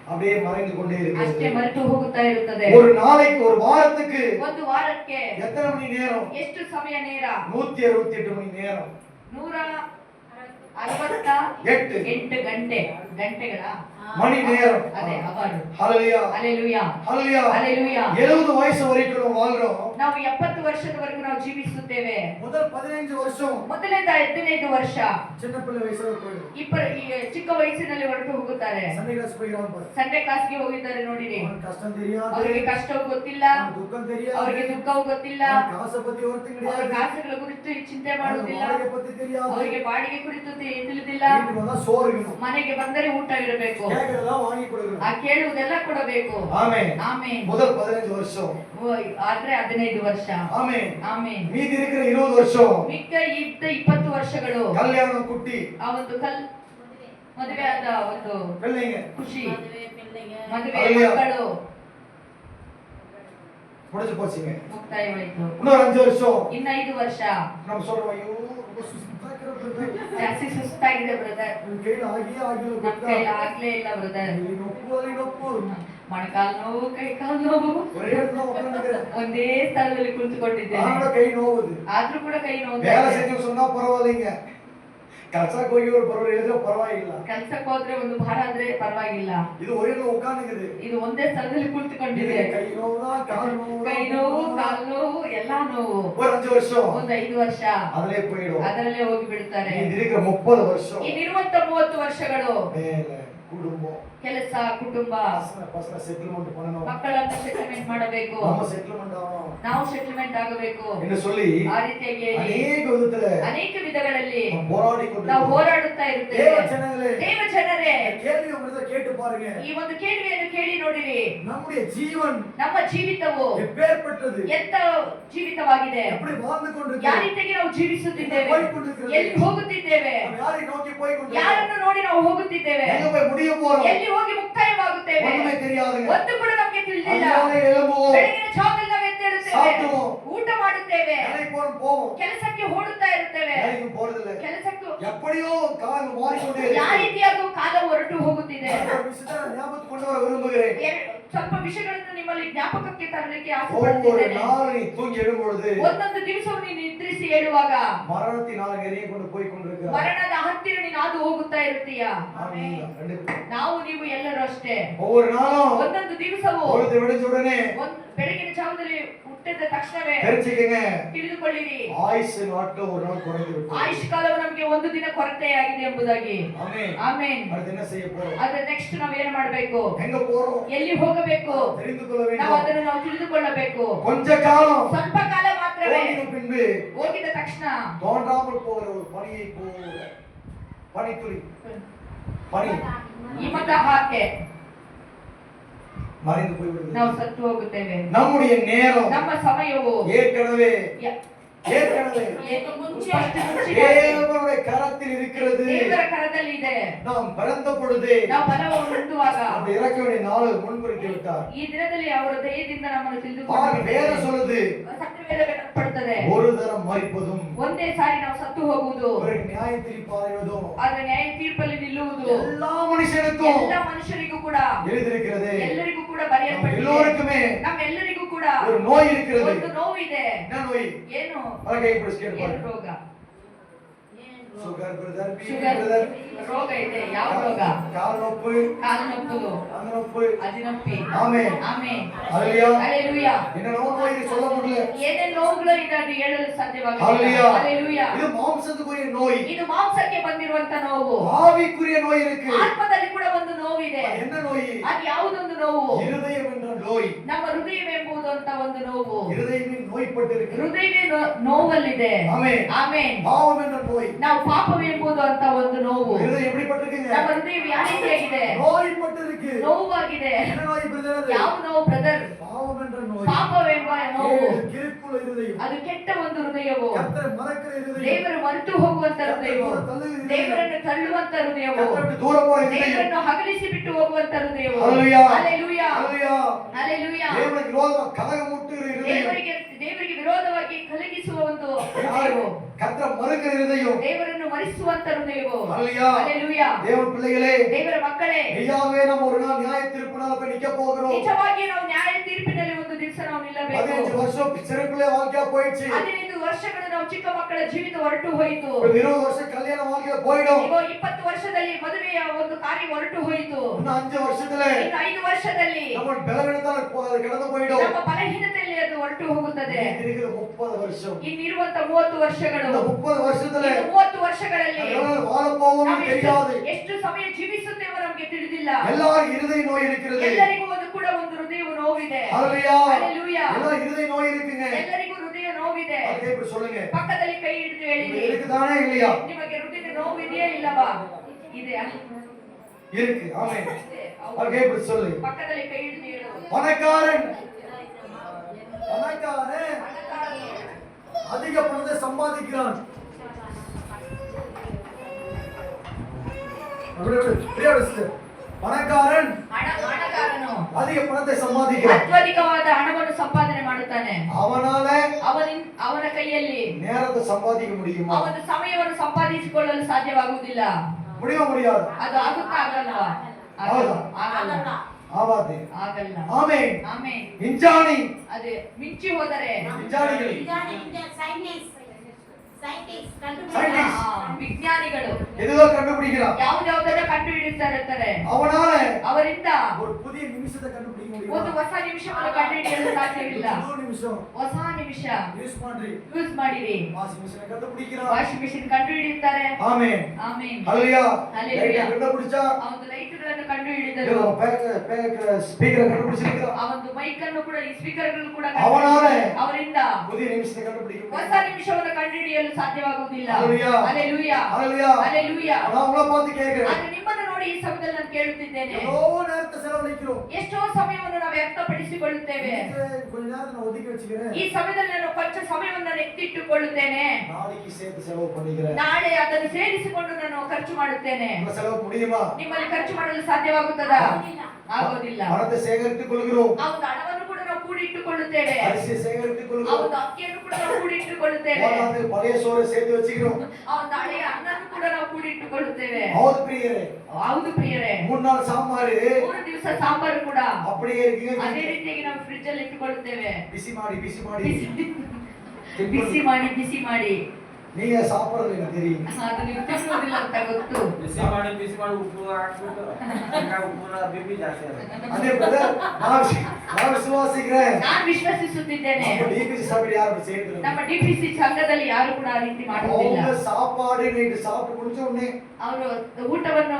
அப்படியே மறைந்து கொண்டே ಅಷ್ಟೇ இருக்கிறது. ಮರೆತು ಹೋಗುತ್ತಾ ಇರುತ್ತದೆ. ஒரு நாளைக்கு ஒரு வாரத்துக்கு ಒಂದು ವಾರಕ್ಕೆ எத்தனை மணி நேரம்? ಎಷ್ಟು ಸಮಯ ನೇರ? 168 மணி நேரம். 168 ಗಂಟೆಗಳ மணி நேரம். ಅದೇ ಅವರು. ஹalleluya. ಹalleluya. ஹalleluya. ಹalleluya. 70 ವಯಸ್ಸು ವರೆಗೂ ನಾವು வாழ்றோம். ನಾವು 70 ವರ್ಷದವರೆಗೂ ನಾವು ಜೀವಿಸುತ್ತೇವೆ. முதல் 15 வருஷம் ಮೊದಲನೇದ 15 ವರ್ಷ சின்ன பிள்ளை வயசுல போயிடும். ಈ ಚಿಕ್ಕ ವಯಸ್ಸಿನಲ್ಲಿ ಹೊರಟು ಹೋಗುತ್ತಾರೆ. சண்டே கிளாஸ் போயிடுவாங்க பாரு. ಸಂಡೆ ಕ್ಲಾಸ್ಗೆ ಹೋಗಿದ್ದಾರೆ ನೋಡಿರಿ. அவனுக்கு கஷ்டம் தெரியாது, ಅವರಿಗೆ ಕಷ್ಟವೂ ಗೊತ್ತಿಲ್ಲ, அவனுக்கு துக்கம் தெரியாது, ಅವರಿಗೆ ದುಃಖವೂ ಗೊತ್ತಿಲ್ಲ, அவனுக்கு காசை பத்தி ஒருத்தங்க ಅವರ கிடையாது, ಕಾಸುಗಳ ಕುರಿತು ಚಿಂತೆ ಮಾಡುವುದಿಲ್ಲ, வாடகை பத்தி தெரியாது. ಅವರಿಗೆ ಬಾಡಿಗೆ ಕುರಿತು ತಿಳಿದಿಲ್ಲ. வீட்டுக்கு வந்தா சோறு இருக்கணும், ಮನೆಗೆ ಬಂದರೆ ಊಟ ಇರಬೇಕು, கேக்குறதெல்லாம் வாங்கி கொடுக்கணும். ಆ ಕೇಳುವುದೆಲ್ಲ ಕೊಡಬೇಕು. ஆமென். ಆಮೇನ್. முதல் 15 வருஷம். ಆದ್ರೆ 15 ವರ್ಷ. ஆமென். ಆಮೇನ್. மீதி இருக்கிற 20 வருஷம் ಮಿಕ್ಕ 20 ವರ್ಷಗಳು கல்யாணம் குட்டி ಆ ಒಂದು ಮದುವೆ ಆದ ಒಂದು பிள்ளைங்க ಖುಷಿ, ಮದುವೆ ಹಲ್ಲೆಲೂಯಾ. ಮಕ್ಕಳು முடிஞ்சு போச்சுங்க. ಮುಕ್ತಾಯವಾಯಿತು. இன்னொரு 5 வருஷம் ಇನ್ನ 5 ವರ್ಷ நம்ம சொல்றோம், ஐயೋ ரொம்ப ಸುಸ್ತಾಗಿರೋದು, ಜಾಸ್ತಿ ಸುಸ್ತಾಗಿದೆ ಬ್ರದರ್, ನನ್ನ ಕೈಲಿ ಆಗಿಲ್ಲ ನಮ್ಮ ಕೈಲಿ ಆಗ್ಲೇ ಇಲ್ಲ ಬ್ರದರ್, ಅಲ್ಲಿ ನೊಪ್ಪು ಮೊಣಕಾಲು ನೋವು, ಕೈ ಕಾಲು ನೋವು, ஒரே இடத்துல உட்கார்ந்துக்கிறேன். ಒಂದೇ ಸ್ಥಳದಲ್ಲಿ ಕುಳಿತುಕೊಂಡಿದ್ದೇನೆ. ஆனா கை நோவுது. ಆದ್ರೂ ಕೂಡ ಕೈ ನೋವು. வேலை செஞ்சு சொன்னா பரவாயில்லைங்க, கல்சாக்கு ಹೋಗಿ ஒரு பரவாயில்லை, எழுத பரவாயில்லை. ಕೆಲ್ಸಕ್ಕೆ ಹೋದ್ರೆ ಒಂದು ಭಾರ ಆದ್ರೆ ಪರವಾಗಿಲ್ಲ, இது ஒரே இடத்துல உட்கார்ந்துக்குது. ಇದು ಒಂದೇ ಸ್ಥಳದಲ್ಲಿ ಕುಳಿತುಕೊಂಡಿದೆ. கை நோவுதா, கால் நோவுதா, ಕೈ ನೋವು, ಕಾಲು ನೋವು, ಎಲ್ಲಾ ನೋವು. ஒரு 5 வருஷம் ಒಂದು 5 ವರ್ಷ அதுலயே போயிடும். ಅದರಲ್ಲೇ ಹೋಗಿ ಬಿಡುತ್ತಾರೆ. இது இருக்கிற 30 வருஷம் ಇನ್ನಿರುವಂತ 30 ವರ್ಷಗಳು மேல குடும்பம், ಕೆಲಸ, ಕುಟುಂಬ, பசங்க செட்டில்மெண்ட் பண்ணணும், ಮಕ್ಕಳನ್ನು ಸೆಟಲ್ಮೆಂಟ್ ಮಾಡಬೇಕು, நம்ம செட்டில்மெண்ட் ஆகணும் ನಾವು ಸೆಟಲ್ಮೆಂಟ್ ಆಗಬೇಕು என்று சொல்லி ಆ ರೀತಿಯಾಗಿ ಅನೇಕ ವಿಧத்துல ಅನೇಕ ವಿಧಗಳಲ್ಲಿ போராடி ನಾವು கொண்டிருக்கிறோம். ಹೋರಾಡುತ್ತಾ ಇರುತ್ತೇವೆ. தேவ ஜனங்களே, ದೇವ ಜನರೇ, கேள்வி உங்களை கேட்டு பாருங்க. ಈ ಒಂದು ಕೇಳುವೆಯನ್ನು ಕೇಳಿ ನೋಡಿರಿ. நம்முடைய ஜீவன் ನಮ್ಮ ಜೀವಿತವು எப்பேற்பட்டது, ಎಂತ ಜೀವಿತವಾಗಿದೆ, எப்படி வாழ்ந்து ಯಾವ கொண்டிருக்கிறோம், ರೀತಿಯಾಗಿ ನಾವು ಜೀವಿಸುತ್ತಿದ್ದೇವೆ, போய்க்கொண்டிருக்கிறது, ಎಲ್ಲಿ ಹೋಗುತ್ತಿದ್ದೇವೆ, நாம் யாரை நோக்கி போய்க்கொண்டிருக்கிறோம், ಯಾರನ್ನು ನೋಡಿ ನಾವು ಹೋಗುತ್ತಿದ್ದೇವೆ, எங்க போய் முடிய போறோம், ಎಲ್ಲಿ ಹೋಗಿ ಮುಕ್ತಾಯವಾಗುತ್ತೇವೆ, ஒண்ணுமே தெரியாதுங்க. ಒಂದು ಕೂಡ ನಮಗೆ ತಿಳಿದಿಲ್ಲ. அதிகாலை எழும்புவோம், ಬೆಳಗಿನ ಜಾವದಲ್ಲಿ ನಾವು ಎದ್ದೇಳುತ್ತೇವೆ, சாப்பிடுவோம், ಊಟ ಮಾಡುತ್ತೇವೆ, வேலைக்கு போவோம், ಕೆಲಸಕ್ಕೆ ಓಡುತ್ತಾ ಇರುತ್ತೇವೆ, வேலைக்கு போறதில்லை. ಕೆಲಸಕ್ಕೂ எப்படியோ காலம் மாறிக்கொண்டே ಯಾವ இருக்கு. ರೀತಿಯಾಗೂ ಕಾಲ ಹೊರಟು ಹೋಗುತ್ತಿದೆ. ஒரு விஷயத்தை நான் ஞாபகத்துக்கு கொண்டு வர விரும்புகிறேன். ಸ್ವಲ್ಪ ವಿಷಯಗಳನ್ನು ನಿಮ್ಮಲ್ಲಿ ಜ್ಞಾಪಕಕ್ಕೆ ತರಲಿಕ್ಕೆ ಆಸೆ ஒவ்வொரு ಪಡುತ್ತಿದ್ದೇನೆ. நாளும் நீ தூங்கி எழும் பொழுது ಒಂದೊಂದು ದಿವಸವು ನೀನು ನಿದ್ರಿಸಿ ಹೇಳುವಾಗ மரணத்தினால் நெருங்கி கொண்டு போய் கொண்டிருக்கிறார். ಮರಣದ ಹತ್ತಿರ ನೀನು ಹಾದು ಹೋಗುತ್ತಾ ಇರ್ತೀಯ. ನಾವು ನೀವು ಎಲ್ಲರೂ ಅಷ್ಟೇ. ஒவ்வொரு நாளும் ಒಂದೊಂದು ದಿವಸವು பொழுது விடிஞ்ச உடனே ಬೆಳಗಿನ ಜಾವದಲ್ಲಿ ಊಟ ಹುಟ್ಟಿದ ತಕ್ಷಣವೇ தெரிஞ்சுக்கங்க, ತಿಳಿದುಕೊಳ್ಳಿರಿ, ஆயுசு நாட்கள் ஒரு நாள் குறைந்து விட்டது. ಆಯುಷ್ ಕಾಲವು ನಮಗೆ ಒಂದು ದಿನ ಕೊರತೆಯಾಗಿದೆ ಎಂಬುದಾಗಿ. ஆமென். ಆಮೆನ್. அடுத்து என்ன செய்ய போறோம்? ಆದ್ರೆ ನೆಕ್ಸ್ಟ್ ನಾವು ಏನು ಮಾಡಬೇಕು? எங்க போறோம்? ಎಲ್ಲಿ ಹೋಗಬೇಕು? தெரிந்து கொள்ள ನಾವು வேண்டும். ಅದನ್ನು ನಾವು ತಿಳಿದುಕೊಳ್ಳಬೇಕು. கொஞ்ச காலம் ಸ್ವಲ್ಪ ಕಾಲ ಮಾತ್ರವೇ, போகிற பின்பு ಹೋಗಿದ ತಕ್ಷಣ தோன்றாமல் போகிற ஒரு பனியை போல, பனித்துளி, பனி ಹಿಮದ ಹಾಗೆ மறைந்து போய்விடுகிறது. ನಾವು ಸತ್ತು ಹೋಗುತ್ತೇವೆ. நம்முடைய நேரம் ನಮ್ಮ ಸಮಯವು ஏற்கனவே தேவனுடைய கரத்தில் இருக்கிறது. ದೇವರ ಕರದಲ್ಲಿ ಇದೆ. நாம் பிறந்த பொழுதே ನಾವು ಬಲವನ್ನು ಹೊಂದುವಾಗ அந்த இறக்க வேண்டிய நாள் முன்குறித்து விட்டார். ಈ ದಿನದಲ್ಲಿ ಅವರ ದಯದಿಂದ ನಮ್ಮನ್ನು பாருங்க, ತಿಳಿದುಕೊಂಡು வேதம் சொல்லுது, ಸತ್ಯವೇದ ಪಡುತ್ತದೆ, ஒரு தரம் மரிப்பதும் ಒಂದೇ ಸಾರಿ ನಾವು ಸತ್ತು ಹೋಗುವುದು, ஒரு நியாய தீர்ப்பாயுவதும் ಆದ್ರೆ ನ್ಯಾಯ ತೀರ್ಪಲ್ಲಿ ನಿಲ್ಲುವುದು எல்லா மனுஷனுக்கும் ಎಲ್ಲ ಮನುಷ್ಯರಿಗೂ ಕೂಡ எழுதியிருக்கிறது. ಎಲ್ಲರಿಗೂ ಕೂಡ ಬರೆಯಲ್ಪಟ್ಟಿದೆ. எல்லோருக்குமே ನಮ್ಮೆಲ್ಲರಿಗೂ ಕೂಡ ஒரு நோய் இருக்கிறது. ಒಂದು ನೋವು ಇದೆ. என்ன நோய்? ಏನು? கை பிடிச்சு ಏನು கேட்பாரு. ರೋಗ? சுகர் பிரதர், ಶುಗರ್ பிரதர், ರೋಗ ಇದೆ. ಯಾವ ರೋಗ? கால் நோப்பு, ಕಾಲು ನೊಪ್ಪುದು, அந்த நோப்பு. ಅದಿನೊಪ್ಪಿ. ஆமென். ಆಮೆನ್. ஹalleluya. ಹಲ್ಲೆಲೂಯಾ. என்ன நோய் இது சொல்ல முடியல. ಏನೇನು ನೋವುಗಳು ಇದೆ ಅದು ಹೇಳಲು ಸಾಧ್ಯವಾಗಲ್ಲ. ஹalleluya. ಹಲ್ಲೆಲೂಯಾ. இது மாம்சத்துக்குரிய நோய். ಇದು ಮಾಂಸಕ್ಕೆ ಬಂದಿರುವಂತ ನೋವು. ஆவிக்குரிய நோய் இருக்கு. ಆತ್ಮದಲ್ಲಿ ಕೂಡ ಒಂದು ನೋವಿದೆ. அது என்ன நோய்? ಅದು ಯಾವುದೊಂದು ನೋವು? இருதயம் என்ற நோய். ನಮ್ಮ ಹೃದಯವೆಂಬುದು ಅಂತ ಒಂದು ನೋವು. இருதயமே நோய்பட்டு இருக்கு. ಹೃದಯವೇ ನೋವಲ್ಲಿದೆ. ஆமென். ಆಮೆನ್. பாவம் என்ற நோய். ನಾವು ಪಾಪವೆಂಬುದು ಅಂತ ಒಂದು ನೋವು. இருதயம் எப்படிப்பட்டு இருக்குங்க? ನಮ್ಮ ಹೃದಯ ಯಾವ ರೀತಿಯಾಗಿದೆ? நோய்பட்டு இருக்கு. ನೋವಾಗಿದೆ. என்ன நோய் பிரதர்? ಯಾವ ನೋವು ಬ್ರದರ್? பாவம் என்ற நோய். ಪಾಪವೆಂಬ ನೋವು. கிறுக்குள்ள இருதயம். ಅದು ಕೆಟ್ಟ ಒಂದು ಹೃದಯವು. கர்த்தரை மறக்கிற இருதயம். ದೇವರು ಮರೆತು ಹೋಗುವಂತ ಹೃದಯವು. ದೇವರನ್ನು ತಳ್ಳುವಂತ ಹೃದಯವು. கர்த்தரை ದೂರ போற இருதயம். ದೇವರನ್ನು ಹಗಲಿಸಿ ಬಿಟ್ಟು ಹೋಗುವಂತ ಹೃದಯವು. ஹalleluya. ಹಲ್ಲೆಲೂಯಾ. ஹalleluya. ಹಲ್ಲೆಲೂಯಾ. தேவனுக்கு விரோதமா கலகமுட்டுகிற இருதயம். ದೇವರಿಗೆ ವಿರೋಧವಾಗಿ ಕಲಗಿಸುವ ಒಂದು ಹೃದಯವು. கர்த்தரை மறக்கிற இருதயம். ದೇವರನ್ನು ಮರೆಸುವಂತ ಹೃದಯವು. ஹalleluya. ಹಲ್ಲೆಲೂಯಾ. தேவ பிள்ளைகளே, ದೇವರ ಮಕ್ಕಳೇ, மெய்யாவே நம்ம ஒரு நாள் நியாய தீர்ப்புனால போய் நிக்க போகிறோம். ನಿಜವಾಗಿ ನಾವು ನ್ಯಾಯ ತೀರ್ಪಿನಲ್ಲಿ ಒಂದು ದಿವಸ ನಾವು ನಿಲ್ಲಬೇಕು. 15 வருஷம் சிறுபிள்ளை வாழ்க்கையா போயிடுச்சு. 15 ವರ್ಷಗಳು ನಾವು ಚಿಕ್ಕ ಮಕ್ಕಳ ಜೀವಿತ ಹೊರಟು ಹೋಯಿತು. 20 வருஷம் கல்யாண வாழ்க்கையில போயிடும். ಈಗ 20 ವರ್ಷದಲ್ಲಿ ಮದುವೆಯ ಒಂದು ಕಾರ್ಯ ಹೊರಟು ಹೋಯಿತು. இன்னும் 5 வருஷத்துல ಇನ್ನು 5 ವರ್ಷದಲ್ಲಿ நம்ம பலவீனத்தால அது கடந்து போயிடும். ನಮ್ಮ ಬಲಹೀನತೆಯಲ್ಲಿ ಅದು ಹೊರಟು ಹೋಗುತ್ತದೆ. இருக்கிற 30 வருஷம். ಇನ್ನಿರುವಂತ 30 ವರ್ಷಗಳು. இந்த 30 வருஷத்துல ಇನ್ನು 30 ವರ್ಷಗಳಲ್ಲಿ எவ்வளவு வாழ போவோம்னு ನಾವು தெரியாது. ಎಷ್ಟು ಸಮಯ ಜೀವಿಸುತ್ತೇವೋ ನಮಗೆ ತಿಳಿದಿಲ್ಲ. எல்லாரும் இருதய நோய் இருக்கிறது. ಎಲ್ಲರಿಗೂ ಒಂದು ಕೂಡ ಒಂದು ಹೃದಯ ನೋವಿದೆ. ஹalleluya. ಹಲ್ಲೆಲೂಯಾ. எல்லா இருதய நோய் இருக்குங்க. ಎಲ್ಲರಿಗೂ ಹೃದಯ ನೋವಿದೆ. அதே இப்படி சொல்லுங்க. ಪಕ್ಕದಲ್ಲಿ ಕೈ ಹಿಡಿದು ಹೇಳಿರಿ, இருக்குதானே இல்லையா? ನಿಮಗೆ ಹೃದಯ ನೋವು ಇದೆಯಾ ಇಲ್ಲವಾ? ಇದೆಯಾ? இருக்கு. ஆமென். அதே இப்படி சொல்லு. ಪಕ್ಕದಲ್ಲಿ ಕೈ ಹಿಡಿದು ಹೇಳು. பணக்காரன் அதிக பணத்தை சம்பாதிக்கிறான். பணக்காரன் ಹಣಗಾರನು அதிக பணத்தை சம்பாதிக்கிறான். ಅತ್ಯಧಿಕವಾದ ಹಣವನ್ನು ಸಂಪಾದನೆ ಮಾಡುತ್ತಾನೆ. அவனால ಅವನ ಕೈಯಲ್ಲಿ நேரத்தை சம்பாதிக்க முடியுமா? ಅವನ ಸಮಯವನ್ನು ಸಂಪಾದಿಸಿಕೊಳ್ಳಲು ಸಾಧ್ಯವಾಗುವುದಿಲ್ಲ. முடியாது. ಅದು ಆಗುತ್ತಾ ಆಗಲ್ವಾ? ಆಗಲ್ಲ. ஆவாது. ಆಗಲ್ಲ. ஆமென். ಆಮೆನ್. விஞ்ஞானி ಅದೇ ಮಿಂಚಿ ಹೋದರೆ விஞ்ஞானிகள் ವಿಜ್ಞಾನಿಗಳು எதுவோ கண்டுபிடிக்கிறான். ಯಾವುದಾವುದನ್ನ ಕಂಡು ಹಿಡಿಯುತ್ತಾರೆ. அவனால ಅವರಿಂದ ஒரு புதிய நிமிஷத்தை கண்டுபிடிக்க முடியும். ಒಂದು ಹೊಸ ನಿಮಿಷವನ್ನು ಕಂಡುಹಿಡಿಯಲು ಸಾಧ್ಯವಿಲ್ಲ. நிமிஷம் ಹೊಸ ನಿಮಿಷ யூஸ் பண்றீ. ಯೂಸ್ ಮಾಡಿರಿ. வாஷிங் மெஷினை கண்டுபிடிக்கிறான். ವಾಷಿಂಗ್ ಮಿಷಿನ್ ಕಂಡು ಹಿಡಿಯುತ್ತಾರೆ. ஆமென். ಆಮೆನ್. ஹalleluya. ஹல்லேலூயா. லைட் கண்டுபிடிச்சா ಅವನು ಲೈಟ್ಗಳನ್ನು ಕಂಡು ಹಿಡಿದರು. ஸ்பீக்கர் கண்டுபிடிச்சிருக்கான். ಅವನು ಮೈಕ್ ಅನ್ನು ಕೂಡ ಈ ಸ್ಪೀಕರ್ಗಳನ್ನು ಕೂಡ ಅವನಾல ಅವರಿಂದ புதிய நிமிஷத்தை கண்டுபிடிக்க ಹೊಸ முடியும். ನಿಮಿಷವನ್ನು ಕಂಡುಹಿಡಿಯಲು ಸಾಧ್ಯವಾಗುವುದಿಲ್ಲ. ಹಲ್ಲೆಲೂಯಾ. ಹಲ್ಲೆಲೂಯಾ. ஹalleluya. ಹಲ್ಲೆಲೂಯಾ. நான் உங்களை பார்த்து கேக்குறேன். ಆದರೆ ನಿಮ್ಮನ್ನು ನೋಡಿ ಈ ಸಮಯದಲ್ಲಿ ನಾನು ಕೇಳುತ್ತಿದ್ದೇನೆ. எவ்வளவு நேரத்தை செலவழிக்கிறோம். ಎಷ್ಟೋ ಸಮಯವನ್ನು ನಾವು ವ್ಯರ್ಥಪಡಿಸಿಕೊಳ್ಳುತ್ತೇವೆ. கொஞ்ச நேரம் நான் ஒதுக்கி வச்சுக்கிறேன். ಈ ಸಮಯದಲ್ಲಿ ನಾನು ಕೊಂಚ ಸಮಯವನ್ನು ನಾನು ಎತ್ತಿಟ್ಟುಕೊಳ್ಳುತ್ತೇನೆ. நாளைக்கு சேர்த்து செலவு பண்ணிக்கிறேன். ನಾಳೆ ಅದನ್ನು ಸೇರಿಸಿಕೊಂಡು ನಾನು ಖರ್ಚು ಮಾಡುತ್ತೇನೆ. உங்க செலவு முடியுமா? ನಿಮ್ಮಲ್ಲಿ ಖರ್ಚು ಮಾಡಲು ಸಾಧ್ಯವಾಗುತ್ತದಾ? ಆಗೋದಿಲ್ಲ. பணத்தை சேகரித்துக் கொள்கிறோம். ಅವನ ಹಣವನ್ನು ಕೂಡ ನಾವು ಕೂಡಿಟ್ಟುಕೊಳ್ಳುತ್ತೇವೆ. அரிசியை சேகரித்துக் கொள்கிறோம். ಅವನ ಅಕ್ಕಿಯನ್ನು ಕೂಡ ನಾವು ಕೂಡಿಟ್ಟುಕೊಳ್ಳುತ್ತೇವೆ. போதாது பழைய சோறை சேர்த்து வச்சுக்கிறோம். ಅವನ ಹಳೆಯ ಅನ್ನನ್ನು ಕೂಡ ನಾವು ಕೂಡಿಟ್ಟುಕೊಳ್ಳುತ್ತೇವೆ. ಹೌದು ಪ್ರಿಯರೇ. ಹೌದು ಪ್ರಿಯರೇ. 3 நாள் சாம்பார் 3 ದಿವಸ ಸಾಂಬಾರು ಕೂಡ அப்படியே இருக்குங்க. ಅದೇ ರೀತಿಯಾಗಿ ನಾವು ಫ್ರಿಡ್ಜ್ ಅಲ್ಲಿ ಇಟ್ಟುಕೊಳ್ಳುತ್ತೇವೆ. ಬಿಸಿ ಮಾಡಿ ಬಿಸಿ ಮಾಡಿ நீங்க சாப்பிடுறது எனக்கு தெரியும். ಅದು ನೀವು ತಿನ್ನುವುದಿಲ್ಲ ಅಂತ ಗೊತ್ತು. ಬಿಸಿ ಮಾಡಿ ಉಪ್ಪು ಹಾಕ್ಬಿಟ್ಟು ಉಪ್ಪುನ ಬಿಪಿ ಜಾಸ್ತಿ ಆಗುತ್ತೆ. ಅದೇ ಬ್ರದರ್, ನಾನು ವಿಶ್ವಾಸಿக்கிறேன். ನಾನು ವಿಶ್ವಸಿಸುತ್ತಿದ್ದೇನೆ. நம்ம டிபிசி சாப்பிட்டு யாரும் செய்யறது ನಮ್ಮ ಡಿಪಿಸಿ ಸಂಘದಲ್ಲಿ ಯಾರು ಕೂಡ ಆ ರೀತಿ ಮಾಡುವುದಿಲ್ಲ. அவங்க சாப்பாடு நைட் சாப்பிட்டு முடிச்ச உடனே ಅವರು ಊಟವನ್ನು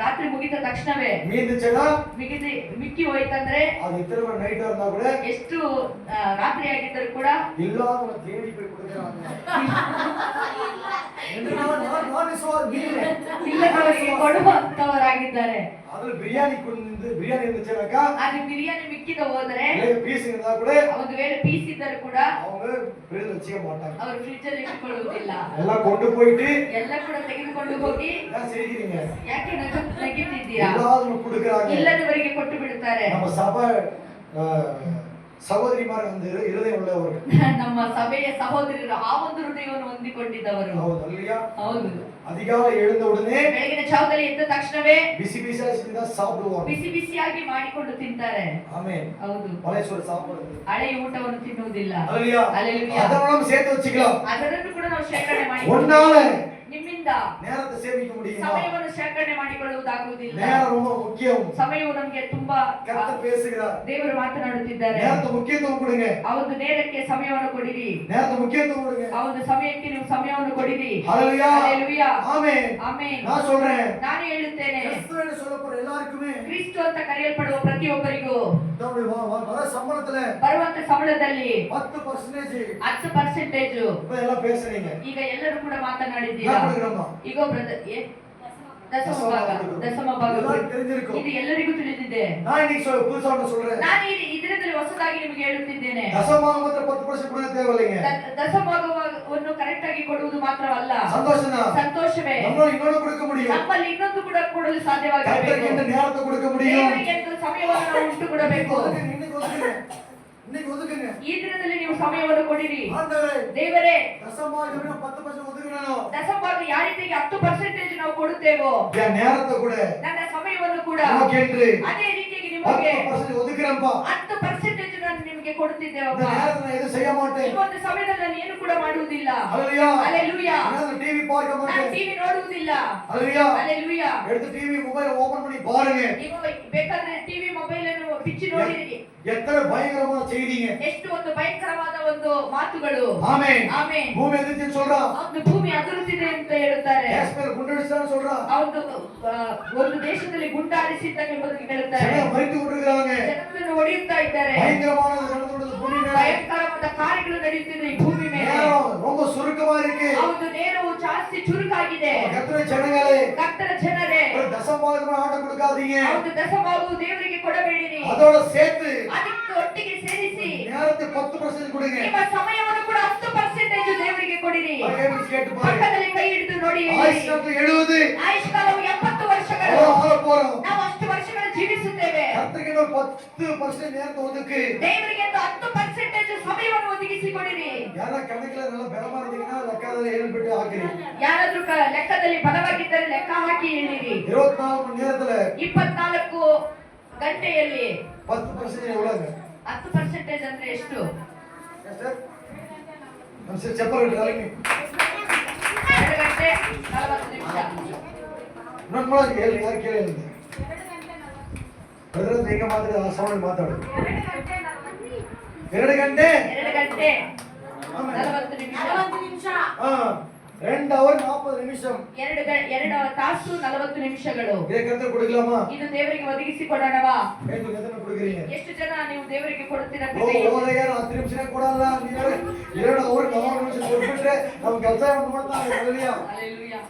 ರಾತ್ರಿ ಮುಗಿದ ತಕ್ಷಣವೇ மீந்துச்சுன்னா ಮಿಕ್ಕಿ ಹೋಯ್ತಂದ್ರೆ அது எத்தனை மணி நைட் இருந்தா கூட ಎಷ್ಟು ರಾತ್ರಿ ಆಗಿದ್ದರೂ ಕೂಡ இல்லாதவங்க தேடி போய் கொடுக்குறாங்க. நான் விசுவாசிக்கிறேன். ಇಲ್ಲದವರಿಗೆ ಕೊಡುವಂತವರಾಗಿದ್ದಾರೆ. அதுல பிரியாணி இருந்துச்சுனாக்கா ಅದು ಬಿರಿಯಾನಿ ಮಿಕ್ಕಿದ ಹೋದರೆ பீஸ் இருந்தா கூட ಒಂದು ವೇಳೆ ಪೀಸ್ ಇದ್ದರೂ ಕೂಡ அவங்க ஃப்ரிட்ஜ்ல வச்சுக்க மாட்டாங்க. ಅವರು ಫ್ರಿಡ್ಜ್ ಅಲ್ಲಿ ಇಟ್ಟುಕೊಳ್ಳುವುದಿಲ್ಲ. எல்லாம் கொண்டு போயிட்டு ಎಲ್ಲ ಕೂಡ ತೆಗೆದುಕೊಂಡು ಹೋಗಿ ஏன் செய்கிறீங்க? ಯಾಕೆ ನಗಿತಿದ್ದೀರಾ? எல்லாரும் கொடுக்குறாங்க. ಇಲ್ಲದವರಿಗೆ ಕೊಟ್ಟು ಬಿಡುತ್ತಾರೆ. நம்ம சபை ಸಹೋದರಿಮಾರ ಒಂದು ಹೃದಯ ಉಳ್ಳವರು, ನಮ್ಮ ಸಭೆಯ ಸಹೋದರರು ಆ ಒಂದು ಹೃದಯವನ್ನು ಹೊಂದಿಕೊಂಡಿದ್ದವರು. ಹೌದು. அதிகாலை எழுந்த உடனே ಬೆಳಗಿನ ಜಾವದಲ್ಲಿ ಎದ್ದ ತಕ್ಷಣವೇ ಬಿಸಿ ಬಿಸಿಯಾಗಿ ಸಾப்பிಡುವರು. ಬಿಸಿ ಬಿಸಿಯಾಗಿ ಮಾಡಿಕೊಂಡು ತಿಂತಾರೆ. ಆಮೆನ್. ಹೌದು. பழைய சாப்பிடுறது. ಹಳೆಯ ಊಟವನ್ನು ತಿನ್ನುವುದಿಲ್ಲ. ஹalleluya. அதெல்லாம் சேர்த்து வச்சுக்கலாம். ಅದನ್ನು ಕೂಡ ನಾವು ಶೇಖರಣೆ ಮಾಡಿ ஒன்னால ನಿಮ್ಮಿಂದ நேரத்தை சேமிக்க முடியும். ಸಮಯವನ್ನು ಶೇಖರಣೆ ಮಾಡಿಕೊಳ್ಳುವುದಾಗುವುದಿಲ್ಲ. நேரம் ரொம்ப முக்கியம். ಸಮಯವು ನಮಗೆ ತುಂಬಾ கர்த்தர் பேசுகிறார். ದೇವರು ಮಾತನಾಡುತ್ತಿದ್ದಾರೆ. நேரத்தை முக்கியத்துவம் கொடுங்க. ಆ ಒಂದು ನೇರಕ್ಕೆ ಸಮಯವನ್ನು ಕೊಡಿರಿ. நேரத்தை முக்கியத்துவம் கொடுங்க. ಆ ಒಂದು ಸಮಯಕ್ಕೆ ನೀವು ಸಮಯವನ್ನು ಕೊಡಿರಿ. ஹalleluya. ಹalleluya. ಆಮೆನ್. ಆಮೆನ್. ನಾನು சொல்றேன். ನಾನು ಹೇಳುತ್ತೇನೆ. கிறிஸ்துவனை சொல்லப்படுற எல்லாருக்குமே ಕ್ರಿಸ್ತ ಅಂತ ಕರೆಯಲ್ಪಡುವ ಪ್ರತಿಯೊಬ್ಬರಿಗೂ வர சம்பளத்துல ಬರುವಂತ ಸಂಬಳದಲ್ಲಿ 10% 10% இப்ப எல்லாம் பேசுறீங்க. ಈಗ ಎಲ್ಲರೂ ಕೂಡ ಮಾತನಾಡಿದ್ದೀರಾ. ಈಗ ದಶಮ ಭಾಗ ಇದು ಎಲ್ಲರಿಗೂ ತಿಳಿದಿದೆ. நான் இன்னைக்கு புதுசா ஒன்று சொல்றேன். ನಾನು ಇದರಲ್ಲಿ ಹೊಸದಾಗಿ ನಿಮಗೆ ಹೇಳುತ್ತಿದ್ದೇನೆ. தசமபாகம் ಮಾತ್ರ 10% ಕೊಡೋದು தேவையில்லைங்க. ದಶಮಭಾಗವನ್ನು ಕರೆಕ್ಟ್ ಆಗಿ ಕೊಡುವುದು ಮಾತ್ರವಲ್ಲ, ಸಂತೋಷವೇ நம்மால இன்னொரு கொடுக்க முடியும். ನಮ್ಮಲ್ಲಿ ಇನ್ನೊಂದು ಕೂಡ ಕೊಡಲು ಸಾಧ್ಯವಾಗಬೇಕು. கர்த்தருக்கு நேரத்தை கொடுக்க முடியும். ದೇವರಿಗೆ ಎಂದು ಸಮಯವನ್ನು ನಾವು ಉಂಟು ಕೊಡಬೇಕು. இன்னைக்கு ஒதுக்குங்க. ಈ ದಿನದಲ್ಲಿ ನೀವು ಸಮಯವನ್ನು ಕೊಡಿರಿ. ஆண்டவரே, ದೇವರೇ, தசமபாகம் 10% ஒதுக்குறேனோ ದಶಮಭಾಗ ಯಾವ ರೀತಿಗೆ 10% ನಾವು ಕೊಡುತ್ತೇವೋ என் நேரத்தை கூட ನನ್ನ ಸಮಯವನ್ನು ಕೂಡ நமக்கென்று ಅದೇ ರೀತಿಯಾಗಿ ನಿಮಗೆ 10% ஒதுக்குறேன்ப்பா. 10% ನಾನು ನಿಮಗೆ இந்த ಕೊಡುತ್ತಿದ್ದೇವಪ್ಪ. நேரத்தை நான் எதுவும் செய்ய மாட்டேன். ಈ ಒಂದು ಸಮಯದಲ್ಲಿ ನಾನು ಏನು ಕೂಡ ಮಾಡುವುದಿಲ್ಲ. ஹalleluya. ಹalleluya. நான் டிவி பார்க்க ನಾನು மாட்டேன். ಟಿವಿ ನೋಡುವುದಿಲ್ಲ. ஹalleluya. ಹalleluya. எடுத்து டிவி மொபைல் ஓபன் பண்ணி பாருங்க. ನೀವು ಬೇಕಾದ್ರೆ ಟಿವಿ ಮೊಬೈಲ್ ಅನ್ನು ಬಿಚ್ಚಿ ನೋಡಿರಿ. எத்தனை பயங்கரமான செய்திங்க. ಎಷ್ಟು ಒಂದು ಭಯಂಕರವಾದ ಒಂದು ಮಾತುಗಳು. ஆமென். ಆಮೆನ್. பூமி எதிர்த்து சொல்றான். ಒಂದು ಭೂಮಿ ಅದುರುತ್ತಿದೆ ಅಂತ ಹೇಳುತ್ತಾರೆ. காஷ்மீர் குண்டடிச்சான்னு சொல்றான். ಒಂದು ದೇಶದಲ್ಲಿ ಗುಂಡಾರಿಸಿದ್ದ ಎಂಬುದಕ್ಕೆ ಹೇಳುತ್ತಾರೆ. ஜனங்க மரித்து கொண்டிருக்காங்க. ಜನರನ್ನು ಹೊಡೆಯುತ್ತಾ ಇದ್ದಾರೆ. பயங்கரமானது நடந்துள்ளது பூமி மேல. ಭಯಂಕರವಾದ ಕಾರ್ಯಗಳು ನಡೆಯುತ್ತಿದೆ ಈ ಭೂಮಿ ಮೇಲೆ. ரொம்ப சுருக்கமா இருக்கு. ಹೌದು, ನೇರವು ಜಾಸ್ತಿ ಚುರುಕಾಗಿದೆ. கர்த்தருடைய ஜனங்களே, ಕರ್ತನ ಜನರೇ, ஒரு தசமபாகம் ஆட்ட கொடுக்காதீங்க. ಹೌದು, ದಶಮಭಾಗವು ದೇವರಿಗೆ ಕೊಡಬೇಡಿರಿ. அதோட சேர்த்து ಅದಕ್ಕೆ ಒಟ್ಟಿಗೆ ಸೇರಿಸಿ நேரத்தை 10% கொடுங்க. ನಿಮ್ಮ ಸಮಯವನ್ನು ಕೂಡ 10% ದೇವರಿಗೆ ಕೊಡಿರಿ. கேட்டு பாருங்க. ಪಕ್ಕದಲ್ಲಿ ಕೈ ಹಿಡಿದು ನೋಡಿ. ஆயுஷ்காலம் 70. ಆಯುಷ್ಕಾಲವು 70 ವರ್ಷಗಳು. போறோம். ನಾವು ಅಷ್ಟು ವರ್ಷಗಳು ಜೀವಿಸುತ್ತೇವೆ. கர்த்தருக்கு ஒரு 10% நேரத்தை ஒதுக்கு. ದೇವರಿಗೆ 10% ಸಮಯವನ್ನು ಒದಗಿಸಿಕೊಡಿರಿ. ಯಾರ ಕಣಕಲ நல்ல ಬಲமா இருந்தீங்கன்னா ಲೆಕ್ಕದಲ್ಲಿ ಹೇಳ್ಬಿಟ್ಟು ಹಾಕಿರಿ. ಯಾರಾದ್ರೂ ಲೆಕ್ಕದಲ್ಲಿ ಬಲವಾಗಿದ್ದರೆ ಲೆಕ್ಕ ಹಾಕಿ ಹೇಳಿರಿ. 24 மணி நேரத்துல 24 ಗಂಟೆಯಲ್ಲಿ 10% எவ்வளவுங்க? 10% ಅಂದ್ರೆ ಎಷ್ಟು? ಸರ್ చెప్పండి డాలింగ్. 2 ಗಂಟೆ 40 ನಿಮಿಷ. ನೋಡಿ ನೋಡಿ ಹೇಳಿ, ಯಾರು ಕೇಳಿಲ್ಲ. ಬ್ರದರ್ ಈಗ ಮಾತ್ರ ಆ ಸೌಂಡ್ ಮಾತಾಡು. 2 ಗಂಟೆ 40 ನಿಮಿಷ. 40 ನಿಮಿಷ. 2 hours 40 நிமிஷம். 2 ತಾಸು 40 ನಿಮಿಷಗಳು. இதை கர்த்தர் கொடுக்கலாமா? ಇದು ದೇವರಿಗೆ ಒದಗಿಸಿಕೊಡೋಣವಾ? ಎಷ್ಟು ಕರ್ತನ கொடுக்குறீங்க? ಎಷ್ಟು ಜನ ನೀವು ದೇವರಿಗೆ ಕೊಡುತ್ತೀರಾ? ಹೋದಯ್ಯ 10 ನಿಮಿಷ ಕೊಡಲ್ಲ. ನೀವು 2 hours 40 ನಿಮಿಷ ಕೊಟ್ಬಿಟ್ರೆ ನಮ್ಮ ಕೆಲಸ ಮಾಡ್ತಾರೆ. ಹalleluya. ಹalleluya.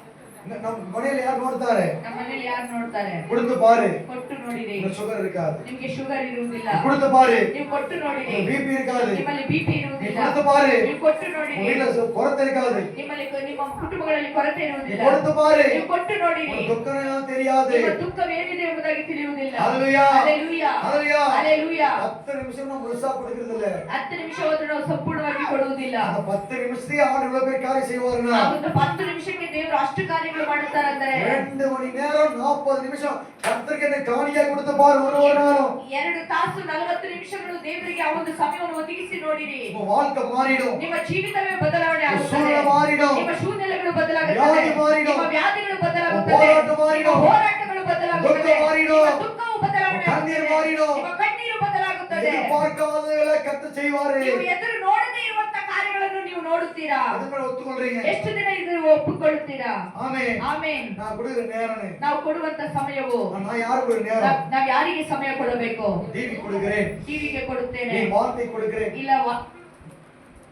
ನಮ್ಮ ಮನೆಯಲ್ಲಿ ಯಾರು ನೋಡ್ತಾರೆ? ನಮ್ಮ ಮನೆಯಲ್ಲಿ ಯಾರು ನೋಡ್ತಾರೆ? கொடுத்து பாரு. ಕೊಟ್ಟು ನೋಡಿರಿ. சுகர் இருக்காது. ನಿಮಗೆ ಶುಗರ್ ಇರುವುದಿಲ್ಲ. கொடுத்து பாரு. ನೀವು ಕೊಟ್ಟು ನೋಡಿರಿ. ಬಿಪಿ இருக்காது. ನಿಮ್ಮಲ್ಲಿ ಬಿಪಿ ಇರುವುದಿಲ್ಲ. கொடுத்து பாரு. ನೀವು ಕೊಟ್ಟು ನೋಡಿರಿ. வீட்ல ಕೊರತೆ இருக்காது. ನಿಮ್ಮಲ್ಲಿ ನಿಮ್ಮ ಕುಟುಂಬಗಳಲ್ಲಿ ಕೊರತೆ ಇರುವುದಿಲ್ಲ. கொடுத்து பாரு. ನೀವು ಕೊಟ್ಟು ನೋಡಿರಿ. ದುಃಖವೇನು தெரியாது. ನಿಮ್ಮ ದುಃಖವೇನಿದೆ ಎಂಬುದಾಗಿ ತಿಳಿಯುವುದಿಲ್ಲ. ಹalleluya. ಹalleluya. ಹalleluya. ಹalleluya. 10 ನಿಮಿಷ ನಾವು ಮುಳುಸಾ ಕೊಡುವುದಿಲ್ಲ. 10 ನಿಮಿಷ ಹೋದ್ರೆ ನಾವು ಸಂಪೂರ್ಣವಾಗಿ ಕೊಡುವುದಿಲ್ಲ. அந்த 10 நிமிஷத்துக்கு ஆண்டவர் இவ்வளவு பெரிய காரியம் செய்வாருன்னா 10 ನಿಮಿಷಕ್ಕೆ ದೇವರು ಅಷ್ಟು ಕಾರ್ಯಗಳು ಮಾಡುತ್ತಾರಂದರೆ 2 மணி நேரம் 40 நிமிஷம் கர்த்தருக்கு என்ன காணிக்கையாக கொடுத்து பார் ஒரு நாளும் 2 ತಾಸು 40 ನಿಮಿಷಗಳು ದೇವರಿಗೆ ಆ ಒಂದು ಸಮಯವನ್ನು ಒದಗಿಸಿ ನೋಡಿರಿ. உங்க வாழ்க்கை மாறிடும். ನಿಮ್ಮ ಜೀವಿತವೇ ಬದಲಾವಣೆ ಆಗುತ್ತದೆ. சூழ்நிலை மாறிடும். ನಿಮ್ಮ ಶೂನ್ಯಗಳು ಬದಲಾಗುತ್ತದೆ. ವ್ಯಾಧಿ ಮಾರಿடும். ನಿಮ್ಮ ವ್ಯಾಧಿಗಳು ಬದಲಾಗುತ್ತದೆ. ಹೋರಾಟ ಮಾರಿடும். ಹೋರಾಟಗಳು ಬದಲಾಗುತ್ತದೆ. ದುಃಖ ಮಾರಿடும். ನಿಮ್ಮ ದುಃಖವು ಬದಲಾವಣೆ ಕಣ್ಣೀರು ಆಗುತ್ತದೆ. ಮಾರಿடும். ನಿಮ್ಮ ಕಣ್ಣೀರು ಬದಲಾಗುತ್ತದೆ. எதிர்பார்க்காதவைகளை கர்த்தர் செய்வாரு. ನೀವು ಎದುರು ನೋಡದೇ ಇರುವಂತ ಕಾರ್ಯಗಳನ್ನು ನೀವು ನೋಡುತ್ತೀರಾ. ಅದನ್ನ ಒತ್ತುಕೊಳ್ಳ್றீங்க. ಎಷ್ಟು ದಿನ ಇದನ್ನು ಒಪ್ಪಿಕೊಳ್ಳುತ್ತೀರಾ? ಆಮೆನ್. ಆಮೆನ್. நான் கொடுக்கிற நேரமே ನಾವು ಕೊಡುವಂತ ಸಮಯವು நான் யாருக்கு ஒரு நேரம் ನಾವು ಯಾರಿಗೆ ಸಮಯ ಕೊಡಬೇಕು? டிவி கொடுக்கிறேன். ಟಿವಿಗೆ ಕೊಡುತ್ತೇನೆ. நீ வார்த்தை கொடுக்கிறேன். ಇಲ್ಲ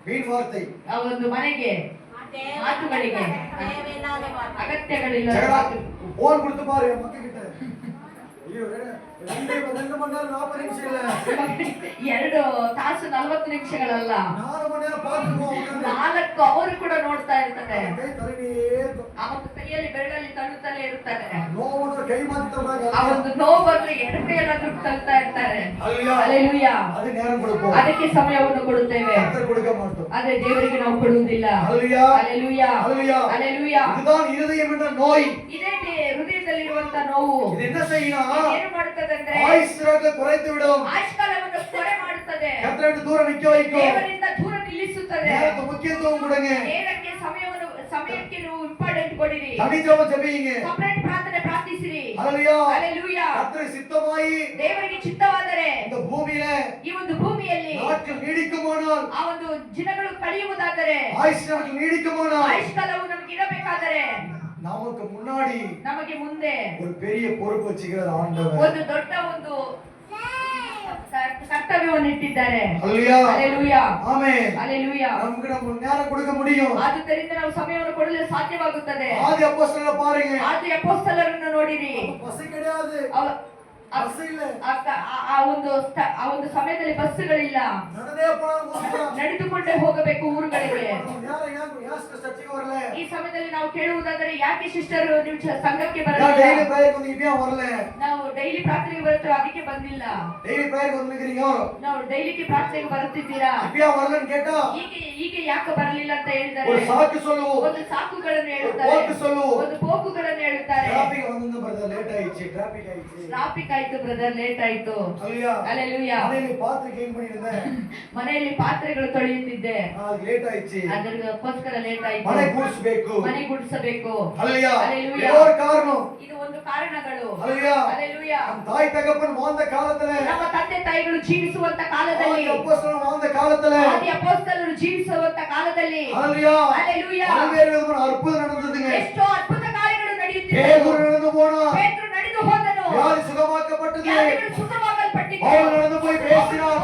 வீண் வார்த்தை. ಆ ಒಂದು ಮನೆಗೆ ಮಾತುಗಳಿಗೆ தேவையில்லாத வார்த்தை. ಅಗತ್ಯಗಳಿಲ್ಲ. போன் கொடுத்து பாரு என் மக்கள் கிட்ட. ஐயோ 2 மணி நேரம் 40 நிமிஷம் இல்ல. 2 ತಾಸು 40 ನಿಮಿಷಗಳಲ್ಲ. 4 ಮಣಿ நேரம் பார்த்துருவோம். 4 ಅವರು ಕೂಡ ನೋಡ್ತಾ ಇರ್ತಾರೆ. ಕೈ ತರನೇ ಆ ಒಂದು ಕೈಯಲ್ಲಿ ಬೆರಳಲ್ಲಿ ತಳ್ಳುತ್ತಲೇ ಇರ್ತಾರೆ. ನೋವು ಕೈ ಮಾತ್ರ ಆ ಒಂದು ನೋವನ್ನು ಎಡಕೈಯಲ್ಲಾದ್ರೂ ತಳ್ತಾ ಇರ್ತಾರೆ. ಹಲ್ಲೆಲೂಯಾ. அது நேரம் கொடுப்போம். ಅದಕ್ಕೆ ಸಮಯವನ್ನು ಕೊಡುತ್ತೇವೆ. கர்த்தர் கொடுக்க மாட்டோம். ಅದೇ ದೇವರಿಗೆ ನಾವು ಕೊಡುವುದಿಲ್ಲ. ஹல்லேலூயா. ಹಲ್ಲೆಲೂಯಾ. ஹல்லேலೂயா. ಹಲ್ಲೆಲೂಯಾ. இதுதான் இருதயம் என்ற நோய். ಇದೇ ಹೃದಯದಲ್ಲಿರುವಂತ ನೋವು. இது என்ன செய்யணும்? ಏನು ಮಾಡುತ್ತದಂದ್ರೆ ஆயுஷ்காலத்தை குறைத்து விடும். ಆಯುಷ್ಕಾಲವನ್ನು ಕೊರೆ ಮಾಡುತ್ತದೆ. கர்த்தரை விட்டு தூர நிக்க வைக்கும். ದೇವರಿಂದ ದೂರ ನಿಲ್ಲಿಸುತ್ತದೆ. நேரத்தை முக்கியத்துவம் கொடுங்க. நேரಕ್ಕೆ ಸಮಯಕ್ಕೆ ನೀವು ಇಂಪಾರ್ಟೆಂಟ್ ಕೊಡಿರಿ. தனிஜப ஜெபிங்க. ಸಪರೇಟ್ ಪ್ರಾರ್ಥನೆ ಪ್ರಾರ್ಥಿಸಿರಿ. ஹல்லேலூயா. ಹಲ್ಲೆಲೂಯಾ. கர்த்தர் சித்தமாய் ದೇವರಿಗೆ ಚಿತ್ತವಾದರೆ இந்த பூமியில ಈ ಒಂದು ಭೂಮಿಯಲ್ಲಿ நாட்கள் நீடிக்குமானால் ಆ ಒಂದು ದಿನಗಳು ಕಳೆಯುವುದಾದರೆ ஆயுஷ் நாட்கள் நீடிக்குமானால் ಆಯುಷ್ಕಾಲವು ನಮಗೆ ಇರಬೇಕಾದರೆ நமக்கு முன்னாடி ನಮಗೆ ಮುಂದೆ ஒரு பெரிய பொறுப்பு வச்சுக்கிறார் ஆண்டவர். ಒಂದು ದೊಡ್ಡ ಒಂದು ಕರ್ತವ್ಯವನ್ನು ಇಟ್ಟಿದ್ದಾರೆ. ஹல்லேலூயா. ಹಲ್ಲೆಲೂಯಾ. ஆமென். ಹಲ್ಲೆಲೂಯಾ. நமக்கு நம்ம நேரம் கொடுக்க முடியும். ಆದುದರಿಂದ ನಾವು ಸಮಯವನ್ನು ಕೊಡಲು ಸಾಧ್ಯವಾಗುತ್ತದೆ. ஆதி அப்போஸ்தலரை பாருங்க. ಆದಿ ಅಪೊಸ್ತಲರನ್ನು ನೋಡಿರಿ. பஸ் கிடையாது. பஸ் இல்ல. ಆ ಒಂದು ಸಮಯದಲ್ಲಿ ಬಸ್ಸುಗಳಿಲ್ಲ. நடந்தே போலாம். ನಡೆದುಕೊಂಡೇ ಹೋಗಬೇಕು ಊರುಗಳಿಗೆ. யார் சர்ச்சுக்கு வரல? ಈ ಸಮಯದಲ್ಲಿ ನಾವು ಕೇಳುವುದಾದರೆ ಯಾಕೆ ಸಿಸ್ಟರ್ ನೀವು ಸಂಘಕ್ಕೆ நான் ಬರಲಿಲ್ಲ? டெய்லி பிரேயருக்கு வந்து இப்பயே வரல. ನಾವು ಡೈಲಿ ಪ್ರಾರ್ಥನೆಗೆ ಬರುತ್ತೇವೆ, ಅದಕ್ಕೆ ಬಂದಿಲ್ಲ. டெய்லி பிரேயருக்கு வந்துக்கிறீங்க. ನಾವು ಡೈಲಿಗೆ ಪ್ರಾರ್ಥನೆಗೆ ಬರುತ್ತಿದ್ದೀರಾ? இப்பயே வரலன்னு கேட்டா ಹೀಗೆ ಯಾಕೆ ಬರಲಿಲ್ಲ ಅಂತ ಹೇಳಿದರೆ ஒரு சாக்கு சொல்லுவோம். ಒಂದು ಸಾಕುಗಳನ್ನು ಹೇಳುತ್ತಾರೆ. போக்கு சொல்லுவோம். ಒಂದು போಕುಗಳನ್ನು ಹೇಳುತ್ತಾರೆ. டிராபிக் வந்து பிரதர் லேட் ஆயிடுச்சு. டிராபிக் ஆயிடுச்சு. ಟ್ರಾಫಿಕ್ ಆಯ್ತು ಬ್ರದರ್, ಲೇಟ್ ಆಯ್ತು. ஹல்லேலூயா. ಹಲ್ಲೆಲೂಯಾ. மனையில பாத்து க்ளீன் பண்ணிருந்தேன். ಮನೆಯಲ್ಲಿ ಪಾತ್ರೆಗಳು ತೊಳೆಯುತ್ತಿದ್ದೆ, அது ಲೇಟ್ ಆಯ್ತು. ಅದಕ್ಕೋಸ್ಕರ ಲೇಟ್ ಆಯ್ತು. ಮನೆ ಗುಡಿಸಬೇಕು. ಮನೆ ಗುಡಿಸಬೇಕು. ஹல்லேலூயா. ஹல்லேலூயா. இது ஒரு காரணம். ಇದು ಒಂದು ಕಾರಣಗಳು. ஹல்லேலூயா. ಹಲ್ಲೆಲೂಯಾ. நம் தாய் தகப்பன் வாழ்ந்த காலத்துல ನಮ್ಮ ತಂದೆ ತಾಯಿಗಳು ಜೀವಿಸುವಂತ ಕಾಲದಲ್ಲಿ, ஆதி அப்போஸ்தலர் வாழ்ந்த காலத்துல ಆದಿ ಅಪೊಸ್ತಲರು ಜೀವಿಸುವಂತ ಕಾಲದಲ್ಲಿ ஹல்லேலூயா. ಹಲ್ಲೆಲೂಯಾ. பல்வேறு விதமான அற்புதம் நடந்ததுங்க. ಎಷ್ಟೋ ಅದ್ಭುತ ಕಾರ್ಯಗಳು ನಡೆಯುತ್ತಿವೆ. பேதுரு நடந்து போனா. ಪೇತ್ರನು ನಡೆದು ಹೋದನು. வியாதி சுகமாக்கப்பட்டது. ವ್ಯಾಧಿಗಳು ಸುಖವಾಗಲ್ಪಟ್ಟಿತು. பவுல் நடந்து போய் பேசினார்.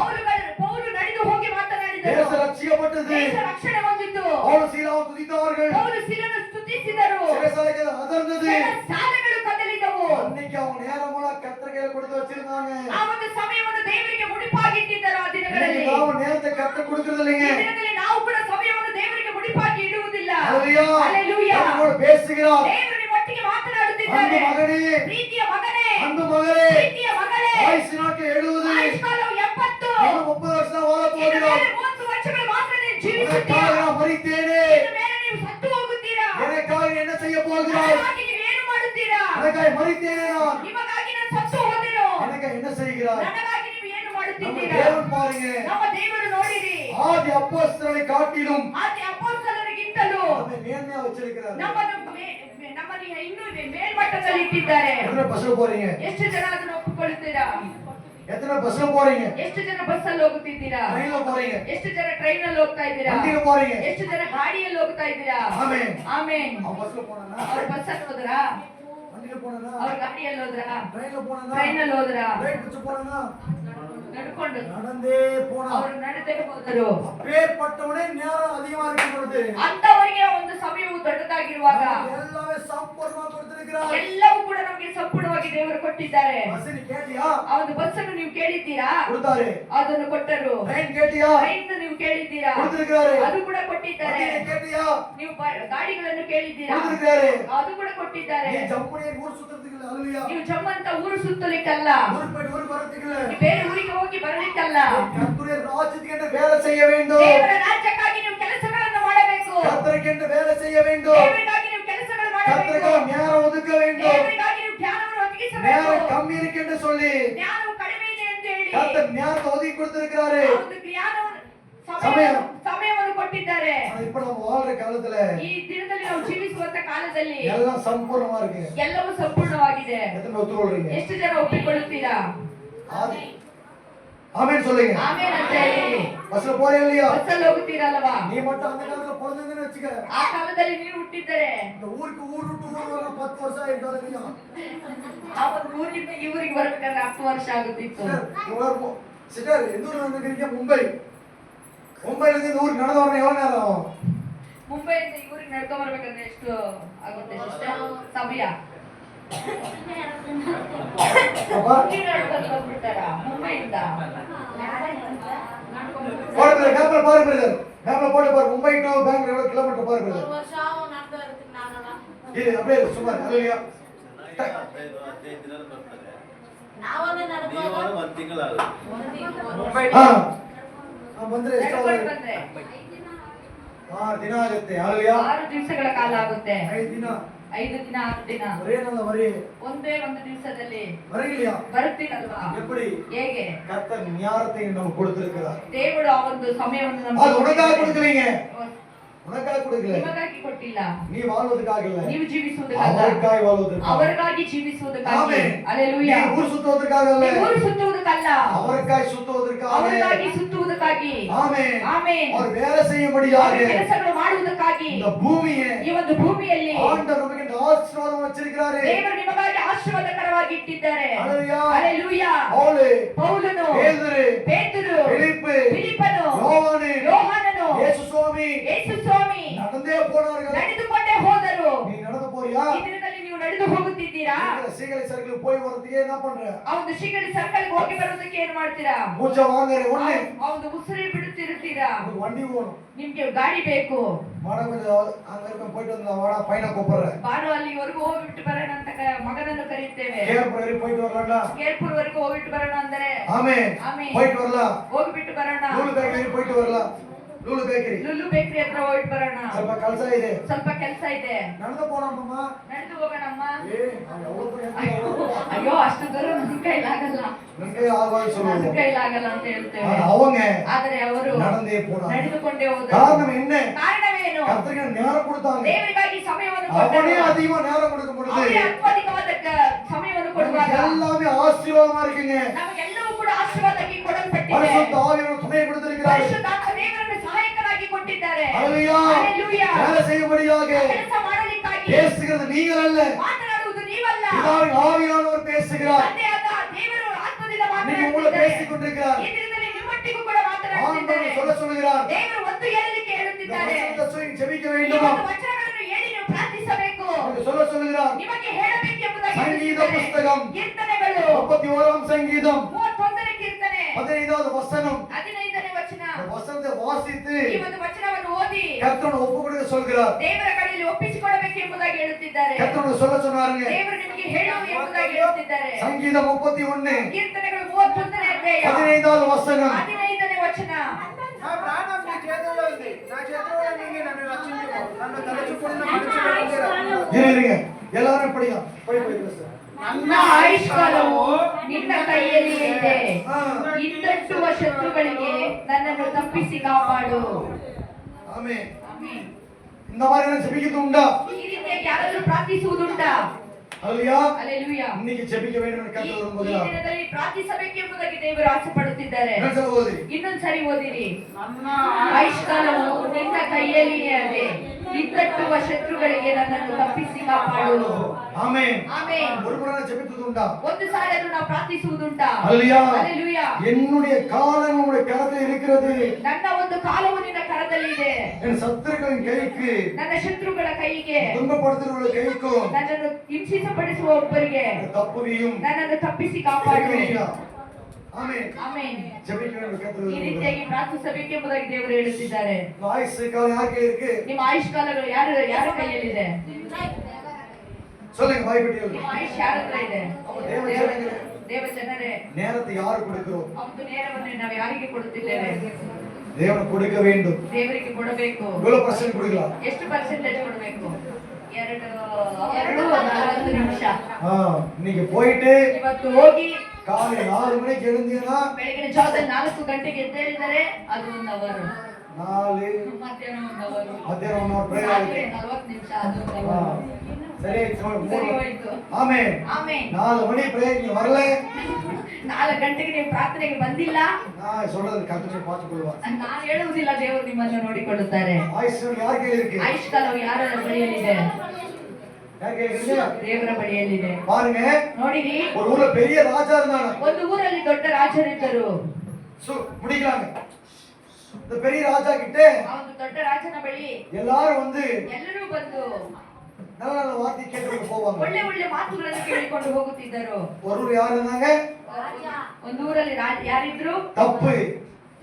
ಪೌಲು ನಡೆದು ಹೋಗಿ ಮಾತನಾಡಿದನು. தேச ரட்சிக்கப்பட்டது. ದೇಶ ರಕ್ಷಣೆ ಹೊಂದಿತು. பவுல் சீலாவும் துதித்தார்கள். ಪೌಲು ಸಿಲನು ಸ್ತುತಿಸಿದರು. சிறைசாலைகள் அதிர்ந்தது. ಸಾಲಗಳು ಕದಲಿದವು. அன்னைக்கு அவங்க நேரமெல்லாம் கர்த்தர் கையில கொடுத்து வச்சிருந்தாங்க. ಆ ಒಂದು ಸಮಯವನ್ನು ದೇವರಿಗೆ ಮುಡಿಪಾಗಿಟ್ಟಿದ್ದರು. ಆ ದಿನಗಳಲ್ಲಿ ನಾವು நேரத்தை கர்த்தர் கொடுக்கிறது இல்லைங்க. ಈ ದಿನದಲ್ಲಿ ನಾವು ಕೂಡ ಸಮಯವನ್ನು ದೇವರಿಗೆ ಮುಡಿಪಾಗಿ ಇಡುವುದಿಲ್ಲ. ஹல்லேலூயா. ಹಲ್ಲೆಲೂಯಾ. நம்மோடு பேசுகிறார். ದೇವರು ನಿಮ್ಮೊಟ್ಟಿಗೆ ಮಾತನಾಡುತ್ತಿದ್ದಾರೆ. அன்பு மகனே, ಪ್ರೀತಿಯ ಮಗನೇ, அன்பு மகளே, ಪ್ರೀತಿಯ ಮಗಳೇ, ஆயுசு நாட்கள் 70. ಆಯುಷ್ಕಾಲವು 70. இன்னும் 30 வருஷம் வாழ ಇನ್ನು போகிறோம். ಮೇಲೆ 30 ವರ್ಷಗಳು ಮಾತ್ರ ನೀವು ಜೀವಿಸುತ್ತೀರಾ. எனக்காக நான் மரித்தேனே. ಇನ್ನು ಮೇಲೆ ನೀವು ಸತ್ತು ಹೋಗುತ್ತೀರಾ. எனக்காக என்ன செய்ய போகிறாய்? ಹಾಗಾಗಿ ನೀವು ಏನು ಮಾಡುತ್ತೀರಾ? எனக்காக மரித்தேனே நான். ನಿಮಗಾಗಿ ನಾನು ಸತ್ತು ಹೋದೆನು. எனக்காக என்ன செய்கிறாய்? ನನಗಾಗಿ ನೀವು ಏನು நம்ம ಮಾಡುತ್ತಿದ್ದೀರಾ? தேவன் பாருங்க. ನಮ್ಮ ದೇವರು ನೋಡಿರಿ. ஆதி அப்போஸ்தலரை காட்டிலும் ಆದಿ ಅಪೊಸ್ತಲರಿಗಿಂತಲೂ நம்மை மேன்மையா வச்சிருக்கிறார். ನಮ್ಮನ್ನು ಇನ್ನೂ ಮೇಲ್ಮಟ್ಟದಲ್ಲಿ ಇಟ್ಟಿದ್ದಾರೆ. எத்தனை பஸ்ல போறீங்க? ಎಷ್ಟು ಜನ ಅದನ್ನು ಒಪ್ಪಿಕೊಳ್ಳುತ್ತೀರಾ? எத்தனை பஸ்ல போறீங்க? ಎಷ್ಟು ಜನ ಬಸ್ ಅಲ್ಲಿ ಹೋಗುತ್ತಿದ್ದೀರಾ? ட்ரெயின்ல போறீங்க? ಎಷ್ಟು ಜನ ಟ್ರೈನ್ ಅಲ್ಲಿ ಹೋಗ್ತಾ ಇದ್ದೀರಾ? வண்டியில போறீங்க? ಎಷ್ಟು ಜನ ಗಾಡಿಯಲ್ಲಿ ಹೋಗ್ತಾ ಇದ್ದೀರಾ? ஆமென். ಆಮೆನ್. அவன் பஸ்ல போனானா? ಅವ್ರ ಬಸ್ ಅಲ್ಲಿ ಹೋದ್ರಾ? வண்டியில போனானா? ಅವ್ರ ಗಾಡಿಯಲ್ಲಿ ಹೋದ್ರಾ? ட்ரெயின்ல போனானா? ಟ್ರೈನ್ ಅಲ್ಲಿ ಹೋದ್ರಾ? ட்ரெயின் பிடிச்சு போனானா? ನಡ್ಕೊಂಡು நடந்தே போனா. ಅವರು ನಡೆದೇ ಹೋದರು. அப்பேற்பட்டவனே நேரம் அதிகமா இருக்கும் பொழுது ಅಂತವರಿಗೆ ಒಂದು ಸಮಯವು ದೊಡ್ಡದಾಗಿರುವಾಗ எல்லாமே சம்பூர்ணமா கொடுத்திருக்கிறார். ಎಲ್ಲವೂ ಕೂಡ ನಮಗೆ ಸಂಪೂರ್ಣವಾಗಿ ದೇವರು ಕೊಟ್ಟಿದ್ದಾರೆ. பஸ் நீ கேட்டியா? ಆ ಒಂದು ಬಸ್ ಅನ್ನು ನೀವು ಕೇಳಿದ್ದೀರಾ? கொடுத்தாரு. ಅದನ್ನು ಕೊಟ್ಟರು. ட்ரெயின் கேட்டியா? ಟ್ರೈನ್ ನೀವು ಕೇಳಿದ್ದೀರಾ? கொடுத்திருக்கிறாரு. ಅದು ಕೂಡ ಕೊಟ್ಟಿದ್ದಾರೆ. வண்டியை கேட்டியா? ನೀವು ಗಾಡಿಗಳನ್ನು ಕೇಳಿದ್ದೀರಾ? கொடுத்திருக்கிறாரு. ಅದು ಕೂಡ ಕೊಟ್ಟಿದ್ದಾರೆ. நீ ஜம்புனே ஊர் சுத்தத்துக்கு இல்ல. அல்லேலூயா. ನೀವು ಜಮ್ಮಂತ ಊರು ಸುತ್ತಲಿಕ್ಕಲ್ಲ, ஊர் போய் ஊர் வரதுக்கு இல்ல. ನೀವು ಬೇರೆ ಊರಿಗೆ ಹೋಗಿ ಬರಲಿಕ್ಕಲ್ಲ. கர்த்தருடைய ராஜ்யத்துக்கு வேலை செய்ய வேண்டும். ದೇವರ ರಾಜ್ಯಕ್ಕಾಗಿ ನೀವು ಕೆಲಸಗಳನ್ನು ಮಾಡಬೇಕು. கர்த்தருக்கு வேலை செய்ய வேண்டும். ದೇವರಿಗಾಗಿ ನೀವು ಕೆಲಸಗಳು ಮಾಡಬೇಕು. கர்த்தருக்கு நேரம் ஒதுக்க வேண்டும். ದೇವರಿಗಾಗಿ ನೀವು ಧ್ಯಾನ ಜೀವಿಸಬೇಕು. நேரம் கம்மி இருக்கு என்று சொல்லி ಜ್ಞಾನವು ಕಡಿಮೆ ಇದೆ ಅಂತ ಹೇಳಿ கர்த்தர் ஞானத்தை ஒதுக்கி கொடுத்திருக்கிறாரு. ಒಂದು ಸಮಯವನ್ನು ಕೊಟ್ಟಿದ್ದಾರೆ. இப்ப நம்ம வாழ்ற காலத்துல ಈ ದಿನದಲ್ಲಿ ನಾವು ಜೀವಿಸುವಂತ ಕಾಲದಲ್ಲಿ எல்லாம் சம்பூர்ணமா இருக்கு. ಎಲ್ಲವೂ ಸಂಪೂರ್ಣವಾಗಿದೆ. எத்தனை ஒத்துக்கொள்றீங்க? ಎಷ್ಟು ಜನ ಒಪ್ಪಿಕೊಳ್ಳುತ್ತೀರಾ? ஆமென் சொல்லுங்க. ಆಮೆನ್ ಅಂತ ಹೇಳಿ. ಬಸ್ல போறே இல்லையா? ಬಸ್ಸಲ್ಲಿ ಹೋಗುತ್ತೀರಲ್ವಾ? நீ மட்டும் அந்த காலத்துல பிறந்ததுன்னு வச்சுக்க. ಆ ಕಾಲದಲ್ಲಿ ನೀವು ಹುಟ್ಟಿದ್ದರೆ இந்த ஊருக்கு ஊர் விட்டு ஊர் வர 10 வருஷம் ஆயிடுது இல்லையா? ಆ ಒಂದು ಊರಿಂದ ಈ ಊರಿಗೆ ಬರ್ಬೇಕಾದ್ರೆ 10 ವರ್ಷ ಆಗುತ್ತಿತ್ತು. சிஸ்டர் எந்த ஊர்ல இருக்கீங்க? ಮುಂಬೈல இருந்து இந்த ஊருக்கு நடந்து வரணும் எவ்வளவு நேரம் ஆகும்? ಮುಂಬೈಯಿಂದ ಈ ಊರಿಗೆ ನಡ್ಕೊಂಡು ಬರ್ಬೇಕಂದ್ರೆ ಎಷ್ಟು ಆಗುತ್ತೆ ಸಿಸ್ಟರ್? ಸಮಯ ಬಂದ್ಬಿಡ್ತಾರಾ ಮುಂಬೈಯಿಂದ? போடுங்க மேப்ல பாருங்க பிரதர். மேப்ல போட்டு பாருங்க. மும்பை டு பெங்களூர் எவ்வளவு கிலோமீட்டர் பாருங்க பிரதர். ஒரு வருஷம் நடந்து வரதுக்கு நாங்கலாம் இது அப்படியே சுமார் அல்லையா? ನಾವೊಂದು ನಡೆದು ಒಂದು ತಿಂಗಳಾಗುತ್ತೆ. ಬಂದ್ರೆ ಎಷ್ಟು ನಡ್ಕೊಂಡು ಬಂದ್ರೆ 6 ದಿನ ಆಗುತ್ತೆ ಅಲ್ಲಯ್ಯ? 6 ದಿವಸಗಳ ಕಾಲ ಆಗುತ್ತೆ. 5 ದಿನ 5 ದಿನ 6 ದಿನ ஒரேனல்ல வரி ಒಂದೇ ಒಂದು ದಿವಸದಲ್ಲಿ வரலையா? ಬರುತ್ತೀರಲ್ವಾ? எப்படி? ಹೇಗೆ? கர்த்தர் ஞானத்தை நமக்கு கொடுத்திருக்கிறார். ದೇವರು ಆ ಒಂದು ಸಮಯವನ್ನು அது ನಮಗೆ உனக்காக கொடுக்கலீங்க. உனக்காக கொடுக்கல. ನಿಮಗಾಗಿ ಕೊಟ್ಟಿಲ್ಲ. நீ வாழ்வதற்காக இல்ல. ನೀವು ಜೀವಿಸುವುದಕ್ಕಲ್ಲ, அவருக்காக வாழ்வதற்காக. ಅವರಿಗಾಗಿ ಜೀವಿಸುವುದಕ್ಕಾಗಿ. ஆமென். ಹalleluya. நீ ஊர் சுத்துவதற்காக இல்ல. ಊರು ಸುತ್ತುವುದಕ್ಕಲ್ಲ, அவருக்காக சுத்துவதற்காக. ಅವರಿಗಾಗಿ ಸುತ್ತುವುದಕ್ಕಾಗಿ. ஆமென். ಆಮೆನ್. அவர் வேலை செய்யும்படியாக ಕೆಲಸಗಳು ಮಾಡುವುದಕ್ಕಾಗಿ இந்த பூமியை ಈ ಒಂದು ಭೂಮಿಯಲ್ಲಿ ஆண்டவர் நமக்கு ஆசீர்வாதம் வச்சிருக்கிறாரு. ದೇವರು ನಿಮಗಾಗಿ ಆಶೀರ್ವಾದಕರವಾಗಿ ಇಟ್ಟಿದ್ದಾರೆ. ஹalleluya. ಹalleluya. ಪೌಲನು, ಪೇತ್ರನು, ಫಿಲಿಪ್ಪನು, ಯೋಹಾನನು, ಯೇಸು ಸ್ವಾಮಿ நடந்தே போனார்கள். ನಡೆದುಕೊಂಡೇ ಹೋದರು. நீ நடந்து போறியா? ಈ ದಿನದಲ್ಲಿ ನೀವು ನಡೆದು ಹೋಗುತ್ತಿದ್ದೀರಾ? சீகலை சர்க்கிள் போய் வரதுக்கு என்ன பண்ற? ಆ ಒಂದು ಶಿಗಡಿ ಸರ್ಕಲ್ ಹೋಗಿ ಬರೋದಕ್ಕೆ ಏನು ಮಾಡ್ತೀರಾ? ಮೂಚ ವಾಂಗರೆ ಒಣ್ಣೆ ಆ ಒಂದು ಉಸಿರಿ ಬಿಡುತ್ತಿರುತ್ತೀರಾ? ஒரு வண்டி ஓணும். ನಿಮ್ಗೆ ಗಾಡಿ ಬೇಕು. ಮಾಡಬೇಕು ಅங்க இருக்க போயிட்டு வந்து வாடா பையனை கூப்பிடுறேன். ಬಾರು ಅಲ್ಲಿವರೆಗೂ ಹೋಗಿಬಿಟ್ಟು ಬರೋಣ ಅಂತ ಮಗನನ್ನು ಕರೆಯುತ್ತೇವೆ. ಕೇರ್ಪುರವರೆಗೆ போயிட்டு வரலாம்டா. ಕೇರ್ಪುರವರೆಗೂ ಹೋಗಿಬಿಟ್ಟು ಬರೋಣ ಅಂದರೆ ಆಮೆನ್. ಆಮೆನ್. போயிட்டு வரலாம். ಹೋಗಿಬಿಟ್ಟು ಬರೋಣ. ಲೂಲು ಬೇಕರಿ போயிட்டு வரலாம். ಲೂಲು ಬೇಕರಿ. ಲುಲ್ಲು ಬೇಕರಿ ಹತ್ರ ಹೋಗಿಬಿಟ್ಟು ಬರೋಣ. ಸ್ವಲ್ಪ ಕೆಲಸ ಇದೆ. ಸ್ವಲ್ಪ ಕೆಲಸ ಇದೆ. ನಡೆದು போறோம்மா. ನಡೆದು ಹೋಗೋಣಮ್ಮ. ಅಯ್ಯೋ ಅಯ್ಯೋ ಅಷ್ಟು ದೂರ ನನ್ನ ಕೈಲಾಗಲ್ಲ. ನನ್ನ ಕೈ ಆಗಲ್ಲ ನನ್ನ சொல்லுங்க. ಕೈಲಾಗಲ್ಲ ಅಂತ ಹೇಳ್ತೇವೆ. அவங்க ಆದರೆ ಅವರು நடந்தே போனாங்க. ನಡೆದುಕೊಂಡೇ ಹೋದರು. காரணம் என்ன? ಕಾರಣವೇನು? கர்த்தருக்கு நேரம் கொடுத்தாங்க. ದೇವರಿಗಾಗಿ ಸಮಯವನ್ನು அவனே ಕೊಟ್ಟರು. அதிகமா நேரம் கொடுக்கும் பொழுது ಅವರೇ ಅತ್ಯಧಿಕವಾದ ಸಮಯವನ್ನು ಕೊಡುವಾಗ எல்லாமே ஆசீர்வாதமா இருக்குங்க. ನಮಗೆಲ್ಲವೂ ಕೂಡ ಆಶೀರ್ವಾದಕ್ಕೆ ಕೊಡಲ್ಪಟ್ಟಿದೆ. பரிசுத்த ஆவியான துணை கொடுத்திருக்கிறார். ಪರಿಶುದ್ಧಾತ್ಮ ದೇವರನ್ನು ಸಹಾಯಕರಾಗಿ ಕೊಟ್ಟಿದ್ದಾರೆ. ஹalleluya. ಹalleluya. வேலை செய்யும்படியாக ಕೆಲಸ ಮಾಡಲಿಕ್ಕಾಗಿ பேசுகிறது நீங்கள் அல்ல. ಮಾತನಾಡುವುದು ನೀವಲ್ಲ. பிதாவின் ஆவியானவர் பேசுகிறார். ತಂದೆಯಾದ ದೇವರು ಆತ್ಮದಿಂದ நீங்க உங்களை ಮಾತನಾಡುತ್ತಿದ್ದಾರೆ. பேசிக் கொண்டிருக்கிறார். ಈ ದಿನದಲ್ಲಿ ನಿಮ್ಮೊಟ್ಟಿಗೂ ಕೂಡ ಮಾತನಾಡುತ್ತಿದ್ದಾರೆ. ஆண்டவர் சொல்லுகிறார். ದೇವರು ಒಂದು ಹೇಳಲಿಕ್ಕೆ ಹೇಳುತ್ತಿದ್ದಾರೆ. ஜெபிக்க ಈ வேண்டும். ಒಂದು ವಚನಗಳನ್ನು ಹೇಳಿ ನೀವು ಪ್ರಾರ್ಥಿಸಬೇಕು. சொல்லுகிறார். ನಿಮಗೆ ಹೇಳಬೇಕೆಂಬುದಾಗಿ ಸಂಗೀತ ಹೇಳುತ್ತಿದ್ದಾರೆ. புஸ்தகம் ಕೀರ್ತನೆಗಳು 31ஆம் சங்கீதம் 31ನೇ ಕೀರ್ತನೆ 15வது வசனம். 15ನೇ ವಚನ. வசனத்தை வாசித்து ಈ ಒಂದು ವಚನವನ್ನು ಓದಿ கர்த்தர் ஒப்புக்கொடுக்க சொல்கிறார். ದೇವರ ಕಡೆಯಲ್ಲಿ ಒಪ್ಪಿಸಿಕೊಳ್ಳಬೇಕು ಎಂಬುದಾಗಿ ಹೇಳುತ್ತಿದ್ದಾರೆ. கர்த்தர் சொன்னாருங்க. ದೇವರು ನಿಮಗೆ ಹೇಳುವುದು ಎಂಬುದಾಗಿ ಹೇಳುತ್ತಿದ್ದಾರೆ. சங்கீதம் 31 ಕೀರ್ತನೆಗಳು 31ನೇ ಅಧ್ಯಾಯ 15வது வசனம். 15ನೇ ವಚನ. నా ప్రాణం నీ చేతుల్లో ఉంది. నా చేతుల్లో నుండి నన్ను రక్షించుము. నన్ను తలచుకున్న మనుషులు இருங்க எல்லாரும் படிங்க. படிங்க. ನನ್ನ ಆಯುಷ್ಕಾಲವು ನಿನ್ನ ಕೈಯಲ್ಲಿಯೇ ಇದೆ. ಇದ್ದಟ್ಟುವ ಶತ್ರುಗಳಿಗೆ ನನ್ನನ್ನು ತಪ್ಪಿಸಿ ಕಾಪಾಡು. ஆமென். ಆಮೆನ್. இந்த மாதிரி என்ன ஜெபிக்கிறது உண்டா? ಈ ರೀತಿಯಾಗಿ ಯಾರಾದರೂ ಪ್ರಾರ್ಥಿಸುವುದುಂಟಾ? ஹalleluya. ಹalleluya. இன்னைக்கு ஜெபிக்க வேண்டும் என்று கர்த்தர் ಈ விரும்புகிறார். ದಿನದಲ್ಲಿ ಪ್ರಾರ್ಥಿಸಬೇಕೆಂಬುದಾಗಿ ದೇವರು ಆಸೆ ಪಡುತ್ತಿದ್ದಾರೆ. என்ன ஓதி? ಇನ್ನೊಂದು ಸರಿ ಓದಿರಿ. ಆಯುಷ್ಕಾಲವು ನಿನ್ನ ಕೈಯಲ್ಲಿಯೇ ಇದೆ. ಇದ್ದಟ್ಟುವ ಶತ್ರುಗಳಿಗೆ ನನ್ನನ್ನು ತಪ್ಪಿಸಿ ಕಾಪಾಡು. ஆமென். ಆಮೆನ್. ஒரு முறை ஜெபித்தது உண்டா? ಒಂದು ಸಾಲಾದರೂ ನಾವು ಪ್ರಾರ್ಥಿಸುವುದುಂಟಾ? ஹalleluya. ಹalleluya. என்னுடைய காலம் உம்முடைய கரத்தில் இருக்கிறது. ನನ್ನ ಒಂದು ಕಾಲವು ನಿನ್ನ ಕರದಲ್ಲಿ ಇದೆ. என் சத்துருக்களின் கைக்கு, ನನ್ನ ಶತ್ರುಗಳ ಕೈಗೆ, துன்பப்படுத்துகிறவர்கள் கைக்கும் ನನ್ನನ್ನು ಹಿಂಸಿಸಪಡಿಸುವ ಒಬ್ಬರಿಗೆ தப்புவியும். ನನ್ನನ್ನು ತಪ್ಪಿಸಿ ಕಾಪಾಡು. ஆமென். ಆಮೆನ್. ஜெபிக்க வேண்டும் கர்த்தர் ಈ விரும்புகிறார். ರೀತಿಯಾಗಿ ಪ್ರಾರ್ಥಿಸಬೇಕೆಂಬುದಾಗಿ ದೇವರು ಹೇಳುತ್ತಿದ್ದಾರೆ. ஆயுசு காலம் யார் கையில் இருக்கு? ನಿಮ್ಮ ಆಯುಷ್ಕಾಲಗಳು ಯಾರ ಕೈಯಲ್ಲಿದೆ? சொல்லுங்க பாய்பிட்டியல். ನಿಮ್ಮ ಆಯುಷ್ ಯಾರ ಹತ್ರ ಇದೆ? ದೇವ ಜನರೇ, நேரத்தை யாரு கொடுக்கிறோம்? ಅವತ್ತು ನೇರವನ್ನು ನಾವು ಯಾರಿಗೆ ಕೊಡುತ್ತಿದ್ದೇವೆ? தேவன் கொடுக்க வேண்டும். ದೇವರಿಗೆ ಕೊಡಬೇಕು. எவ்வளவு % கொடுக்கலாம்? ಎಷ್ಟು ಪರ್ಸೆಂಟೇಜ್ ಕೊಡಬೇಕು? 2:40 ನಿಮಿಷ. இன்னைக்கு போயிட்டு ಇವತ್ತು ಹೋಗಿ காலை 4 மணிக்கு எழுந்தீங்கன்னா ಬೆಳಗಿನ ಜಾವದಲ್ಲಿ 4 ಗಂಟೆಗೆ ಎದ್ದೇಳಿದರೆ ಅದು 1 ಅವರ್. 4 ಮಧ್ಯಾಹ್ನ 1 ಅವರ್. மத்தியானம் 1 hour prayer ஆகுது. 40 ನಿಮಿಷ ಅದು 1 ಅವರ್. சரி ಸರಿ ಹೋಯ್ತು. ஆமென். ಆಮೆನ್. 4 மணி prayer நீ வரல 4 ಗಂಟೆಗೆ ನೀವು ಪ್ರಾರ್ಥನೆಗೆ ಬಂದಿಲ್ಲ, நான் சொல்றது கர்த்தர் பார்த்து கொள்வார். ನಾನು ಹೇಳುವುದಿಲ್ಲ, ದೇವರು ನಿಮ್ಮನ್ನು ನೋಡಿಕೊಳ್ಳುತ್ತಾರೆ. ஆயுஷ்யம் யார் கையில இருக்கு? ಆಯುಷ್ಕಾಲವು ಯಾರ ಬಳಿಯಲ್ಲಿದೆ? யார் கையில இருக்கு? ದೇವರ ಬಳಿಯಲ್ಲಿದೆ. பாருங்க, ನೋಡಿರಿ, ஒரு ஊர்ல பெரிய ராஜா இருந்தாங்க. ಒಂದು ಊರಲ್ಲಿ ದೊಡ್ಡ ರಾಜರಿದ್ದರು. முடிக்கலாங்க. இந்த பெரிய ராஜா கிட்ட ಆ ಒಂದು ದೊಡ್ಡ ರಾಜನ ಬಳಿ எல்லாரும் வந்து ಎಲ್ಲರೂ ಬಂದು நல்ல நல்ல வார்த்தை கேட்டுட்டு போவாங்க. ಒಳ್ಳೆ ಒಳ್ಳೆ ಮಾತುಗಳನ್ನು ಕೇಳಿಕೊಂಡು ಹೋಗುತ್ತಿದ್ದರು. ஒரு ஊர் யார் இருந்தாங்க? ಒಂದು ಊರಲ್ಲಿ ಯಾರಿದ್ರು? தப்பு,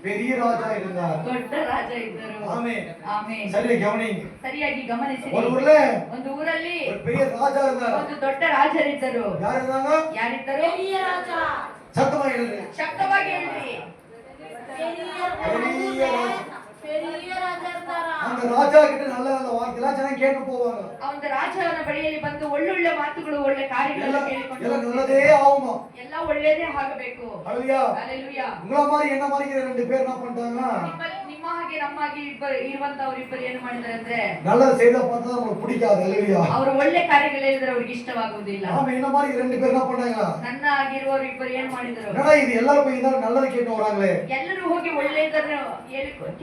பெரிய ராஜா இருந்தார். ದೊಡ್ಡ ರಾಜ ಇದ್ದರು. ஆமென். ಆಮೆನ್. சரி கவனிங்க. ಸರಿಯಾಗಿ ಗಮನಿಸಿರಿ. ஒரு ஊர்ல ಒಂದು ಊರಲ್ಲಿ ஒரு பெரிய ராஜா இருந்தார். ಒಂದು ದೊಡ್ಡ ರಾಜರಿದ್ದರು. யார் இருந்தாங்க? ಯಾರಿದ್ದರು? பெரிய ராஜா. சத்தமா ಹೇಳ್ರಿ. ಶಕ್ತವಾಗಿ ಹೇಳ್ರಿ. பெரிய ராஜா. பெரிய ராஜா இருந்தாரா? அந்த ராஜா கிட்ட நல்ல நல்ல வார்த்தை எல்லாம் ஜனம் கேட்டு போவாங்க. ಆ ಒಂದು ರಾಜನ ಬಳಿಯಲ್ಲಿ ಬಂದು ಒಳ್ಳೊಳ್ಳೆ ಮಾತುಗಳು, ಒಳ್ಳೆ ಕಾರ್ಯಗಳನ್ನು ಕೇಳಿಕೊಂಡು எல்லாம் நல்லதே ஆகுமா? ಎಲ್ಲ ಒಳ್ಳೆಯದೇ ಆಗಬೇಕು. ஹalleluya. ಹalleluya. உங்கள மாதிரி என்ன மாதிரி ரெண்டு பேர் என்ன பண்றாங்க? ನಿಮ್ಮ ಹಾಗೆ ನಮ್ಮಾಗಿ ಇರುವಂತವರು ಇಬ್ಬರು ಏನು ಮಾಡಿದ್ದಾರೆ ಅಂದ್ರೆ நல்லது செய்தா பார்த்தா உங்களுக்கு பிடிக்காது. ஹalleluya. ಅವರು ಒಳ್ಳೆ ಕಾರ್ಯಗಳು ಹೇಳಿದ್ರೆ ಅವ್ರಿಗೆ ಇಷ್ಟವಾಗುವುದಿಲ್ಲ. ஆமா, என்ன மாதிரி ரெண்டு பேர் என்ன பண்ணாங்க? ನನ್ನ ಆಗಿರುವವರು ಇಬ್ಬರು ಏನು ಮಾಡಿದರು? என்னடா இது எல்லாரும் போய் இதால நல்லது கேட்டு வராங்களே. ಎಲ್ಲರೂ ಹೋಗಿ ಒಳ್ಳೆಯದನ್ನು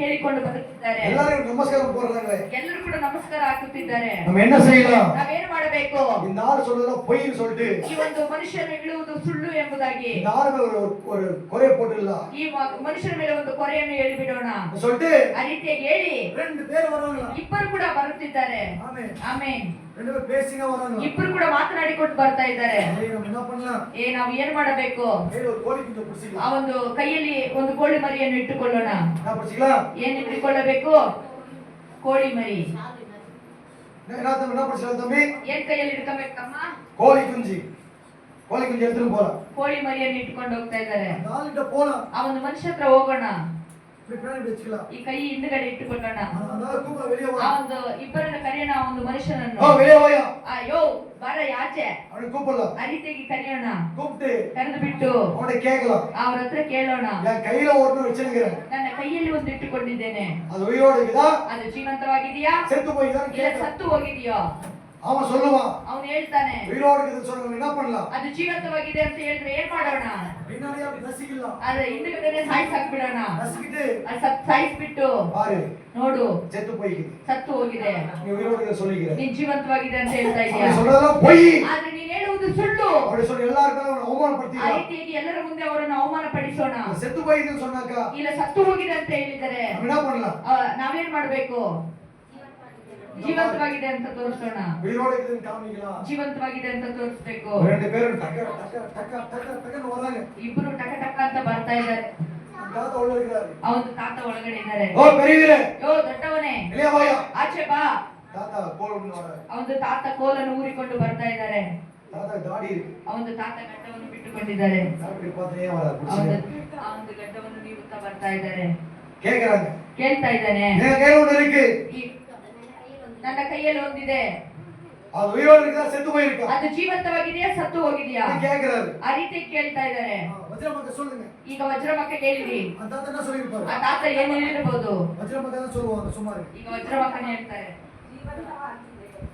ಕೇಳಿಕೊಂಡು ಬರುತ್ತಿದ್ದಾರೆ. எல்லாரும் நமஸ்காரம் போடுறாங்களே. ಎಲ್ಲರೂ ಕೂಡ ನಮಸ್ಕಾರ ಹಾಕುತ್ತಿದ್ದಾರೆ. நம்ம என்ன செய்யலாம்? ನಾವೇನು ಮಾಡಬೇಕು? இந்த ஆள் சொல்றதெல்லாம் பொய்ன்னு சொல்லிட்டு ಈ ಒಂದು ಮನುಷ್ಯನ ಹೇಳುವುದು ಸುಳ್ಳು ಎಂಬುದಾಗಿ இந்த ஆள் மேல ஒரு குறை போட்டுಲ್ಲ ಈ ಮನುಷ್ಯನ ಮೇಲೆ ಒಂದು ಕೊರೆಯನ್ನು ಹೇಳಿಬಿಡೋಣ சொல்லிட்டு ಆ ರೀತಿಯಾಗಿ ಹೇಳಿ ரெண்டு பேர் வராங்க. ಇಬ್ಬರು ಕೂಡ ಬರುತ್ತಿದ್ದಾರೆ. ஆமென். ಆಮೆನ್. ரெண்டு பேர் பேசிங்க வராங்க. ಇಬ್ಬರು ಕೂಡ ಮಾತನಾಡಿಕೊಂಡು ಬರ್ತಾ ಇದ್ದಾರೆ. நம்ம என்ன பண்ணலாம்? ನಾವು ಏನ್ ಮಾಡಬೇಕು? ஒரு கோழி குஞ்சு புடிச்சிக்கலாம். ಆ ಒಂದು ಕೈಯಲ್ಲಿ ಒಂದು ಕೋಳಿ ಮರಿಯನ್ನು ಇಟ್ಟುಕೊಳ್ಳೋಣ. என்ன புடிச்சிக்கலாம்? ಏನ್ ಇಟ್ಟುಕೊಳ್ಳಬೇಕು? ಕೋಳಿ ಮರಿ. என்ன புடிச்சிக்கலாம் தம்பி? ಏನ್ ಕೈಯಲ್ಲಿ ಇಟ್ಕೋಬೇಕಮ್ಮ? கோழி குஞ்சு. கோழி குஞ்சு எடுத்துட்டு போலாம். ಕೋಳಿ ಮರಿಯನ್ನು ಇಟ್ಕೊಂಡು ಹೋಗ್ತಾ ಇದ್ದಾರೆ. நாளிட்ட போலாம். ಆ ಒಂದು ಮನುಷ್ಯ ಹತ್ರ ಹೋಗೋಣ. இப்படி பின்னாடி வெச்சுக்கலாம். ಈ ಕೈ ಹಿಂದ್ಗಡೆ ಇಟ್ಟುಕೊಳ್ಳೋಣ. அதனால கூப்பிட வெளிய ಆ வா. ಒಂದು ಇಬ್ಬರನ್ನ ಕರೆಯೋಣ. ಆ ಒಂದು ಮನುಷ್ಯನನ್ನು வெளிய வாயா. ಅಯ್ಯೋ ಬರ ಆಚೆ அவனை கூப்பிடலாம். ಆ ರೀತಿಯಾಗಿ ಕರೆಯೋಣ. கூப்பிட்டு ಕರೆದು ಬಿಟ್ಟು அவனை கேட்கலாம். ಅವ್ರ ಹತ್ರ ಕೇಳೋಣ. என் கையில ஒண்ணு வச்சிருக்கிறேன். ನನ್ನ ಕೈಯಲ್ಲಿ ಒಂದು ಇಟ್ಟುಕೊಂಡಿದ್ದೇನೆ. அது உயிரோட இருக்குதா? ಅದು ಜೀವಂತವಾಗಿದೆಯಾ? செத்து போய்தான் ಇಲ್ಲ கேட்கலாம். ಸತ್ತು ಹೋಗಿದೆಯೋ? அவன் சொல்லுவான். ಅವನು ಹೇಳ್ತಾನೆ. உயிரோட இருக்குதுன்னு சொன்னவங்க என்ன பண்ணலாம்? ಅದು ಜೀವಂತವಾಗಿದೆ ಅಂತ ಹೇಳಿದ್ರೆ ಏನ್ ಮಾಡೋಣ? பின்னாடியே அப்படி நசிக்கலாம். ಅದ ಹಿಂದ್ಗಡೆ ಸಾಯಿಸಾಕ್ಬಿಡೋಣ. நசிக்கிட்டு ಸಾಯಿಸ್ಬಿಟ್ಟು பாரு ನೋಡು செத்து போய்க்குது. ಸತ್ತು ಹೋಗಿದೆ. நீ உயிரோட இருக்க சொல்லிக்கிற. ನೀನ್ ಜೀವಂತವಾಗಿದೆ ಅಂತ ಹೇಳ್ತಾ ಇದೀಯ. அவன் சொல்றதெல்லாம் பொய். ಆದ್ರೆ ನೀನ್ ಹೇಳುವುದು ಸುಳ್ಳು. அப்படி சொல்லி எல்லாருக்கும் அவனை ಆ அவமானப்படுத்திக்கலாம். ರೀತಿಯಾಗಿ ಎಲ್ಲರ ಮುಂದೆ ಅವರನ್ನು ಅವಮಾನ ಪಡಿಸೋಣ. செத்து போய்க்குதுன்னு சொன்னாக்கா ಇಲ್ಲ ಸತ್ತು ಹೋಗಿದೆ ಅಂತ ಹೇಳಿದರೆ நம்ம என்ன பண்ணலாம்? ನಾವೇನ್ ಮಾಡ್ಬೇಕು? ಜೀವಂತವಾಗಿದೆ ಅಂತ ತೋರಿಸೋಣ. உயிரோட இருக்குதுன்னு காமிக்கலாம். ಜೀವಂತವಾಗಿದೆ ಅಂತ ತೋರಿಸ್ಬೇಕು. ரெண்டு பேரும் டக்க டக்க டக்க டக்க டக்கன்னு வராங்க. ಇಬ್ರು ಟಕ ಟಕ ಅಂತ ಬರ್ತಾ ಇದ್ದಾರೆ. தாத்தா உள்ள இருக்கிறாரு. ಆ ಒಂದು ತಾತ ಒಳಗಡೆ ಇದ್ದಾರೆ. ஓ பெரியவரே, ಯೋ ದೊಡ್ಡವನೇ, வெளிய வாயா. ಆಚೆ ಬಾ. தாத்தா கோல்னு வராரு. ಆ ಒಂದು ತಾತ ಕೋಲನ್ನು ಊರಿಕೊಂಡು ಬರ್ತಾ ಇದ್ದಾರೆ. தாத்தா தாடி இருக்கு. ಆ ಒಂದು ತಾತ ಗಡ್ಡವನ್ನು ಬಿಟ್ಟುಕೊಂಡಿದ್ದಾರೆ. டாக்டர் பார்த்தே வராரு. ಆ ಒಂದು ಗಡ್ಡವನ್ನು ನೀವುತ್ತಾ ಬರ್ತಾ ಇದ್ದಾರೆ. கேக்குறாங்க. ಕೇಳ್ತಾ ಇದ್ದಾನೆ. என் கையில ஒண்ணு இருக்கு. ನನ್ನ ಕೈಯಲ್ಲಿ ಒಂದಿದೆ. அது உயிரோட இருக்கா செத்து போயிருக்கா? ಅದು ಜೀವಂತವಾಗಿದೆಯಾ ಸತ್ತು ಹೋಗಿದೆಯಾ? கேக்குறாரு. ಆ ರೀತಿ ಕೇಳ್ತಾ ಇದ್ದಾರೆ. வஜ்ரமக்க சொல்லுங்க. ಈಗ ವಜ್ರಮಕ್ಕ ಕೇಳಿರಿ. அந்த தாத்தா என்ன சொல்லிருப்பாரு? ಆ ತಾತ ಏನು ಹೇಳಿರಬಹುದು? வஜ்ரமக்க தான் சொல்லுவாங்க சும்மா இருக்கு. ಈಗ ವಜ್ರಮಕ್ಕನೇ ಹೇಳ್ತಾರೆ.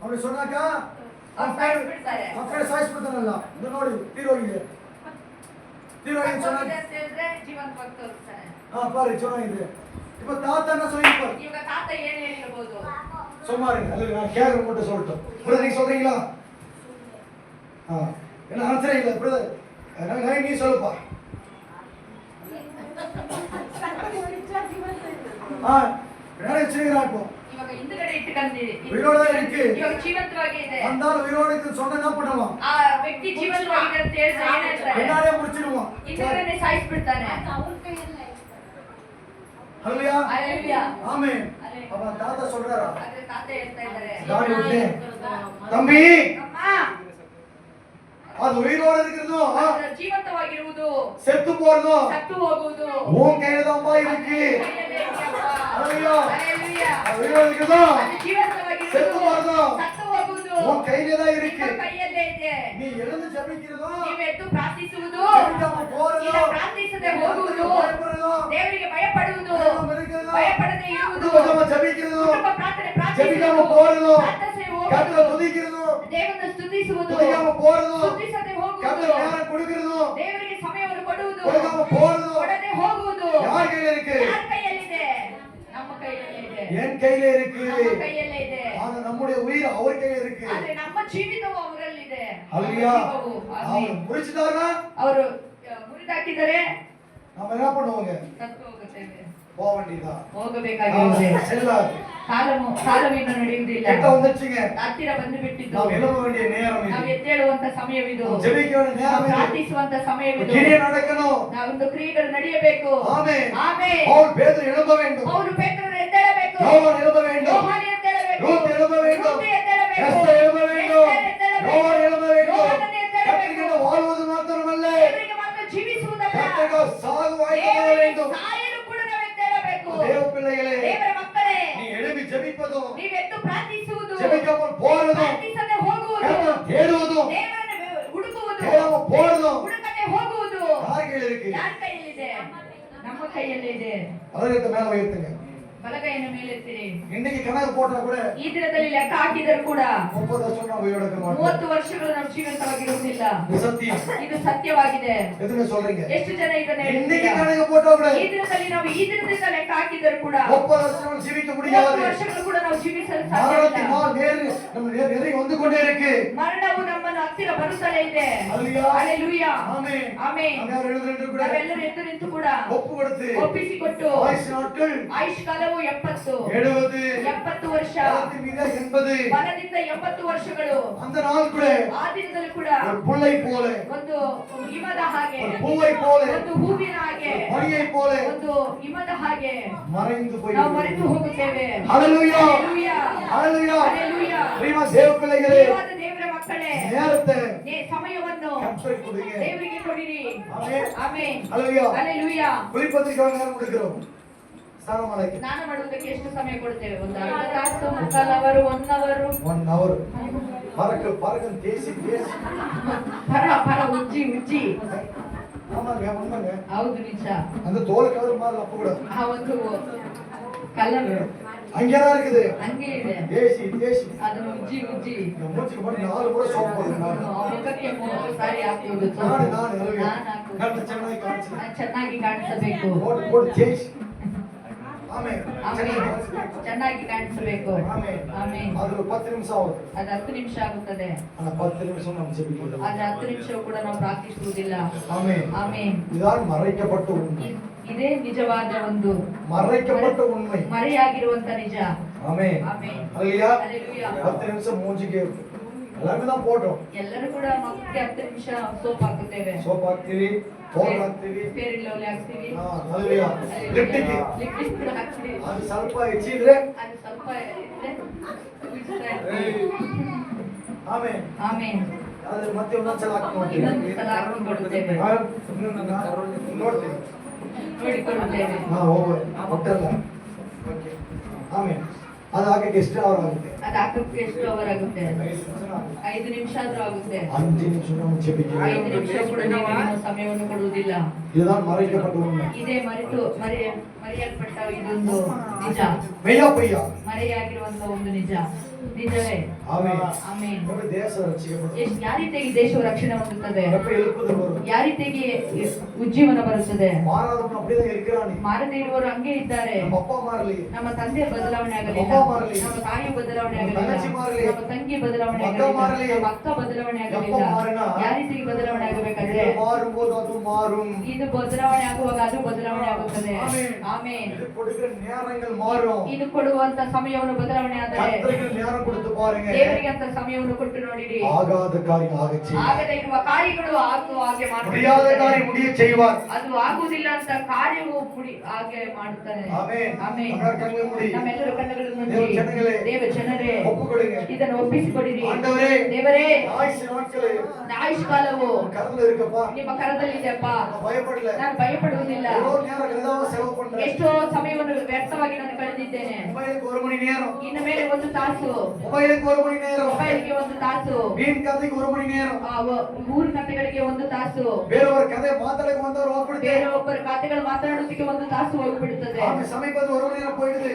அப்படி சொன்னாக்கா ಅವ್ರು ಸಾಯಿಸ್ಬಿಡ್ತಾರೆ. அப்படி சாய்ஸ் பண்றானಲ್ಲ. இந்த ನೋಡಿ ತೀರೋಗಿದೆ. ತೀರೋಗಿದೆ சொன்னாங்க. ಅಂತ ಹೇಳಿದ್ರೆ ಜೀವಂತವಾಗಿ ತೋರಿಸ್ತಾನೆ. பாரு சொன்னாங்க. இப்ப தாத்தா என்ன சொல்லிருப்பாரு? ಈಗ ತಾತ ಏನು ಹೇಳಿರಬಹುದು? சும்மா இருங்க. அல்ல நான் கேக்குற மட்டும் சொல்லிட்டோம். பிரதர் நீங்க சொல்றீங்களா? என்ன ஆன்சரே இல்ல பிரதர். நான் நீ சொல்லுப்பா. என்ன வச்சிருக்கா இப்போ? ಇವಾಗ ಹಿಂದ್ಗಡೆ ಇಟ್ಟುಕೊಂಡಿರಿ. ಉಯಿರೋಡ ಇருக்கு. ಇವಾಗ ಜೀವಂತವಾಗಿ ಇದೆ. ಅಂದಾಲು ಉಯಿರೋಡ ಇತ್ತು சொன்னா என்ன பண்ணுவான்? ಆ ವ್ಯಕ್ತಿ ಜೀವಂತವಾಗಿದೆ ಅಂತ ಹೇಳಿದ್ರೆ ಏನ್ ಹೇಳ್ತಾರೆ? எல்லாரே முடிச்சிடுவான். ಹಿಂದ್ಗಡೆ ಸಾಯಿಸ್ಬಿಡ್ತಾನೆ. ஹல்லேலூயா. ಹಲ್ಲೆಲೂಯಾ. ஆமென். அப்ப தாத்தா சொல்றாரா? ಅದೇ ತಾತ ಹೇಳ್ತಾ ಇದ್ದಾರೆ. தாடி விட்டு தம்பி ಅಮ್ಮ, அது உயிரோட இருக்கிறது ಅದು ಜೀವಂತವಾಗಿರುವುದು செத்து போறதோ ಸತ್ತು ಹೋಗುವುದು உன் கையில தான் இருக்கு. ಕೈಯಲ್ಲೇ ಇದೆಯಪ್ಪ. ஹல்லேலூயா. ಹಲ್ಲೆಲೂಯಾ. அது உயிரோட இருக்கிறது ಅದು ಜೀವಂತವಾಗಿರುವುದು செத்து போறதோ ಸತ್ತು ಹೋಗುವುದು உன் கையிலே தான் இருக்கு. ನಿಮ್ಮ ಕೈಯಲ್ಲೇ ಇದೆ. நீ எழுந்து ஜெபிக்கிறதோ, ನೀವು ಎದ್ದು ಪ್ರಾರ್ಥಿಸುವುದು, ஜெபிக்காம போறதோ, ಇಲ್ಲ ಪ್ರಾರ್ಥಿಸದೆ ಹೋಗುವುದು, பயப்படுறதோ, ದೇವರಿಗೆ ಭಯಪಡುವುದು, ಭಯಪಡದೆ ಇರುವುದು, குடும்பமா ஜெபிக்கிறதோ, ಕುಟುಂಬ ಪ್ರಾರ್ಥನೆ ஜெபிக்காம ಪ್ರಾರ್ಥಿಸುವುದು, போறதோ, ಪ್ರಾರ್ಥನೆ கர்த்தரை ಹೋಗುವುದು, துதிக்கிறதோ, ದೇವರನ್ನು ಸ್ತುತಿಸುವುದು, துதிக்காம போறதோ, ಸ್ತುತಿಸದೆ ಹೋಗುವುದು, கர்த்தர் நேரம் கொடுக்கிறதோ, ದೇವರಿಗೆ ಸಮಯವನ್ನು ಕೊಡುವುದು, கொடுக்காம போறதோ, ಕೊಡದೆ ಹೋಗುವುದು யார் கையில இருக்கு? ಯಾರ ಕೈಯಲ್ಲಿದೆ? ನಮ್ಮ ಕೈಯಲ್ಲೇ ಇದೆ. என் கையில இருக்கு. ನಮ್ಮ ಕೈಯಲ್ಲೇ ಇದೆ. ஆனா நம்முடைய உயிர் அவர் கையில இருக்கு. ಆದ್ರೆ ನಮ್ಮ ಜೀವಿತವು ಅವರಲ್ಲಿದೆ. அல்லேலூயா. ಜೀವವು, அவர் ಆಮೆನ್. ಮುರಿಸಿದಾರா ಅವರು ಮುರಿದಾಕಿದರೆ நம்ம என்ன பண்ணுவோங்க? ಸತ್ತು ಹೋಗುತ್ತೇವೆ, போக வேண்டியதா? ಹೋಗಬೇಕಾಗಿರುವುದೇ. செல்லாது. ಕಾಲವಿನ್ನು ನಡೆಯುವುದಿಲ್ಲ. கிட்ட வந்துச்சுங்க. ಹತ್ತಿರ ಬಂದು ಬಿಟ್ಟಿದ್ದು. ನಾವು எழும்ப வேண்டிய நேரம் ನಾವು இது. ಎದ್ದೇಳುವಂತ ಸಮಯವಿದು. ஜெபிக்க வேண்டிய ನಾವು நேரம் இது. ಪ್ರಾರ್ಥಿಸುವಂತ ಸಮಯವಿದು. கிரியை நடக்கணும். ನಾವೊಂದು ಕ್ರಿಯೆಗಳು ನಡೆಯಬೇಕು. ஆமென். ಆಮೆನ್. பவுல் பேதுரு எழும்ப வேண்டும். ಅವರು ಪೇತ್ರರು ಎದ್ದೇಳಬೇಕು. யோவான் எழும்ப வேண்டும். ಯೋಹಾನ ಎದ್ದೇಳಬೇಕು. ரூத் எழும்ப வேண்டும். ರೂತ್ ಎದ್ದೇಳಬೇಕು. எஸ்தர் எழும்ப வேண்டும். ಎಸ್ತರ್ ಎದ್ದೇಳಬೇಕು. யோவான் எழும்ப வேண்டும். ಯೋಹಾನನು ಎದ್ದೇಳಬೇಕು. கர்த்தருக்கு வாழ்வது மாத்திரமல்ல, ದೇವರಿಗೆ ಮಾತ್ರ ಜೀವಿಸುವುದಲ್ಲ, கர்த்தருக்கு சாகு வாய்க்க ದೇವರಿಗೆ வேண்டும். ಸಾಯಲು ಕೂಡ ನಾವು ಎದ್ದೇಳಬೇಕು. தேவ பிள்ளைகளே, ದೇವರ ಮಕ್ಕಳೇ, நீ எழும்பி ஜெபிப்பதும், ನೀವೆದ್ದು ಪ್ರಾರ್ಥಿಸುವುದು, ஜெபிக்காமல் போறதும், ಪ್ರಾರ್ಥಿಸದೆ ಹೋಗುವುದು, கர்த்தரை தேடுவதும், ದೇವರನ್ನು ಹುಡುಕುವುದು, தேடாம போறதும் ಹುಡುಕದೆ ಹೋಗುವುದು யார் கையில இருக்கு? ಯಾರ ಕೈಯಲ್ಲಿದೆ? ನಮ್ಮ ಕೈಯಲ್ಲೇ ಇದೆ. அதற்கு மேல உயர்த்துங்க. ಬಲಗೈಯನ್ನು ಮೇಲೆತ್ತಿರಿ. இன்னைக்கு கணக்கு போட்டா கூட ಈ ದಿನದಲ್ಲಿ ಲೆಕ್ಕ ಹಾಕಿದರೂ ಕೂಡ 30 வருஷம் ನಾವು உயிரோட மாட்டோம். 30 ವರ್ಷಗಳು ನಾವು ಜೀವಂತವಾಗಿರುವುದಿಲ್ಲ. இது சத்தியம். ಇದು ಸತ್ಯವಾಗಿದೆ. எதுமே சொல்றீங்க? ಎಷ್ಟು ಜನ ಇದನ್ನ இன்னைக்கு ಹೇಳ್ತೀರಾ? கணக்கு போட்டா கூட ಈ ದಿನದಲ್ಲಿ ನಾವು ಈ ದಿನದಿಂದ ಲೆಕ್ಕ ಹಾಕಿದರೂ ಕೂಡ 30 வருஷம் ஜீவிக்க 30 முடியாது. ವರ್ಷಗಳು ಕೂಡ ನಾವು ಜೀವಿಸಲು மரணத்தின் ಸಾಧ್ಯವಿಲ್ಲ. நாள் நேரு நம்ம நெருங்கி வந்து கொண்டே இருக்கு. ಮರಣವು ನಮ್ಮನ್ನು ಹತ್ತಿರ ಬರುತ್ತಲೇ ಇದೆ. அல்லேலூயா. ಹಲ್ಲೆಲೂಯಾ. ஆமென். ಆಮೆನ್. அங்க எழுதுறது கூட ನಾವೆಲ್ಲರೂ ಎದ್ದು ನಿಂತು ಕೂಡ ஒப்பு கொடுத்து ಒಪ್ಪಿಸಿಕೊಟ್ಟು ஆயுசு நாட்கள் ಆಯುಷ್ ಕಾಲವು 70 70 ವರ್ಷ, காலத்தின் மீது 80 ಬಲದಿಂದ 80 ವರ್ಷಗಳು. அந்த நாள் கூட ಆ ದಿನದಲ್ಲಿ ಕೂಡ ஒரு புல்லை போல, ಒಂದು ಹಿಮದ ಹಾಗೆ, ஒரு பூவை போல, ಒಂದು ಹೂವಿನ ಹಾಗೆ, மணியை போல ಒಂದು ಹಿಮದ ಹಾಗೆ மறைந்து போய் ನಾವು ಮರೆತು ಹೋಗುತ್ತೇವೆ. ஹalleluya. ಹಲ್ಲೆಲೂಯಾ. ஹalleluya. ಹಲ್ಲೆಲೂಯಾ. ಪ್ರಿಯ ದೇವ பிள்ளைகளே, ದೇವಾದ ದೇವರ ಮಕ್ಕಳೇ, நேரத்தை ಸಮಯವನ್ನು கர்த்தருக்கு கொடுங்க. ದೇವರಿಗೆ ಕೊಡಿರಿ. ஆமென். ಆಮೆನ್. ஹalleluya. ಹಲ್ಲೆಲೂಯಾ. குளிப்பதற்கு நேரம் கொடுக்கிறோம். ஸ்நானம் ಮಾಡಕ್ಕೆ ಸ್ನಾನ ಮಾಡುವುದಕ್ಕೆ ಎಷ್ಟು ಸಮಯ ಕೊಡ್ತೇವೆ? ಒಂದು ಅರ್ಧ ತಾಸು, ಮುಕ್ಕಾಲು ಅವರು, 1 ಅವರು. 1 hour பறக்கன் தேசி ಪರ ಉಜ್ಜಿ ஆமாங்க உண்மைங்க. ಹೌದು, ನಿಜ. அந்த தோல் கலர் மாதிரி அப்ப கூட ಆ ಒಂದು ಕಲರ್ அங்கேதான் இருக்குது. ಹಂಗೆ ಇದೆ. தேசி ಅದನ್ನು ಉಜ್ಜಿ இந்த மூச்சுக்கு மட்டும் 4 முறை சோப் போடுங்க. ಮುಖಕ್ಕೆ 3 ಸಾರಿ ಹಾಕುವುದು. ನಾನು ನಾನು ಹಾಕುವುದು. ಕಣ್ಣು ಚೆನ್ನಾಗಿ ಕಾಣಿಸ್ತೀನಿ. ನಾನು ಚೆನ್ನಾಗಿ ಕಾಣಿಸಬೇಕು. ಓಡ್ ದೇಸಿ. ಆಮೆನ್. ಆಮೆನ್. ಚೆನ್ನಾಗಿ ಕಾಣಿಸಬೇಕು. ಆಮೆನ್. ಆಮೆನ್. ಅದು 10 ನಿಮಿಷ ಆಗುತ್ತೆ. ಅದು 10 ನಿಮಿಷ ಆಗುತ್ತದೆ. ಆனா 10 ನಿಮಿಷ ನಾವು ಜಪಿಕೊಳ್ಳೋದು. ಆದ್ರೆ 10 ನಿಮಿಷವೂ ಕೂಡ ನಾವು ಪ್ರಾರ್ಥಿಸುವುದಿಲ್ಲ. ಆಮೆನ್. ಆಮೆನ್. ಇದಾನ್ ಮರೆಯಲ್ಪಟ್ಟ ಉண்மை. ಇದೇ ನಿಜವಾದ ಒಂದು ಮರೆಯಲ್ಪಟ್ಟ ಉண்மை. ಮರೆಯಾಗಿರುವಂತ ನಿಜ. ಆಮೆನ್. ಆಮೆನ್. அல்லேலூயா. ಹಲ್ಲೆಲೂಯಾ. 10 ನಿಮಿಷ ಮೂಜಿಗೆ எல்லாரும் தான் போட்டோம். ಎಲ್ಲರೂ ಕೂಡ ಮಕ್ಕಳಿಗೆ 10 ನಿಮಿಷ ಸೋಪ್ ಹಾಕುತ್ತೇವೆ. ಸೋಪ್ ಹಾಕ್ತೀವಿ, ಪೌಡರ್ ಹಾಕ್ತೀವಿ. ಫೇರ್ ಅಂಡ್ ಲವ್ಲಿ ಹಾಕ್ತೀವಿ. ಹಲ್ಲೆಲೂಯಾ. ಲಿಪ್ಟಿಕ್ ಕೂಡ ಹಾಕ್ತೀವಿ. ಅದು ಸ್ವಲ್ಪ ಹೆಚ್ಚಿದ್ರೆ ಅದು ಸ್ವಲ್ಪ ಇದ್ರೆ ಉಜ್ತಾ ಇರ್ತೀವಿ. ಆಮೆನ್. ಆಮೆನ್. ಆದ್ರೆ ಮತ್ತೆ ಒಂದೊಂದ್ಸಲ ಹಾಕಿ ಇನ್ನೊಂದು ಸಲ ಹಾಕಿ ಕೊಡುತ್ತೇವೆ. ನೋಡ್ತೀನಿ. ನೋಡಿಕೊಳ್ಳುತ್ತೇವೆ. ಹೋಗಲ್ಲ. ಆಮೆನ್. ಅದು ಹಾಕಕ್ಕೆ ಎಷ್ಟು ಅವರ್ ಆಗುತ್ತೆ? ಅದು ಹಾಕಕ್ಕೆ ಎಷ್ಟು ಅವರ್ ಆಗುತ್ತೆ? 5 ನಿಮಿಷ ಆದ್ರೂ ಆಗುತ್ತೆ. 5 ನಿಮಿಷ ನಾವು ಜಪಿಕೆ 5 ನಿಮಿಷ ಕೂಡ ನೀವು ಸಮಯವನ್ನು ಕೊಡುವುದಿಲ್ಲ. இதுதான் மறைக்கப்பட்ட உண்மை. ಇದೇ ಮರೆಯಲ್ಪಟ್ಟ ಇದೊಂದು ನಿಜ. மெய்யா பொய்யா? ಮರೆಯಾಗಿರುವಂತ ಒಂದು ನಿಜ. ನಿಜವೇ. ಆಮೆನ್. ಆಮೆನ್. ನಮ್ಮ ದೇಶ ರಕ್ಷಿಸಲ್ಪಡುತ್ತದೆ. ಯಾವ ರೀತಿಯಾಗಿ ದೇಶವು ರಕ್ಷಣೆ ಹೊಂದುತ್ತದೆ? எப்ப எழுப்புதல் வரும்? ಯಾವ ರೀತಿಯಾಗಿ ಉಜ್ಜೀವನ ಬರುತ್ತದೆ? மாறாதவன் அப்படியே இருக்கிறானே. ಮಾರದೇ ಇರುವವರು ಹಂಗೆ ಇದ್ದಾರೆ. ನಮ್ಮ ಅಪ್ಪ ಮಾರಲಿ. ನಮ್ಮ ತಂದೆ ಬದಲಾವಣೆ ಆಗಲಿಲ್ಲ. ಅಪ್ಪ ಮಾರಲಿ. ನಮ್ಮ ತಾಯಿ ಬದಲಾವಣೆ ಆಗಲಿಲ್ಲ. ತங்கಚಿ ಮಾರಲಿ. ನಮ್ಮ ತಂಗಿ ಬದಲಾವಣೆ ಮಗ ಆಗಲಿಲ್ಲ. ಮಾರಲಿ. ನಮ್ಮ ಅಕ್ಕ ಬದಲಾವಣೆ ಆಗಲಿಲ್ಲ. ಯಪ್ಪ ಮಾರನ. ಯಾವ ರೀತಿಯಾಗಿ ಬದಲಾವಣೆ ಆಗಬೇಕಾದ್ರೆ மாறும்போது அது மாறும். ಇದು ಬದಲಾವಣೆ ಆಗುವಾಗ ಅದು ಬದಲಾವಣೆ ಆಗುತ್ತದೆ. ಆಮೆನ್. ಆಮೆನ್. இது கொடுக்கிற நேரங்கள் மாறும். ಇದು ಕೊಡುವಂತ ಸಮಯವನ್ನು ಬದಲಾವಣೆ ಆದರೆ கர்த்தருக்கு நேரம் கொடுத்து பாருங்க. ದೇವರಿಗೆ ಅಂತ ಸಮಯವನ್ನು ಕೊಟ್ಟು ನೋಡಿರಿ. ஆகாத காரியம் ஆகச் செய்யும். ಆಗದೇ ಇರುವ ಕಾರ್ಯಗಳು ಆಗುವ ಹಾಗೆ முடியாத ಮಾಡ್ತಾರೆ. காரியம் முடிய செய்வார். ಅದು ಆಗುವುದಿಲ್ಲ ಅಂತ ಕಾರ್ಯವು ಹಾಗೆ ಮಾಡುತ್ತಾರೆ. ಆಮೆನ್. ಆಮೆನ್. நம்மளோட கண்களை மூடி ನಮ್ಮೆಲ್ಲರ ಕಣ್ಣುಗಳನ್ನು ದೇವ ಮುಚ್ಚಿ ಜನಗಳೇ, ದೇವ ಜನರೇ ஒப்புக்கொடுங்க. ಇದನ್ನು ಒಪ್ಪಿಸಿಕೊಡಿರಿ. ஆண்டவரೇ, ದೇವರೇ, ஆயுசு நாட்களே ಆಯುಷ್ ಕಾಲವು கரத்துல இருக்கப்பா. ನಿಮ್ಮ ಕರದಲ್ಲಿದೆಯಪ್ಪ. நான் பயப்படல. ನಾನು ಭಯಪಡುವುದಿಲ್ಲ. எவ்வளவு நேரம் விரதமா செலவு பண்றேன். ಎಷ್ಟೋ ಸಮಯವನ್ನು ವ್ಯರ್ಥವಾಗಿ ನಾನು ಕಳೆದಿದ್ದೇನೆ. ಮೊಬೈಲ್ಗೆ 1 மணி நேரம். ಇನ್ನು ಮೇಲೆ 1 ತಾಸು, ಮೊಬೈಲ್ಗೆ 1 ಮಣಿ ನೇರ. ಮೊಬೈಲ್ಗೆ 1 ತಾಸು, வீண் கதைக்கு 1 மணி நேரம். ಮೂರು ಕಥೆಗಳಿಗೆ 1 ತಾಸು, ಬೇರೆಯವರ ಕಥೆ ಮಾತಾಡಕ್ಕೆ ಒಂದವರು ಹೋಗ್ಬಿಡುತ್ತೆ. ಬೇರೊಬ್ಬರ ಕಥೆಗಳು ಮಾತಾಡೋದಕ್ಕೆ 1 ತಾಸು ಹೋಗ್ಬಿಡುತ್ತದೆ. ಆಮೇಲೆ ಸಮಯಕ್ಕೆ 1 ಮಣಿ நேரம் போயிடுது.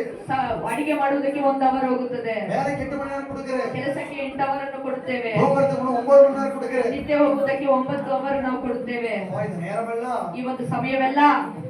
ಅಡಿಗೆ ಮಾಡುವುದಕ್ಕೆ 1 ಅವರ್ ಹೋಗುತ್ತದೆ. வேலைக்கு 8 மணி நேரம் கொடுக்கிறேன். ಕೆಲಸಕ್ಕೆ 8 ಅವರನ್ನು ಕೊಡುತ್ತೇವೆ. ಹೋಗ್ಬರ್ತೀನಿ 9 ಮಣಿ நேரம் கொடுக்கிறேன். ನಿದ್ದೆ ಹೋಗುವುದಕ್ಕೆ 9 ಅವರ್ ನಾವು ಕೊಡುತ್ತೇವೆ. இந்த நேரமெಲ್ಲ ಈ ಒಂದು ಸಮಯವೆಲ್ಲ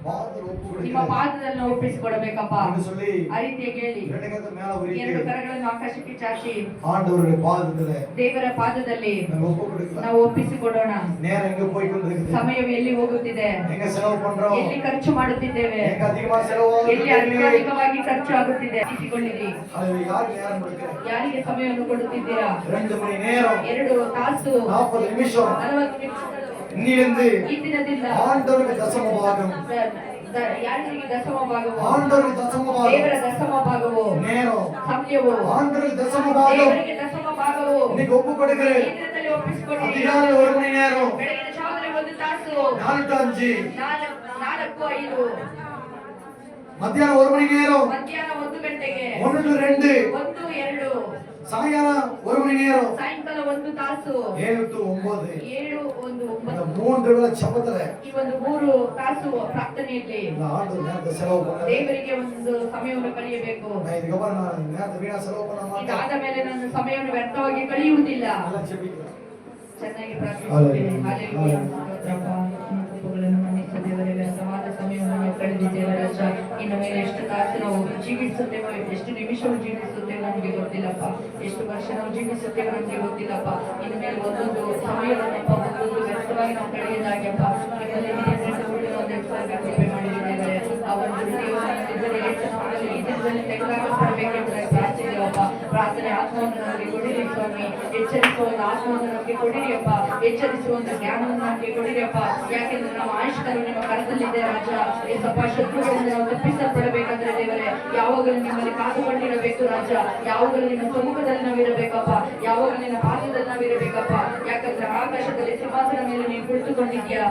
ಪಾದದಲ್ಲಿ ನಿಮ್ಮ ಒಪ್ಪಿಕೊಡುತ್ತೇನೆ ಪಾದದಲ್ಲಿ ನಾವು ಒಪ್ಪಿಸಿಕೊಡಬೇಕಪ್ಪ. ಎಂದು சொல்லி ಆ ರೀತಿಯಾಗಿ ಹೇಳಿ இரண்டு கரத்தை மேல உயர்த்தி 2 ಕರಗಳನ್ನು ಆಕಾಶಕ್ಕೆ ಚಾಚಿ ஆண்டவருடைய பாதத்துல ದೇವರ ಪಾದದಲ್ಲಿ நம்ம ஒப்புக்கொடுக்கலாம். ನಾವು ಒಪ್ಪಿಸಿಕೊಡೋಣ. நேரம் எங்க போய் கொண்டிருக்குது? ಸಮಯವು ಎಲ್ಲಿ ಹೋಗುತ್ತಿದೆ? எங்க செலவு பண்றோம்? ಎಲ್ಲಿ ಖರ್ಚು ಮಾಡುತ್ತಿದ್ದೇವೆ? எங்க அதிகமா செலவாகுது? ಎಲ್ಲಿ ಅತ್ಯಧಿಕವಾಗಿ ಖರ್ಚು ಆಗುತ್ತಿದೆ? ಇಸಿಕೊಳ್ಳಿರಿ. அது யாருக்கு நேரம் கொடுக்கிறேன்? ಯಾರಿಗೆ ಸಮಯವನ್ನು ಕೊಡುತ್ತಿದ್ದೀರಾ? 2 மணி நேரம் 2 ತಾಸು 40 நிமிஷம் 40 ನಿಮಿಷಗಳು இன்னிலிருந்து ಈ ದಿನದಿಂದ ஆண்டவருக்கு தசம பாகம். ಯಾರಿಗೆ ದಶಮ ಭಾಗವು? ஆண்டவருக்கு தசம பாகம். ದೇವರ ದಶಮ ಭಾಗವು, நேரம் ಸಮಯವು ஆண்டவருக்கு தசம பாகம். ದೇವರಿಗೆ ದಶಮ ಭಾಗವು இன்னைக்கு ஒப்பு கொடுக்கிறேன். ಈ ದಿನದಲ್ಲಿ ಒಪ್ಪಿಸಿಕೊಳ್ಳಿರಿ. அதிகாலை 1 மணி நேரம் ಬೆಳಗಿನ ಜಾವದಲ್ಲಿ 1 ತಾಸು 4 to 5. 4-5 மத்தியானம் 1 மணி நேரம் ಮಧ್ಯಾಹ್ನ 1 ಗಂಟೆಗೆ 1 to 2. 1-2 சாயங்காலம் 1 மணி நேரம் ಸಾಯಂಕಾಲ 1 ತಾಸು 7 to 9. 7-1-9 இந்த 3 வேளை ஜெபத்துல ಈ ಒಂದು 3 ತಾಸು ಪ್ರಾರ್ಥನೆಯಲ್ಲಿ இந்த ஆண்டவர் நேரத்தை செலவு பண்ணேன். ದೇವರಿಗೆ ಒಂದು ಸಮಯವನ್ನು ಕಳೆಯಬೇಕು. நான் இதுக்கப்புறம் நான் நேரத்தை வீணா செலவு பண்ண மாட்டேன். ಇದಾದ ಮೇಲೆ ನನ್ನ ಸಮಯವನ್ನು ವ್ಯರ್ಥವಾಗಿ ಕಳೆಯುವುದಿಲ್ಲ. நல்லா ஜெபிக்கிறேன். ಚೆನ್ನಾಗಿ ಪ್ರಾರ್ಥಿಸುತ್ತೇನೆ. ಹಾಲೆಲೂಯಾ. ಸ್ತೋತ್ರಪ್ಪ. ನಿಮ್ಮ ಕೃಪೆಗಳನ್ನು ಮನ್ನಿಸು ದೇವರೇ. ವ್ಯರ್ಥವಾದ ಸಮಯವನ್ನು ನಾವು ಕಳೆದಿದ್ದೇವೆ ರಾಜ. ಇನ್ನು ಮೇಲೆ ಎಷ್ಟು ತಾಸು ನಾವು ಜೀವಿಸುತ್ತೇವೆ, ಎಷ್ಟು ನಿಮಿಷವು ಜೀವಿಸುತ್ತೇವೆ ನಮಗೆ ಗೊತ್ತಿಲ್ಲಪ್ಪ. ಎಷ್ಟು ವರ್ಷ ನಾವು ಜೀವಿಸುತ್ತೇವೆ ನಮಗೆ ಗೊತ್ತಿಲ್ಲಪ್ಪ. ಇನ್ನು ಮೇಲೆ ಒಂದೊಂದು ಸಮಯವನ್ನಪ್ಪ ಒಂದೊಂದು ವ್ಯರ್ಥವಾಗಿ ನಾವು ಕಳೆಯದಾಗ್ಯಪ್ಪ. ನಿಮ್ಮಲ್ಲಿ ಕೃಪೆ ಮಾಡಿದ್ದೇವೆ. ಆ ಒಂದು ಹೃದಯವನ್ನು ಈ ದಿನದಲ್ಲಿ ತೆಗೆದುಕೊಳ್ಳಬೇಕೆಂಬುದಾಗಿ ಪ್ರಾರ್ಥಿಸಿದೆವಪ್ಪ. ಪ್ರಾರ್ಥನೆ ಆತ್ಮವನ್ನು ನಮಗೆ ಕೊಡಿರಿ ಸ್ವಾಮಿ. ಎಚ್ಚರಿಸುವ ಒಂದು ಆತ್ಮವನ್ನು ನಮಗೆ ಕೊಡಿರಿಯಪ್ಪ. ಎಚ್ಚರಿಸುವಂತ ಜ್ಞಾನವನ್ನು ನಮಗೆ ಕೊಡಿರಿಯಪ್ಪ. ಯಾಕೆಂದ್ರೆ ನಾವು ಆಯುಷ್ಕರು ನಿಮ್ಮ ಕರದಲ್ಲಿದೆ ರಾಜ. ಏಸಪ್ಪ, ಶತ್ರುಗಳಿಂದ ನಾವು ತಪ್ಪಿಸಲ್ಪಡಬೇಕಂದ್ರೆ ದೇವರೇ ಯಾವಾಗಲೂ ನಿಮ್ಮಲ್ಲಿ ಕಾದುಕೊಂಡಿರಬೇಕು ರಾಜ. ಯಾವಾಗಲೂ ನಿಮ್ಮ ಸಮ್ಮುಖದಲ್ಲಿ ನಾವು ಇರಬೇಕಪ್ಪ. ಯಾವಾಗಲೂ ನಿನ್ನ ಪಾದದಲ್ಲಿ ನಾವು ಇರಬೇಕಪ್ಪ. ಯಾಕಂದ್ರೆ ಆಕಾಶದಲ್ಲಿ ಸಿಂಹಾಸನ ಮೇಲೆ ನೀನು ಕುಳಿತುಕೊಂಡಿದ್ಯಾ.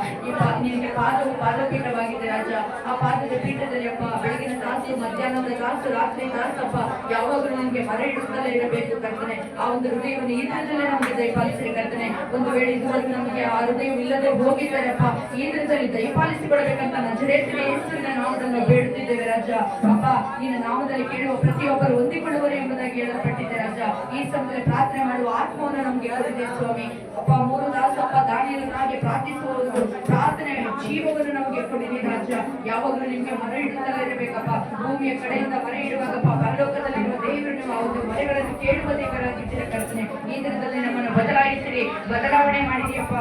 ನಿನಗೆ ಪಾದವು ಪಾದಪೀಠವಾಗಿದೆ ರಾಜ. ಆ ಪಾದದ ಪೀಠದಲ್ಲಿ ಅಪ್ಪ ಬೆಳಗಿನ ತಾಸು, ಮಧ್ಯಾಹ್ನದ ತಾಸು, ರಾತ್ರಿ ತಾಸಪ್ಪ ಯಾವಾಗಲೂ ನಿಮಗೆ ಮರ ಇಡುತ್ತಲೇ ಇರಬೇಕು ಕರ್ತನೆ. ಆ ಒಂದು ಹೃದಯವನ್ನು ಈ ದಿನದಲ್ಲೇ ನಮಗೆ ದಯಪಾಲಿಸಿ ಕರ್ತನೆ. ಒಂದು ವೇಳೆ ಇದುವರೆಗೂ ನಮಗೆ ಆ ಹೃದಯವಿಲ್ಲದೆ ಹೋಗಿದ್ದಾರಪ್ಪ, ಈ ದಿನದಲ್ಲಿ ದಯಪಾಲಿಸಿಕೊಡಬೇಕಂತ ನಜರೇತಿನ ಯೇಸುವಿನ ನಾಮದಲ್ಲಿ ಬೇಡುತ್ತಿದ್ದೇವೆ ರಾಜ. ಅಪ್ಪ, ನಿನ್ನ ನಾಮದಲ್ಲಿ ಕೇಳುವ ಪ್ರತಿಯೊಬ್ಬರು ಹೊಂದಿಕೊಳ್ಳುವರು ಎಂಬುದಾಗಿ ಹೇಳಲ್ಪಟ್ಟಿದೆ ರಾಜ. ಈ ಸಮಯದಲ್ಲಿ ಪ್ರಾರ್ಥನೆ ಮಾಡುವ ಆತ್ಮವನ್ನು ನಮಗೆ ಕೊಡಿದೆ ಸ್ವಾಮಿ. ಅಪ್ಪ, 3 ತಾಸು ಅಪ್ಪ ದಾನಿಯೇಲನಾಗೆ ಪ್ರಾರ್ಥಿಸುವ ಒಂದು ಪ್ರಾರ್ಥನೆ ಜೀವವನ್ನು ನಮಗೆ ಕೊಡಿರಿ ರಾಜ. ಯಾವಾಗಲೂ ನಿಮಗೆ ಮರ ಇಡುತ್ತಲೇ ಇರಬೇಕಪ್ಪ. ಭೂಮಿಯ ಕಡೆಯಿಂದ ಮರ ಇಡುವಾಗಪ್ಪ ಪರಲೋಕದಲ್ಲಿರುವ ದೇವರು ನೀವು ಆ ಒಂದು ಮರೆಗಳನ್ನು ಕೇಳುವ ದೇವರಾಗಿದ್ದೀರ ಕರ್ತನೆ. ಈ ದಿನದಲ್ಲಿ ನಮ್ಮನ್ನು ಬದಲಾಯಿಸಿರಿ, ಬದಲಾವಣೆ ಮಾಡಿದೆಯಪ್ಪ.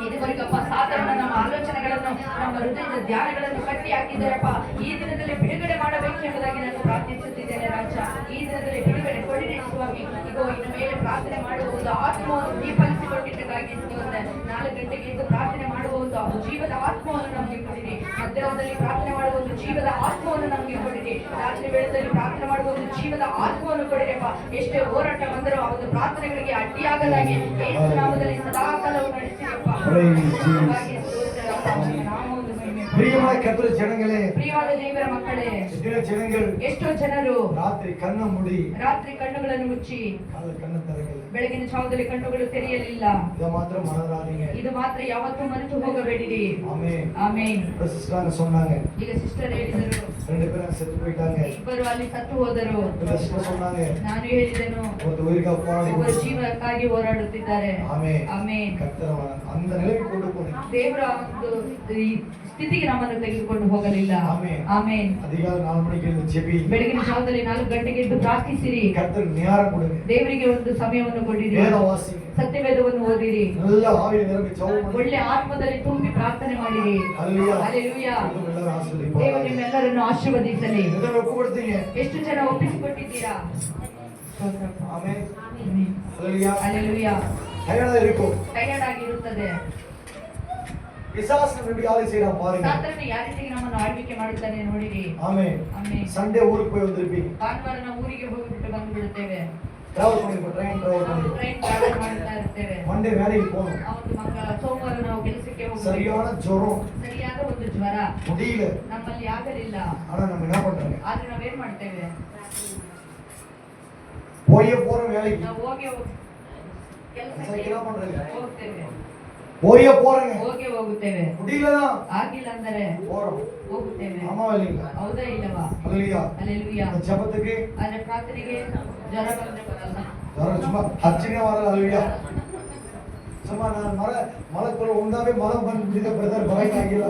ಇದುವರೆಗಪ್ಪ ಸಾಧಾರಣ ನಮ್ಮ ಆಲೋಚನೆಗಳನ್ನು, ನಮ್ಮ ಹೃದಯದ ಧ್ಯಾನಗಳನ್ನು ಕಟ್ಟಿ ಹಾಕಿದ್ದಾರಪ್ಪ. ಈ ದಿನದಲ್ಲಿ ಬಿಡುಗಡೆ ಮಾಡಬೇಕು ಎಂಬುದಾಗಿ ನಾನು ಪ್ರಾರ್ಥಿಸುತ್ತಿದ್ದೇನೆ ರಾಜ. ಈ ದಿನದಲ್ಲಿ ಬಿಡುಗಡೆ ಕೊಡಿರಿ ಸ್ವಾಮಿ. ಇಗೋ ಇನ್ನು ಮೇಲೆ ಪ್ರಾರ್ಥನೆ ಮಾಡುವ ಒಂದು ಆತ್ಮವನ್ನು ದೀಪಲಿಸಿಕೊಟ್ಟಿದ್ದಕ್ಕಾಗಿ 4 ಗಂಟೆಗೆ ಎದ್ದು ಪ್ರಾರ್ಥನೆ ಮಾಡುವ ಒಂದು ಜೀವದ ಆತ್ಮವನ್ನು ನಮಗೆ ಕೊಡಿರಿ. ಮಧ್ಯಾಹ್ನದಲ್ಲಿ ಪ್ರಾರ್ಥನೆ ಮಾಡುವ ಒಂದು ಜೀವದ ಆತ್ಮವನ್ನು ನಮಗೆ ಕೊಡಿರಿ. ರಾತ್ರಿ ವೇಳೆಯಲ್ಲಿ ಪ್ರಾರ್ಥನೆ ಮಾಡುವ ಒಂದು ಜೀವದ ಆತ್ಮವನ್ನು ಕೊಡಿರಪ್ಪ. ಎಷ್ಟೇ ಹೋರಾಟ ಬಂದರೂ ಆ ಒಂದು ಪ್ರಾರ್ಥನೆಗಳಿಗೆ ಅಡ್ಡಿಯಾಗದಾಗಿ ಯೇಸು ನಾಮದಲ್ಲಿ ಸದಾಕಾಲವು ನಡೆಸಿರಪ್ಪ. பிரியமான கர்த்தர் ஜனங்களே, ಪ್ರಿಯವಾದ ದೇವರ ಮಕ್ಕಳೇ, எத்தனை ஜனங்கள் ಎಷ್ಟೋ ಜನರು ராத்திரி கண்ண மூடி ರಾತ್ರಿ ಕಣ್ಣುಗಳನ್ನು ಮುಚ್ಚಿ கண்ண திறக்கல. ಬೆಳಗಿನ ಜಾವದಲ್ಲಿ ಕಣ್ಣುಗಳು ತೆರೆಯಲಿಲ್ಲ. இத மாத்திரம் மறந்துடாதீங்க. ಇದು ಮಾತ್ರ ಯಾವತ್ತೂ ಮರೆತು ಹೋಗಬೇಡಿರಿ. ஆமென். ಆಮೆನ್. ಸಿಸ್ಟರ್ சொன்னாங்க, ಈಗ ಸಿಸ್ಟರ್ ಹೇಳಿದರು, 2 பேரும் செத்து போயிட்டாங்க. ಇಬ್ಬರು ಅಲ್ಲಿ ಸತ್ತು ಹೋದರು. ಸಿಸ್ಟರ್ சொன்னாங்க, ನಾನು ಹೇಳಿದೆನು, ஒரு உயிருக்கு போராடி ಒಬ್ಬರು ಜೀವಕ್ಕಾಗಿ ಹೋರಾಡುತ್ತಿದ್ದಾರೆ. ஆமென். ಆಮೆನ್. கர்த்தர் அந்த நிலைக்கு கொண்டு போனார். ದೇವರ ಒಂದು ಈ ಸ್ಥಿತಿಗೆ ನಮ್ಮನ್ನು ತೆಗೆದುಕೊಂಡು ಹೋಗಲಿಲ್ಲ. ಆಮೆನ್. ಆಮೆನ್. அதிகாலை 4 மணிக்கு எழுந்து ஜெபி. ಬೆಳಗಿನ ಜಾವದಲ್ಲಿ 4 ಗಂಟೆಗೆ ಎದ್ದು ಪ್ರಾರ್ಥಿಸಿರಿ. கர்த்தர் ஞானம் கொடுங்க. ದೇವರಿಗೆ ಒಂದು ಸಮಯವನ್ನು ಕೊಡಿರಿ. வேத வாசிங்க. ಸತ್ಯವೇದವನ್ನು ಓದಿರಿ. நல்ல ஆவியில் நிரம்பி ஜெபம் பண்ணுங்க. ಒಳ್ಳೆ ಆತ್ಮದಲ್ಲಿ ತುಂಬಿ ಪ್ರಾರ್ಥನೆ ಮಾಡಿರಿ. ஹalleluya. ಹalleluya. ಎಲ್ಲರೂ ಆಶೀರ್ವದಿಸಲಿ. ದೇವರು ನಿಮ್ಮೆಲ್ಲರನ್ನು ಆಶೀರ್ವದಿಸಲಿ. ಇದನ್ನು ಒಪ್ಪಿಕೊಡ್ತೀங்க. ಎಷ್ಟು ಜನ ಒಪ್ಪಿಸಿಕೊಟ್ಟಿದ್ದೀರಾ? ಆಮೆನ್. ಆಮೆನ್. ಹalleluya. ಹalleluya. ಟಯರ್ಡ್ ಆಗಿರುತ್ತದೆ. ಟಯರ್ಡ್ ಆಗಿರುತ್ತದೆ. பிசாசு எப்படி ஆளை செய்யறான் பாருங்க. ಸಾತಾನನು ಯಾವ ರೀತಿ ನಮ್ಮನ್ನು ಆಳ್ವಿಕೆ ಮಾಡುತ್ತಾನೆ ನೋಡಿರಿ. ಆಮೆನ್. ಆಮೆನ್. ಸಂಡೇ ಊರಿಗೆ போய் வந்திருப்பீங்க. ಭಾನುವಾರ ನಾವು ಊರಿಗೆ ಹೋಗಿಬಿಟ್ಟು ಬಂದು ಬಿಡುತ್ತೇವೆ. ಟ್ರಾವೆಲ್ பண்ணிட்டு ಟ್ರೈನ್ ಟ್ರಾವೆಲ್ ಮಾಡ್ತಾ ಇರ್ತೇವೆ. ಮಂಡೇ வேலைக்கு போணும். ಸೋಮವಾರ ನಾವು ಕೆಲಸಕ್ಕೆ ಹೋಗಬೇಕು. சரியான ஜுரம். ಸರಿಯಾದ ಒಂದು ಜ್ವರ. முடியல. ನಮ್ಮಲ್ಲಿ ಆಗಲಿಲ್ಲ. ஆனா நம்ம என்ன பண்றோம்? ಆದ್ರೆ ನಾವೇನ್ ಮಾಡ್ತೇವೆ? போற வேலைக்கு ನಾವು ಹೋಗಿ ಕೆಲಸಕ್ಕೆ என்ன பண்றீங்க? ಹೋಗ್ತೇವೆ. போறங்க. ಹೋಗುತ್ತೇವೆ. முடியலனா ಆಗಿಲ್ಲ ಅಂದರೆ போறோம். ಹೋಗುತ್ತೇವೆ. ஆமா இல்லையா? ಹೌದಾ ಇಲ್ಲವಾ? ஹalleluya. ಹalleluya. ಜಪத்துக்கு ಆದ್ರೆ ಪ್ರಾರ್ಥನೆಗೆ ಜ್ವರ ಬಂದ್ರೆ ಬರಲ್ಲ. ಜ್ವರ சும்மா ಹಚ್ಚಿನೇ வரಲ್ಲ. ஹalleluya. சும்மா நான் மலக்குள்ள உண்டாவே மலம் ಬಂದು ಬಿಡಿದ ಬ್ರದರ್ ಬರಕ್ಕೆ ಆಗಿಲ್ಲ.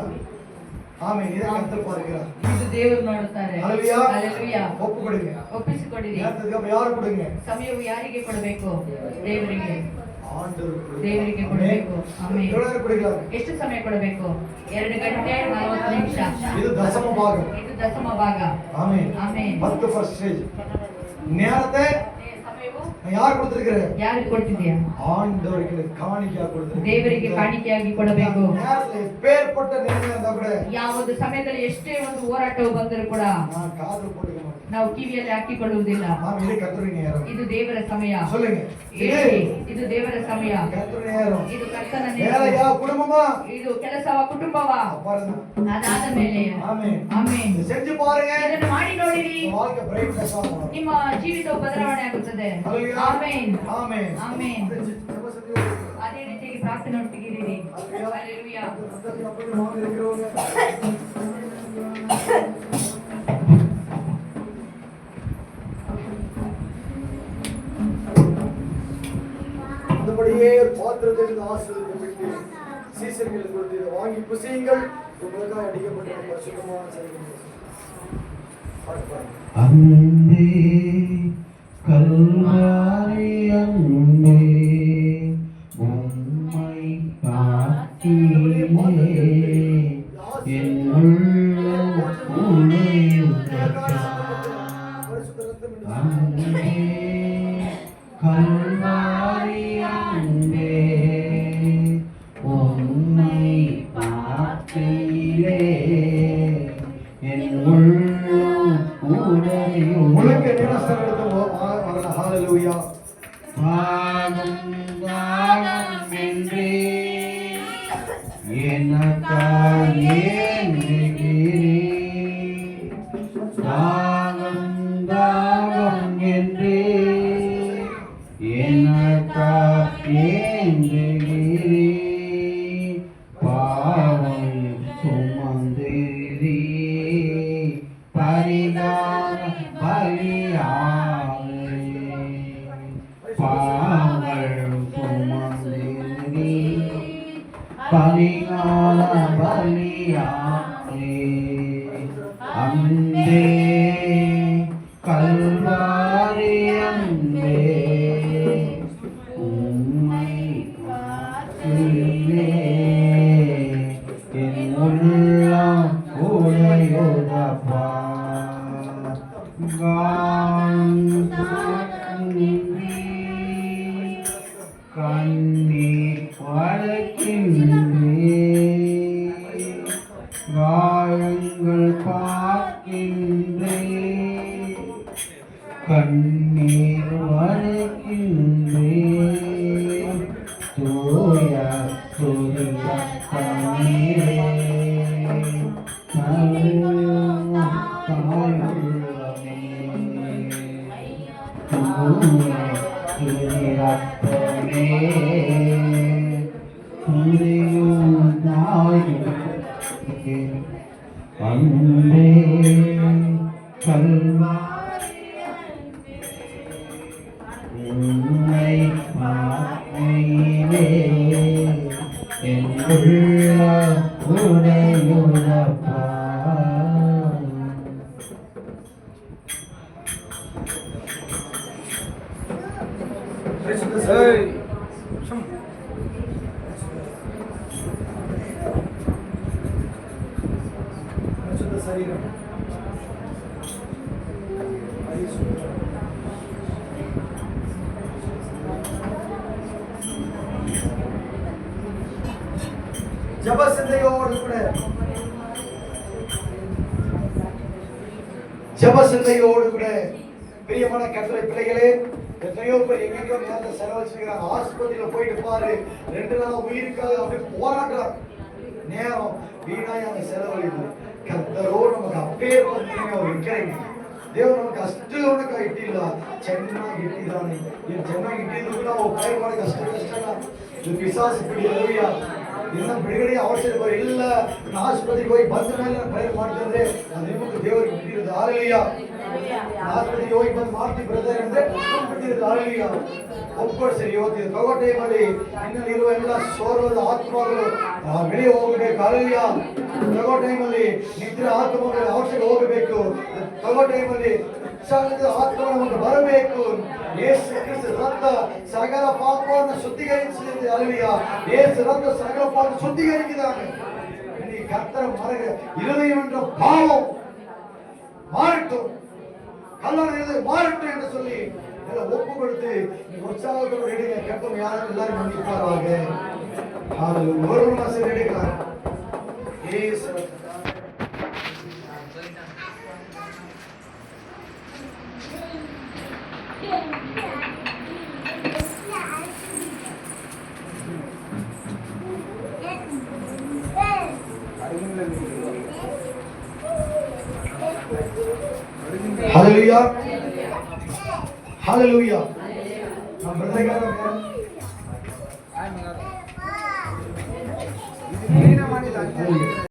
ಆಮೆನ್. ಇದ ಕರ್ತರು ಪಾರುகிறார். ಇದು ದೇವರು ನೋಡುತ್ತಾರೆ. ಹalleluya. ಹalleluya. ಒಪ್ಪಿಕೊಡಿರಿ. ಒಪ್ಪಿಸಿಕೊಡಿರಿ. ಯಾರು ಕೊಡುங்க? ಸಮಯವು ಯಾರಿಗೆ ಕೊಡಬೇಕು? ದೇವರಿಗೆ. ಆಂಡವರು ದೇವರಿಗೆ ಕೊಡಬೇಕು. ಆಮೆನ್. ದೇವರಿಗೆ ಕೊಡಬೇಕು. ಎಷ್ಟು ಸಮಯ ಕೊಡಬೇಕು? 2 ಗಂಟೆ 40 ನಿಮಿಷ. ಇದು ದಶಮ ಭಾಗ. ಇದು ದಶಮ ಭಾಗ. ಆಮೆನ್. ಆಮೆನ್. 10 ಪರ್ಸೆಂಟೇಜ್ ನೇರತೆ ಸಮಯವು ಯಾರು ಕೊಡ್ತಿದ್ದೀರಾ? ಯಾರಿಗೆ ಕೊಡ್ತಿದ್ಯಾ? ಆಂಡವರಿಗೆ ಕಾಣಿಕೆಯಾಗಿ ಕೊಡ್ತಿದ್ದೀರಾ? ದೇವರಿಗೆ ಕಾಣಿಕೆಯಾಗಿ ಕೊಡಬೇಕು. ನೇರತೆ ಬೇರ್ಪಟ್ಟ ನಿರ್ಣಯ ಅಂದಬಿಡೆ. ಯಾವುದು ಸಮಯದಲ್ಲಿ ಎಷ್ಟೇ ಒಂದು ಹೋರಾಟವು ಬಂದರೂ ಕೂಡ ಕಾದು ಕೊಡುಗೆ ನಾವು ಕಿವಿಯಲ್ಲಿ ಹಾಕಿಕೊಳ್ಳುವುದಿಲ್ಲ. ಇದು ಕರ್ತನ ನೇರ. ಇದು ದೇವರ ಸಮಯ. சொல்லுங்க. ಇದು ದೇವರ ಸಮಯ. ಕರ್ತನ ನೇರ. ಇದು ಕರ್ತನ ನೇರ. ನೇರ. ಯಾವ ಕುಟುಂಬವಾ? ಇದು ಕೆಲಸವ ಕುಟುಂಬವ. ಅದಾದ ಮೇಲೆ ಆಮೆನ್. ಆಮೆನ್. செஞ்சு பாருங்க. ಇದನ್ನು ಮಾಡಿ ನೋಡಿರಿ. வாழ்க்கை ಬ್ರೈಟ್ನೆಸ್ ಆಗುತ್ತೆ. ನಿಮ್ಮ ಜೀವಿತವು ಬದಲಾವಣೆ ಆಗುತ್ತದೆ. ಹalleluya. ಆಮೆನ್. ಆಮೆನ್. ಆಮೆನ್. ಅದೇ ರೀತಿಯಾಗಿ ಪ್ರಾರ್ಥನೆ ಒಟ್ಟಿಗಿರಿ. ಹalleluya. அதுபடியே பாத்திரத்தில் ஆசீர்வதிக்கப்பட்டு சீசர்களுக்கு கொடுத்தது வாங்கி புசியுங்கள். உங்களுக்காக அடிக்கப்பட்ட பரிசுத்தமான செய்திகள். அன்பே கல்வாரி அன்பே உம்மை காத்திலே என் உள்ளம் உடையுதப்பா. அன்பே கல்வாரி அன்பே உம்மை காத்திலே என் உள்ளம் உங்களுக்கு நிராசம் எடுத்து வரணும். ஹalleluya. தாகம் என்றே எனக்காயே தாகம் என்றே எனக்காயே பாவம் சுமந்திரி பரிதான பலியாவே பாவல் சுமந்திரி பரிதான பலியாவே அன்பே கல்வாரி அன்பே உம்மை காத்திலே என் உள்ளம் உடையுதப்பா. கண்ணீர் வளர்க்கின்றே காயங்கள் பார்க்கின்றே கண்ணீர் வளர்க்கின்றே தூய சூரிய கண்ணீரே அன்பே கல்வாரி உம்மை மாற்றினே என் உள்ள உடையுதப்பா. పరిశుద్ధ శరీరం ஜபசிந்தையோடு கூட ஜபசிந்தையோடு கூட பிரியமான கர்த்தரை பிள்ளைகளே, எத்தனையோ பேர் எங்கெங்கயோ நேரத்தை செலவழிச்சிருக்கிறாங்க. ஆஸ்பத்திரியில போயிட்டு பாரு, 2 நாளா உயிருக்காக அப்படி போராடுறாங்க. நேரம் வீணாய் அங்க செலவழிது. ಕರ್ತರೋಡು ನಮಗೆ ಅಪ್ಪೇರ್ಪಡ್ತೀನಿ ಅವ್ರು ಇಕ್ಕರಿಗೆ ದೇವರು ನಮಗೆ ಅಷ್ಟು ಅವನಕ್ಕೆ ಇಟ್ಟಿಲ್ಲ, ಚೆನ್ನಾಗಿ ಇಟ್ಟಿದ್ದಾನೆ. ಇನ್ನು ಚೆನ್ನಾಗಿ ಇಟ್ಟಿದ್ರು ನಾವು ಕೈ ಮಾಡಿ ಅಷ್ಟು ಕಷ್ಟನ ಇದು ಪಿಸಾಸು ಬಿಡಿಯ ಇನ್ನ ಬಿಡುಗಡೆ ಅವಶ್ಯಕ ಇಲ್ಲ. ಆಸ್ಪತ್ರೆಗೆ ಹೋಗಿ ಬಂದ ಮೇಲೆ ನಾನು ಪ್ರಯತ್ನ ಮಾಡ್ತಂದ್ರೆ ಅದು ನಿಮಗೆ ದೇವರಿಗೆ ಬಿಟ್ಟಿರೋದು. ಹಾಲೆಲೂಯಾ. ಆಸ್ಪತ್ರೆಗೆ ಹೋಗಿ ಬಂದು ಮಾಡ್ತೀವಿ ಬ್ರದರ್ ಅಂದ್ರೆ ಬಿಟ್ಟಿರೋದು. ಹಾಲೆಲೂಯಾ. ಒಪ್ಪಿಕೊಡ್ಸಿರಿ. ಇವತ್ತು ತಗೋ ಟೈಮಲ್ಲಿ ನಿನ್ನಲ್ಲಿರುವ ಎಲ್ಲ ಸೋರದ ಆತ್ಮಗಳು ಬೆಳೆ ಹೋಗಬೇಕು. ಹಾಲೆಲೂಯಾ. ತಗೋ ಟೈಮಲ್ಲಿ ನಿದ್ರೆ ಆತ್ಮಗಳು ಅವಶ್ಯಕ ಹೋಗಬೇಕು. ತಗೋ ಟೈಮಲ್ಲಿ ಆತ್ಮ ನಮಗೆ ಬರಬೇಕು. ಯೇಸು ಕ್ರಿಸ್ತ ರಕ್ತ ಸಕಲ ಪಾಪವನ್ನು ಶುದ್ಧೀಕರಿಸಿದೆ. ಹಾಲೆಲೂಯಾ. ಯೇಸು ರಕ್ತ ಸಕಲ ಪಾಪವನ್ನು ಶುದ್ಧீகரிக்கிறாங்க. நீ கர்த்தர் மரக இருதயம் என்ற பாவம் மாறட்டும், கல்லறை இருதயம் மாறட்டும் என்று சொல்லி எல்லாம் ஒப்பு கொடுத்து உற்சாகத்தோடு எடுங்க. கர்த்தர் யாரும் எல்லாரும் மன்னிப்பாராக. ஹalleluya. ஒரு மாசம் எடுக்கலாம். இயேசு ஹalleluya. ஹalleluya. நம்ம பிரதேகரே ಇದು ಏನ ಮಾಡಿಲ್ಲ.